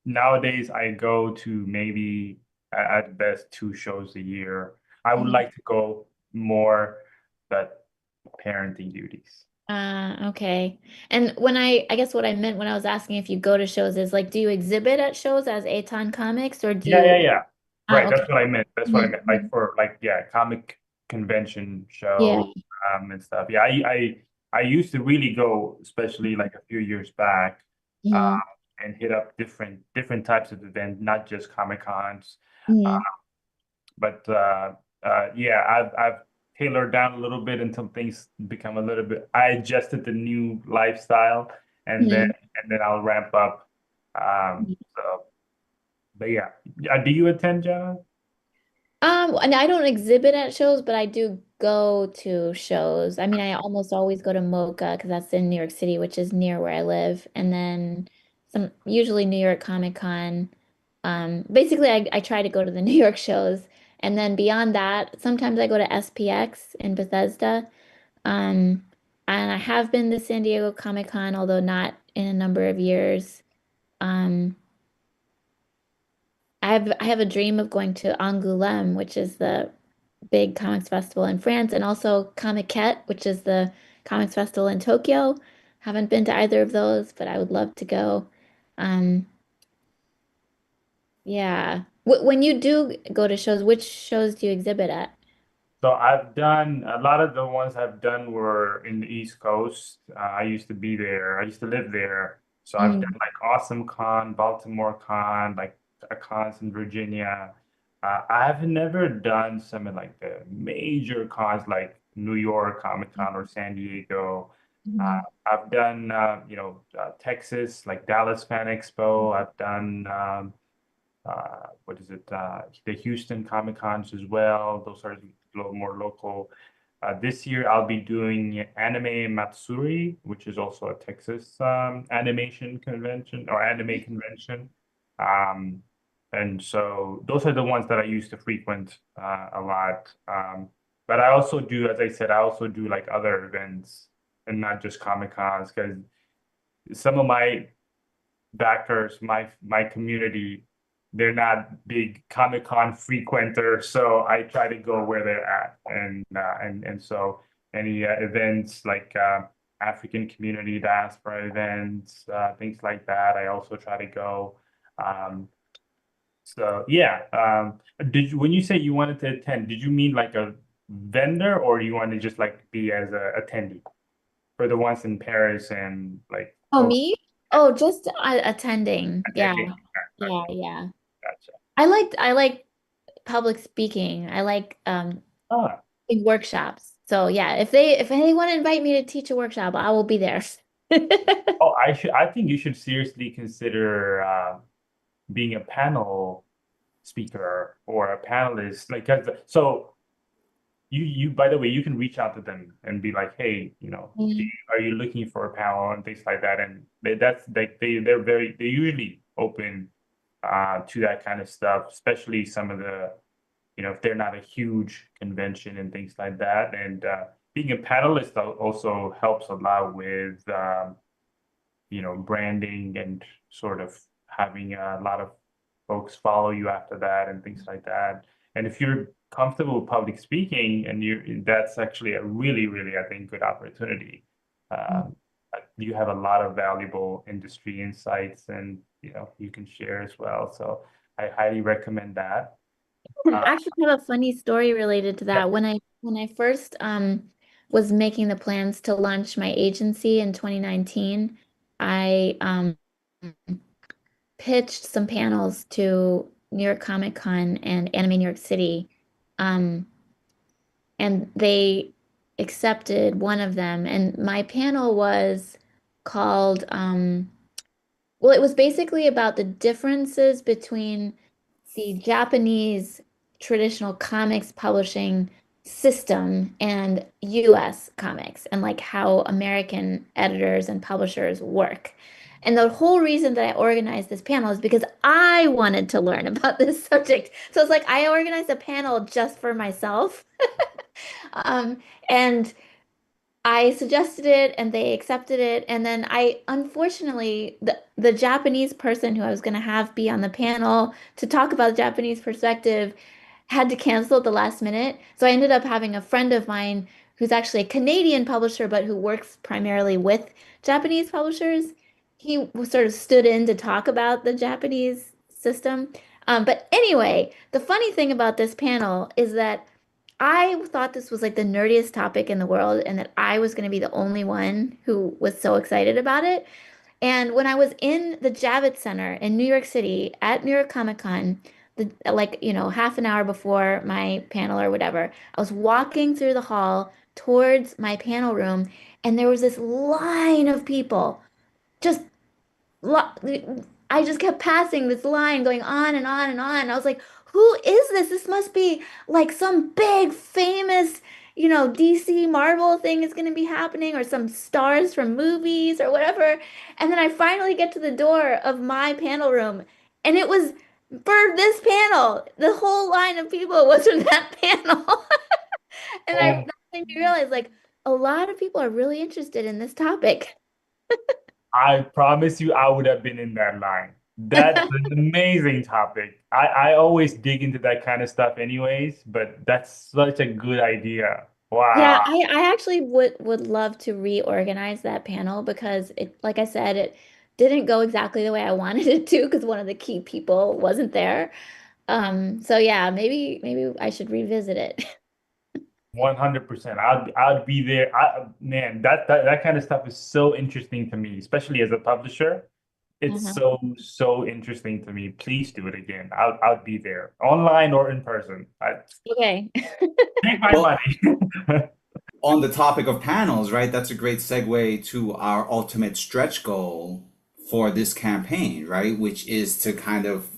nowadays I go to maybe at best 2 shows a year. I would Mhm. like to go more, but parenting duties. Okay. And I guess what I meant when I was asking if you go to shows is like, do you exhibit at shows as Aton Comics or do Yeah, yeah, you? yeah. Right, Oh, okay. that's what I meant. That's what I meant. Like Mhm. for like yeah, comic convention Yeah. show and stuff. Yeah, I used to really go, especially like a few years back, Mhm. and hit up different types of events, not just Comic Cons. Uh, Mhm. but yeah, I've tailored down a little bit until things become a little bit. I adjusted the new lifestyle, and then Mhm. I'll ramp up. So, but yeah, do you attend, Jenna? And I don't exhibit at shows, but I do go to shows. I mean, I almost always go to MoCA because that's in New York City, which is near where I live, and then usually New York Comic Con. Basically, I try to go to the New York shows, and then beyond that, sometimes I go to SPX in Bethesda. Um, and I have been to San Diego Comic Con, although not in a number of years. Um, I have a dream of going to Angoulême, which is the big comics festival in France, and also Comiket, which is the comics festival in Tokyo. Haven't been to either of those, but I would love to go. Um, yeah. When you do go to shows, which shows do you exhibit at? So I've done a lot of the ones I've done were in the East Coast. I used to be there. I used to live there. So I've done Mm, like Awesome Con, Baltimore Con, like cons in Virginia. I've never done some of like the major cons like New York Comic Con or San Diego. mhm, I've done Texas, like Dallas Fan Expo. I've done what is it? The Houston Comic Cons as well. Those are a little more local. This year, I'll be doing Anime Matsuri, which is also a Texas animation convention or anime convention. Um, and so those are the ones that I used to frequent a lot. But I also do, as I said, I also do like other events and not just Comic Cons because some of my backers, my community, they're not big Comic Con frequenters, so I try to go where they're at, and so any events like African community diaspora events, things like that, I also try to go. Um, so yeah, did you when you say you wanted to attend, did you mean like a vendor or you want to just like be as a attendee for the ones in Paris and like Oh, oh me? Oh, just attending. Yeah. attending? Yeah, yeah. Gotcha. I like public speaking. I like Ah, big workshops. So yeah, if they want to invite me to teach a workshop, I will be there. oh, I think you should seriously consider being a panel speaker or a panelist. Like, so you by the way, you can reach out to them and be like, hey, Mm, are you looking for a panel and things like that? And that's like they're usually open to that kind of stuff, especially some of the if they're not a huge convention and things like that. And being a panelist also helps a lot with branding and sort of having a lot of folks follow you after that and things like that. And if you're comfortable with public speaking and that's actually a really, really, I think, good opportunity. mm. You have a lot of valuable industry insights and, you can share as well. So I highly recommend that. I Uh, actually have a funny story related to yeah. that. When I first was making the plans to launch my agency in 2019, I pitched some panels to New York Comic Con and Anime New York City. Um, and they accepted one of them. And my panel was called, well, it was basically about the differences between the Japanese traditional comics publishing system and US comics and like how American editors and publishers work. And the whole reason that I organized this panel is because I wanted to learn about this subject. So it's like I organized a panel just for myself. Um, and I suggested it and they accepted it. And then unfortunately, the Japanese person who I was going to have be on the panel to talk about the Japanese perspective had to cancel at the last minute. So I ended up having a friend of mine who's actually a Canadian publisher, but who works primarily with Japanese publishers. He sort of stood in to talk about the Japanese system. But anyway, the funny thing about this panel is that I thought this was like the nerdiest topic in the world and that I was going to be the only one who was so excited about it. And when I was in the Javits Center in New York City at New York Comic Con, like, half an hour before my panel or whatever, I was walking through the hall towards my panel room and there was this line of people just I just kept passing this line going on and on and on. I was like, who is this? This must be like some big famous, DC Marvel thing is going to be happening or some stars from movies or whatever. And then I finally get to the door of my panel room and it was for this panel. The whole line of people was for that panel. And Oh, that made me realize like a lot of people are really interested in this topic. I promise you, I would have been in that line. That's an amazing topic. I always dig into that kind of stuff anyways, but that's such a good idea. Yeah, Wow. I actually would love to reorganize that panel because it, like I said, it didn't go exactly the way I wanted it to because one of the key people wasn't there. So yeah, maybe I should revisit it. 100%. I'd be there. Man, that kind of stuff is so interesting to me, especially as a publisher. It's Uh-huh. so interesting to me. Please do it again. I'd be there, online or in person. I Okay. take my Well, money. on the topic of panels, right, that's a great segue to our ultimate stretch goal for this campaign, right, which is to kind of,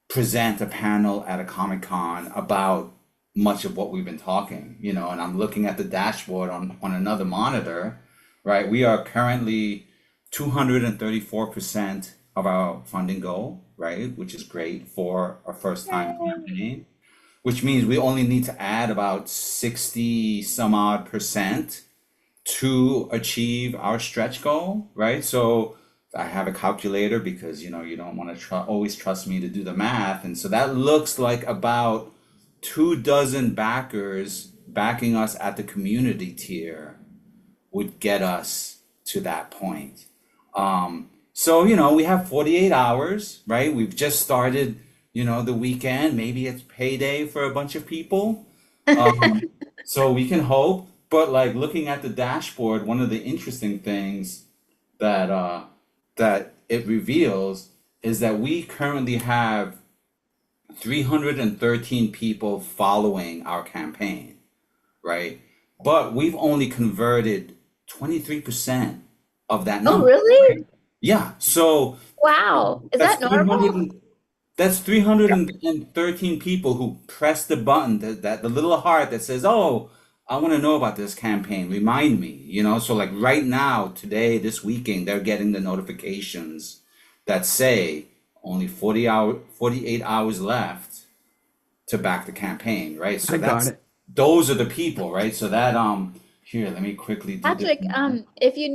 present a panel at a Comic Con about much of what we've been talking, and I'm looking at the dashboard on another monitor, right? We are currently 234% of our funding goal, right? Which is great for a first time Yay. campaign, which means we only need to add about 60 some odd percent to achieve our stretch goal, right? So I have a calculator because you don't want to always trust me to do the math, and so that looks like about 24 backers backing us at the community tier would get us to that point. So we have 48 hours, right? We've just started, the weekend. Maybe it's payday for a bunch of people. So we can hope, but like looking at the dashboard, one of the interesting things that it reveals is that we currently have 313 people following our campaign, right? But we've only converted 23% of that Oh, number, really? right? Yeah, so Wow. Is that's that 300 normal? and that's 313 people who press the button, that the little heart that says, "Oh, I want to know about this campaign. Remind me." So like right now, today, this weekend, they're getting the notifications that say only 48 hours left to back the campaign, right? So I got that's it. those are the people, right? So that here, let me quickly do this. Patrick, if you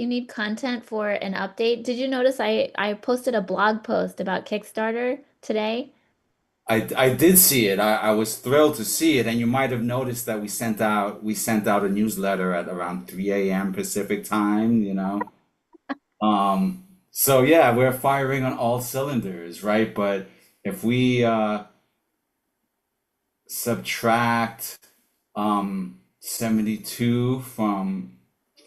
need content for an update, did you notice I posted a blog post about Kickstarter today? I did see it. I was thrilled to see it, and you might have noticed that we sent out a newsletter at around 3 a.m. Pacific time. So yeah, we're firing on all cylinders, right? But if we subtract 72 from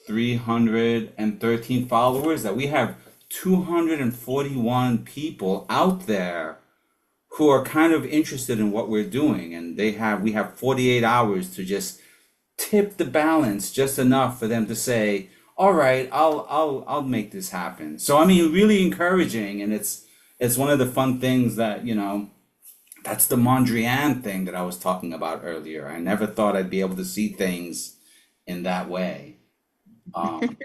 313 followers, that we have 241 people out there who are kind of interested in what we're doing, and we have 48 hours to just tip the balance just enough for them to say, all right, I'll make this happen. So I mean, really encouraging, and it's one of the fun things that, that's the Mondrian thing that I was talking about earlier. I never thought I'd be able to see things in that way. Um,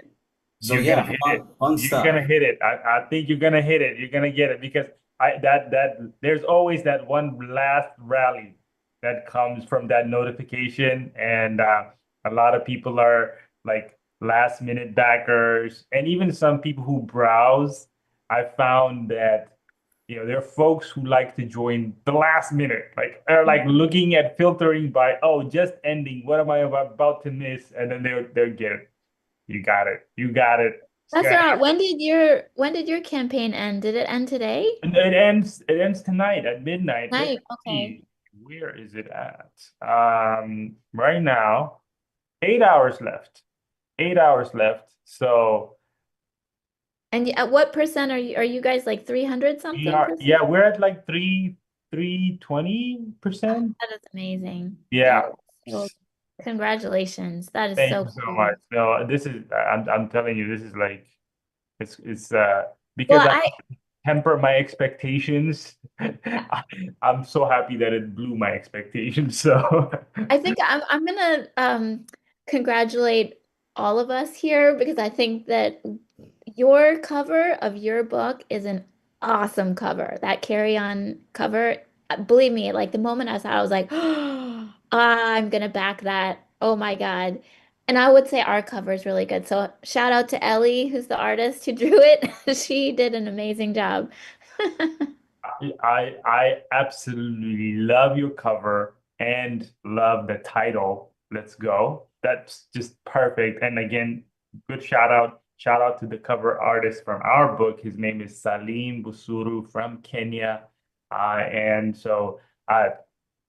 so You're gonna yeah, hit it. fun You're stuff. gonna hit it. I think you're gonna hit it. You're gonna get it because that there's always that one last rally that comes from that notification, and a lot of people are like last minute backers, and even some people who browse. I found that there are folks who like to join the last minute, like are like looking at filtering by, oh, just ending. What am I about to miss? And then they'll get it. You got it. You got it. It's That's gonna right. happen. When did your campaign end? Did it end today? And it ends tonight at midnight. Let's Night. Okay. see. Where is it at? Right now, 8 hours left. 8 hours left. So And at what percent are you guys like 300 we something are, percent? yeah, we're at like 320%. That is amazing. Yeah. Well, congratulations. That is Thank so you so much. cool. No, this is I'm telling you, this is like it's Well, because I temper my expectations. I'm so happy that it blew my expectations. So I think I'm gonna congratulate all of us here because I think that your cover of your book is an awesome cover. That carry on cover, believe me, like the moment I saw it, I was like, oh, I'm gonna back that. Oh my God. And I would say our cover is really good. So shout out to Ellie, who's the artist who drew it. She did an amazing job. I absolutely love your cover and love the title. Let's go. That's just perfect. And again, good shout out to the cover artist from our book. His name is Salim Busuru from Kenya. And so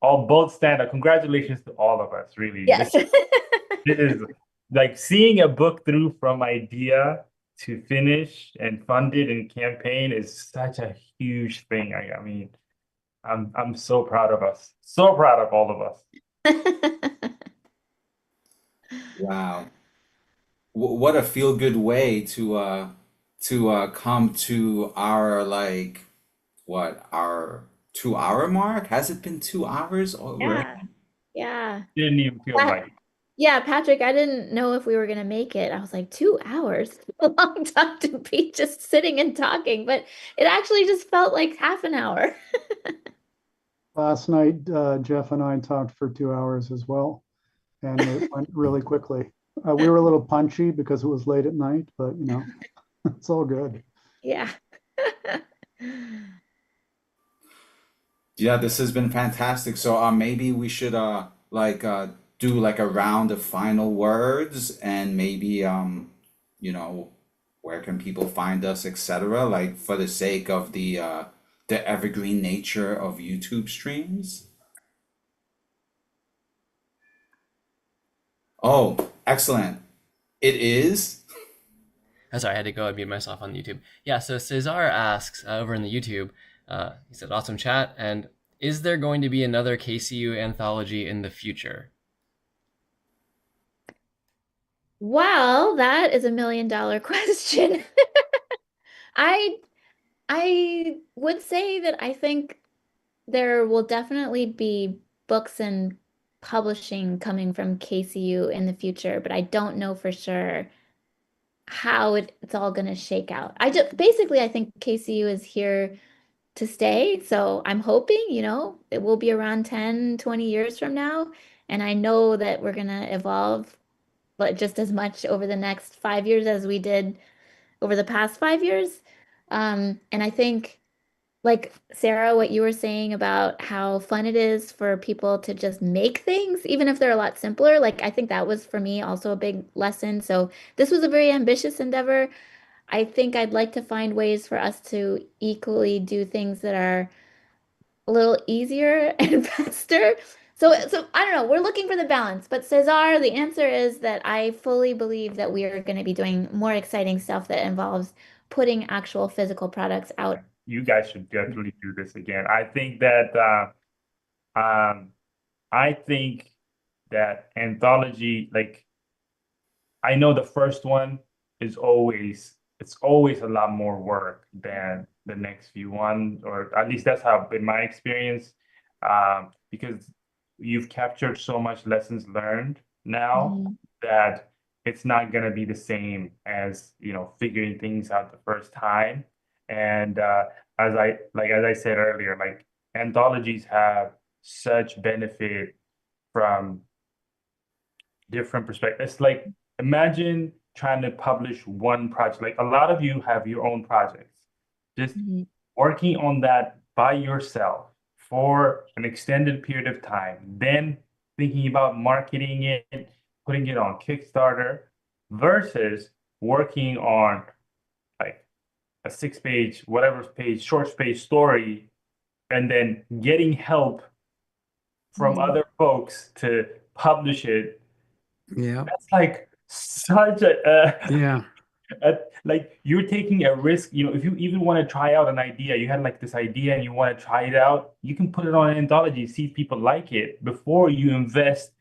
all both stand up. Congratulations to all of us, really. This Yes. this is like seeing a book through from idea to finish and funded and campaign is such a huge thing. I mean, I'm so proud of us. So proud of all of us. Wow. What a feel good way to come to our like what our 2 hour mark. Has it been 2 hours already? Yeah. Yeah. Didn't even feel like it. Yeah, Patrick, I didn't know if we were gonna make it. I was like, 2 hours, a long time to be just sitting and talking, but it actually just felt like half an hour. Last night, Jeff and I talked for 2 hours as well, and it went really quickly. We were a little punchy because it was late at night, but it's all good. Yeah. Yeah, this has been fantastic. So maybe we should do like a round of final words, and maybe you know where can people find us, etc. Like for the sake of the evergreen nature of YouTube streams. Oh, excellent. It is. Oh, sorry, I had to go and mute myself on YouTube. Yeah, so Cesar asks over in the YouTube, he said, awesome chat. And is there going to be another KCU anthology in the future? Well, that is $1 million question. I I would say that I think there will definitely be books and publishing coming from KCU in the future, but I don't know for sure how it's all going to shake out. I think KCU is here to stay. So I'm hoping, it will be around 10, 20 years from now. And I know that we're going to evolve, but just as much over the next 5 years as we did over the past 5 years. And I think, like Sarah, what you were saying about how fun it is for people to just make things, even if they're a lot simpler, like I think that was for me also a big lesson. So this was a very ambitious endeavor. I think I'd like to find ways for us to equally do things that are a little easier and faster. So I don't know. We're looking for the balance. But Cesar, the answer is that I fully believe that we are going to be doing more exciting stuff that involves putting actual physical products out. You guys should definitely do this again. Um, I think that anthology, like I know the first one is always a lot more work than the next few ones, or at least that's how been my experience. Because you've captured so much lessons learned now Mhm. that it's not gonna be the same as, figuring things out the first time. And as I said earlier, like anthologies have such benefit from different perspectives. It's like imagine trying to publish one project. Like a lot of you have your own projects. Just Mhm. working on that by yourself for an extended period of time, then thinking about marketing it, putting it on Kickstarter, versus working on like a 6 page, whatever page, short page story, and then getting help from Mhm. other folks to publish it. Yeah. That's like such Yeah. like you're taking a risk. If you even want to try out an idea, you had like this idea and you want to try it out, you can put it on an anthology, see if people like it before you invest,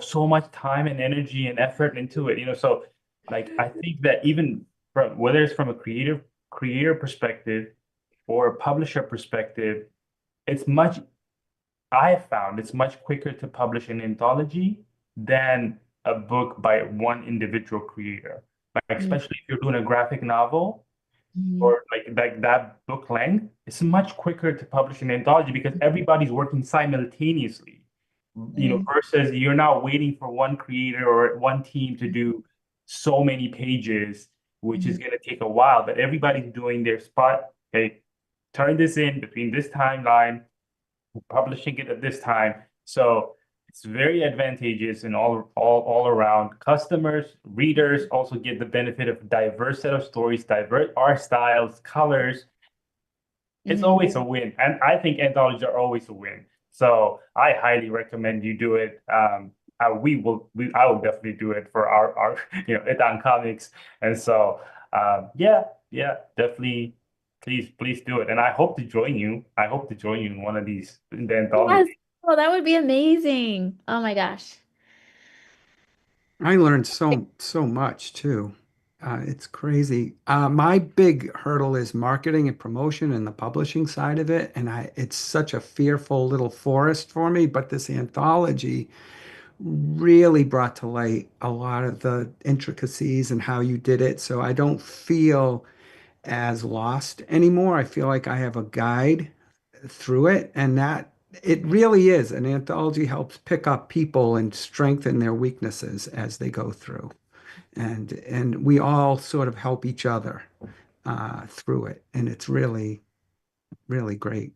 so much time and energy and effort into it. So like I think that even from whether it's from a creator perspective or a publisher perspective, it's much I have found it's much quicker to publish an anthology than a book by one individual creator. Like Mhm. especially if you're doing a graphic novel Mhm. or like that book length, it's much quicker to publish an anthology because everybody's working simultaneously. Mhm. Versus you're not waiting for one creator or one team to do so many pages, which is Mhm. going to take a while, but everybody's doing their spot. Okay, turn this in between this timeline, publishing it at this time. So it's very advantageous and all around. Customers, readers also get the benefit of diverse set of stories, diverse art styles, colors. It's Mhm. always a win. And I think anthologies are always a win. So I highly recommend you do it. I will definitely do it for our Etan Comics. And so yeah, definitely please do it. And I hope to join you. I hope to join you in one of these in the Yes. anthology. Oh, that would be amazing. Oh my gosh. I learned so much too. It's crazy. My big hurdle is marketing and promotion and the publishing side of it, and it's such a fearful little forest for me. But this anthology really brought to light a lot of the intricacies and how you did it. So I don't feel as lost anymore. I feel like I have a guide through it, and that it really is. An anthology helps pick up people and strengthen their weaknesses as they go through. And we all sort of help each other through it. And it's really, really great.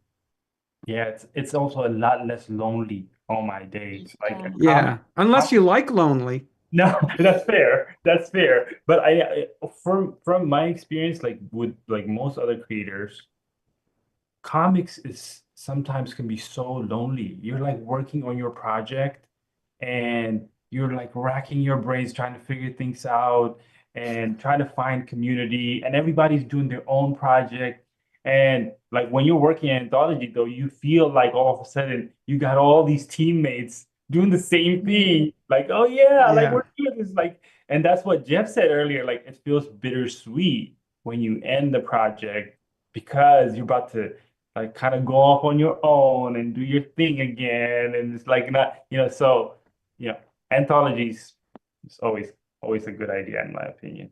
Yeah, it's also a lot less lonely on my days. Like a Yeah. comic. Yeah. Unless you like lonely. No, that's fair. That's fair. But from my experience, like with like most other creators, comics is sometimes can be so lonely. You're like working on your project and you're like racking your brains trying to figure things out and trying to find community, and everybody's doing their own project. And like when you're working in anthology though, you feel like all of a sudden you got all these teammates doing the same Mhm. thing. Like, oh yeah, like Yeah. we're doing this. Like, and that's what Jeff said earlier. Like it feels bittersweet when you end the project because you're about to like kind of go off on your own and do your thing again. And it's like not, so you know, anthologies is always a good idea in my opinion.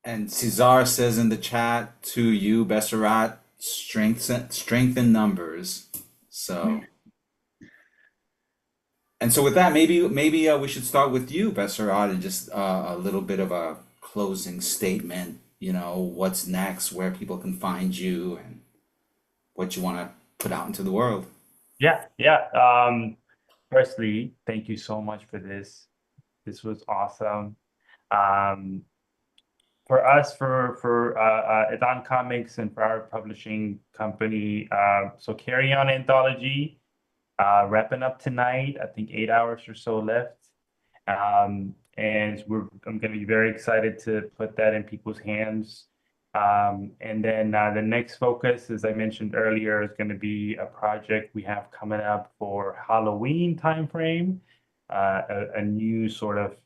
And Cesar says in the chat to you, Besserat, strengthen numbers. So, and so with that, maybe we should start with you, Besserat, and just a little bit of a closing statement. What's next, where people can find you, and what you want to put out into the world. Yeah. Firstly, thank you so much for this. This was awesome. Um, for us, for Edan Comics and for our publishing company, so Carry On Anthology, wrapping up tonight. I think 8 hours or so left. and I'm going to be very excited to put that in people's hands. And then the next focus, as I mentioned earlier, is going to be a project we have coming up for Halloween timeframe, a new sort of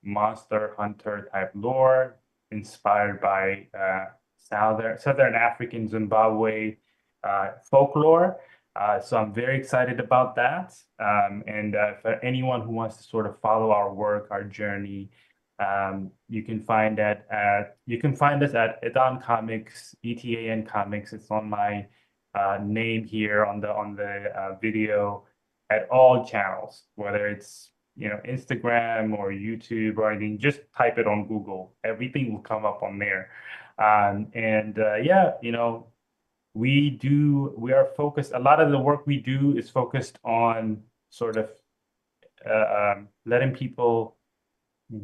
monster hunter type lore inspired by Southern African Zimbabwe folklore. So I'm very excited about that. And for anyone who wants to sort of follow our work, our journey, you can find us at Etan Comics, ETAN Comics. It's on my name here on the video at all channels, whether it's Instagram or YouTube or anything. Just type it on Google. Everything will come up on there. Yeah, we are focused. A lot of the work we do is focused on sort of letting people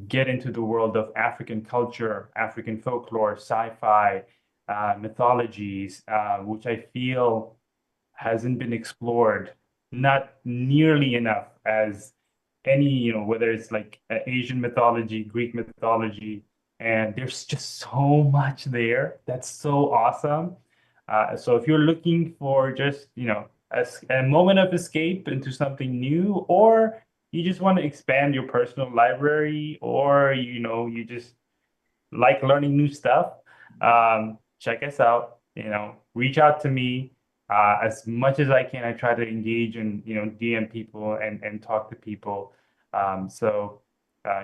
get into the world of African culture, African folklore, sci-fi, mythologies, which I feel hasn't been explored, not nearly enough as any, whether it's like Asian mythology, Greek mythology, and there's just so much there that's so awesome. So if you're looking for just, a moment of escape into something new, or you just want to expand your personal library, or you just like learning new stuff, check us out. Reach out to me as much as I can. I try to engage and DM people and talk to people. So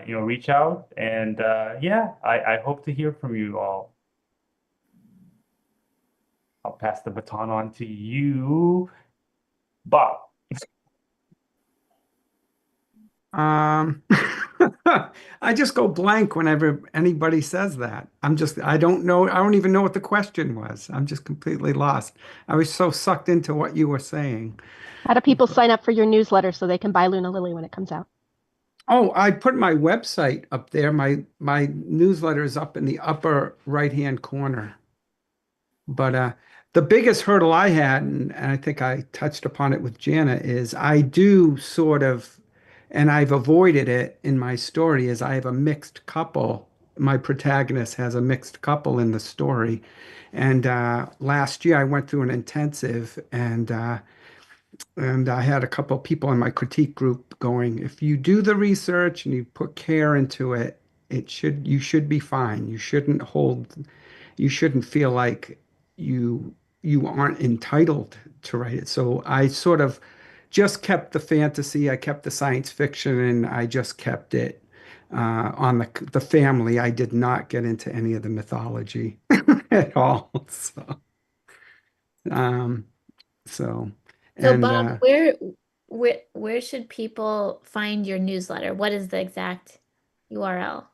reach out, and yeah, I hope to hear from you all. I'll pass the baton on to you, Bob. I just go blank whenever anybody says that. I don't know. I don't even know what the question was. I'm just completely lost. I was so sucked into what you were saying. How do people sign up for your newsletter so they can buy Luna Lily when it comes out? Oh, I put my website up there. My newsletter is up in the upper right-hand corner. But the biggest hurdle I had, and I think I touched upon it with Jana, is I do sort of, and I've avoided it in my story, is I have a mixed couple. My protagonist has a mixed couple in the story. And last year I went through an intensive, and I had a couple of people in my critique group going, if you do the research and you put care into it, you should be fine. You shouldn't feel like you aren't entitled to write it. So I sort of just kept the fantasy, I kept the science fiction, and I just kept it on the family. I did not get into any of the mythology at all. Um, so So and Bob, where should people find your newsletter? What is the exact URL?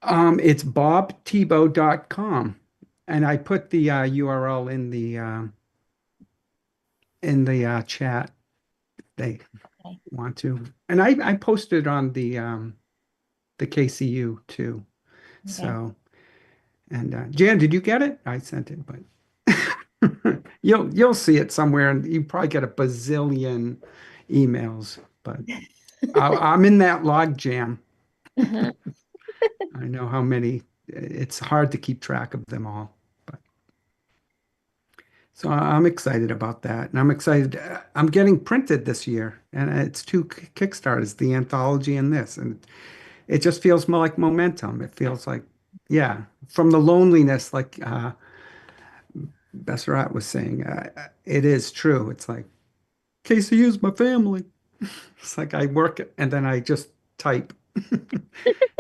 it's bobtebow.com. And I put the URL in the chat if they Okay. want to. And I posted on the KCU too. Okay. So, and Jan, did you get it? I sent it, but you'll see it somewhere, and you probably get a bazillion emails. But I'm in that log jam. Uh-huh. I know how many. It's hard to keep track of them all. So I'm excited about that. And I'm excited. I'm getting printed this year. And it's two Kickstarters, the anthology and this. And it just feels more like momentum. It feels like, yeah, from the loneliness, like Besserat was saying, it is true. It's like, KCU's my family. It's like I work and then I just type.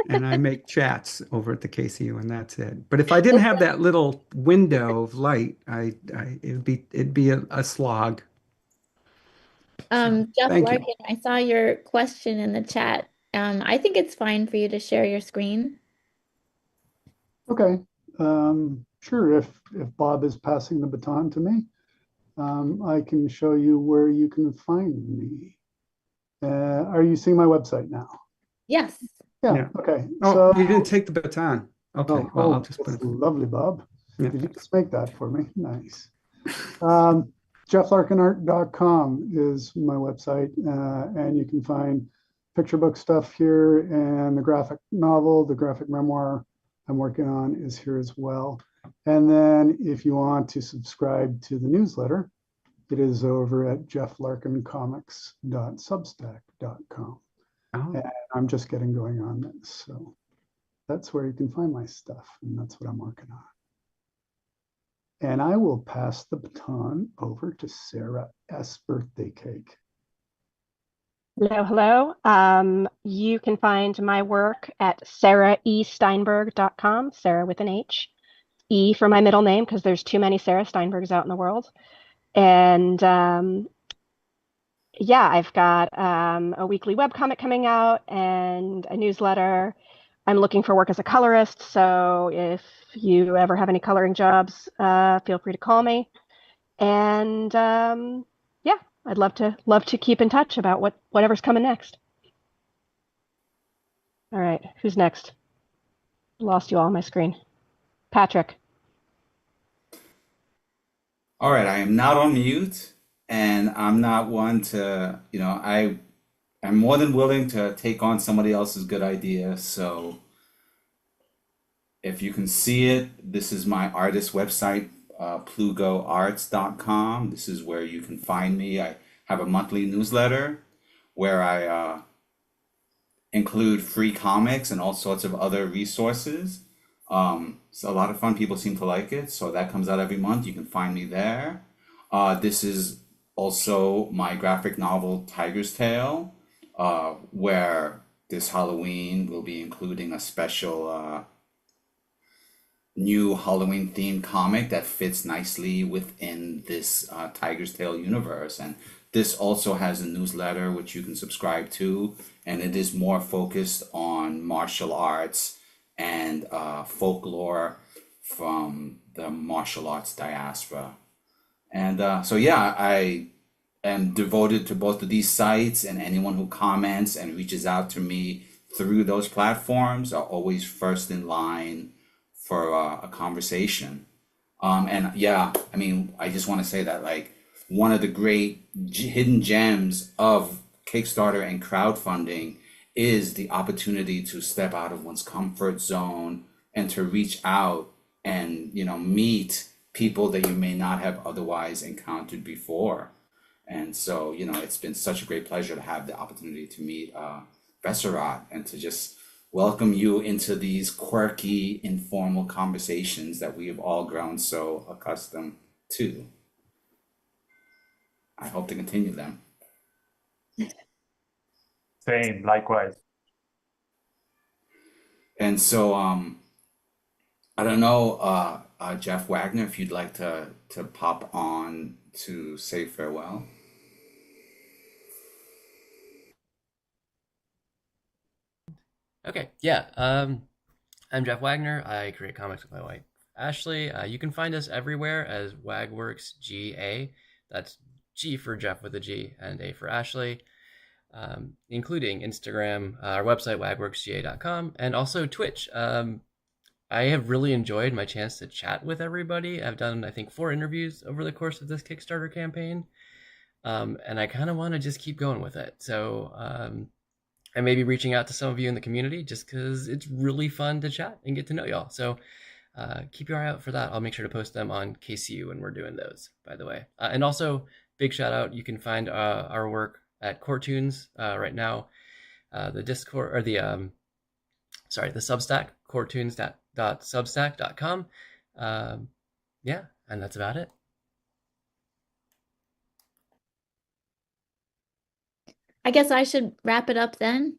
And I make chats over at the KCU, and that's it. But if I didn't have that little window of light, it'd be a slog. Jeff Thank you. Larkin, I saw your question in the chat. I think it's fine for you to share your screen. Okay. Sure. If Bob is passing the baton to me, I can show you where you can find me. Are you seeing my website now? Yes. Yeah. Okay. Oh, So you didn't take the baton. Okay. Well, I'll just put that's it. lovely, Bob. Yeah. Did you just make that for me? Nice. JeffLarkinArt.com is my website, and you can find picture book stuff here, and the graphic novel, the graphic memoir I'm working on is here as well. And then if you want to subscribe to the newsletter, it is over at jefflarkincomics.substack.com. Oh, And I'm just getting going on this. So that's where you can find my stuff. And that's what I'm working on. And I will pass the baton over to Sarah S. Birthday Cake. Hello, hello. You can find my work at saraesteinberg.com, Sarah with an H. E for my middle name, because there's too many Sarah Steinbergs out in the world. And yeah, I've got a weekly webcomic coming out and a newsletter. I'm looking for work as a colorist, so if you ever have any coloring jobs, feel free to call me. And yeah, I'd love to keep in touch about whatever's coming next. All right, who's next? Lost you all on my screen. Patrick. All right, I am not on mute, and I'm not one to, I'm more than willing to take on somebody else's good idea. So if you can see it, this is my artist website, plugoarts.com. This is where you can find me. I have a monthly newsletter where I include free comics and all sorts of other resources. It's a lot of fun. People seem to like it. So that comes out every month. You can find me there. This is also my graphic novel, Tiger's Tail, where this Halloween we'll be including a special new Halloween themed comic that fits nicely within this Tiger's Tail universe. And this also has a newsletter which you can subscribe to, and it is more focused on martial arts and folklore from the martial arts diaspora. And so, yeah, I am devoted to both of these sites, and anyone who comments and reaches out to me through those platforms are always first in line for a conversation. And yeah, I mean, I just want to say that, like, one of the great hidden gems of Kickstarter and crowdfunding is the opportunity to step out of one's comfort zone and to reach out and, meet people that you may not have otherwise encountered before. And so, it's been such a great pleasure to have the opportunity to meet Besserat and to just welcome you into these quirky, informal conversations that we have all grown so accustomed to. I hope to continue them. Same, likewise. And so, I don't know, Jeff Wagner, if you'd like to pop on to say farewell. Okay, yeah. I'm Jeff Wagner. I create comics with my wife, Ashley. You can find us everywhere as Wagworks GA. That's G for Jeff with a G and A for Ashley, including Instagram, our website, wagworksga.com, and also Twitch. I have really enjoyed my chance to chat with everybody. I've done, I think, 4 interviews over the course of this Kickstarter campaign, and I kind of want to just keep going with it. So I may be reaching out to some of you in the community just because it's really fun to chat and get to know y'all. So keep your eye out for that. I'll make sure to post them on KCU when we're doing those, by the way. And also, big shout out, you can find our work at Coretunes right now. The Discord, or the Substack, coretunes.substack.com. Yeah, and that's about it. I guess I should wrap it up then.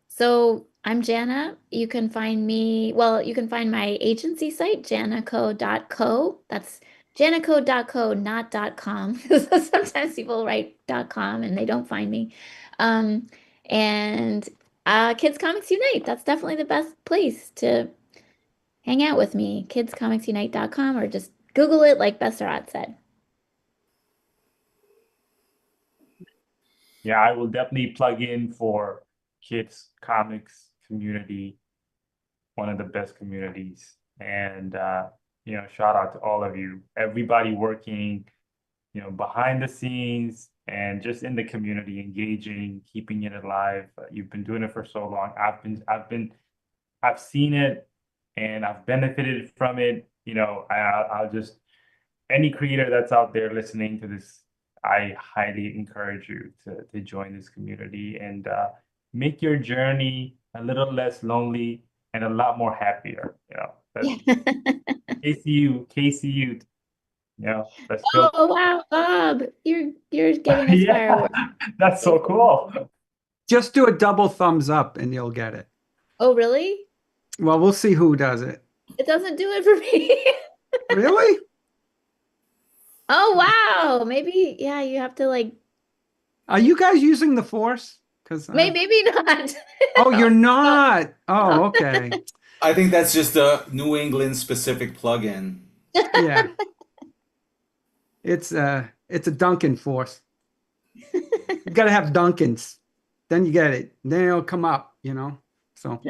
So I'm Jana. You can find me, well, you can find my agency site, janaco.co. That's janaco.co, not .com. Sometimes people write .com and they don't find me. And Kids Comics Unite, that's definitely the best place to hang out with me. kidscomicsunite.com, or just Google it like Besserat said. Yeah, I will definitely plug in for kids comics community, one of the best communities. And shout out to all of you, everybody working, behind the scenes and just in the community, engaging, keeping it alive. You've been doing it for so long. I've seen it, and I've benefited from it. I'll just any creator that's out there listening to this, I highly encourage you to join this community and make your journey a little less lonely and a lot more happier. That's KCU. Let's go. Oh wow, Bob, you're giving us Yeah, fireworks. that's so cool. Just do a double thumbs up and you'll get it. Oh really? Well, we'll see who does it. It doesn't do it for me. Really? Oh wow, maybe yeah, you have to like Are you guys using the Force? Because maybe not. oh, you're not. Oh, okay. I think that's just a New England specific plugin. Yeah. It's a Duncan Force. You gotta have Duncans. Then you get it. Then it'll come up, So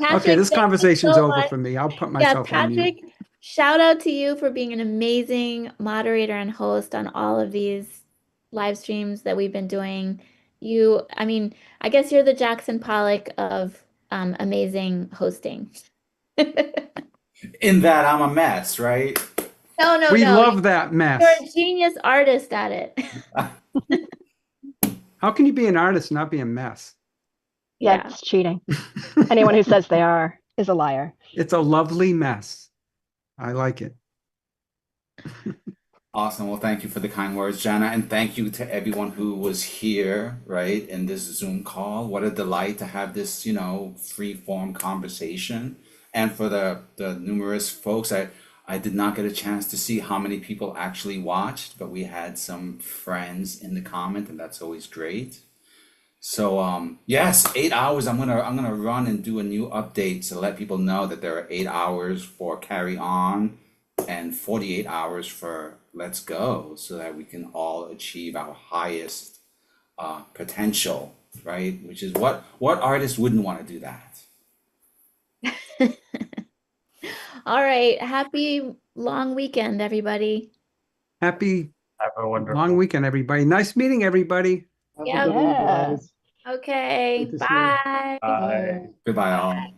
Patrick, okay, this thank you conversation's so over much. for me. I'll put Yeah, myself on mute. Patrick, shout out to you for being an amazing moderator and host on all of these live streams that we've been doing. I guess you're the Jackson Pollock of amazing hosting. In that I'm a mess, right? No, We no. love that mess. You're a genius artist at it. How can you be an artist and not be a mess? Yeah, Yeah. it's cheating. Anyone who says they are is a liar. It's a lovely mess. I like it. Awesome. Well, thank you for the kind words, Jana, and thank you to everyone who was here, right, in this Zoom call. What a delight to have this, free form conversation. And for the numerous folks, I did not get a chance to see how many people actually watched, but we had some friends in the comment, and that's always great. So yes, 8 hours. I'm gonna run and do a new update to let people know that there are 8 hours for Carry On and 48 hours for Let's Go, so that we can all achieve our highest potential, right? Which is what artist wouldn't want to do that? All right. Happy long weekend, everybody. Happy Have a wonderful long weekend, everybody. Nice meeting everybody. Have Yeah. a good one, Yeah. guys. Okay. Great to see you. Bye. Bye. Goodbye, all.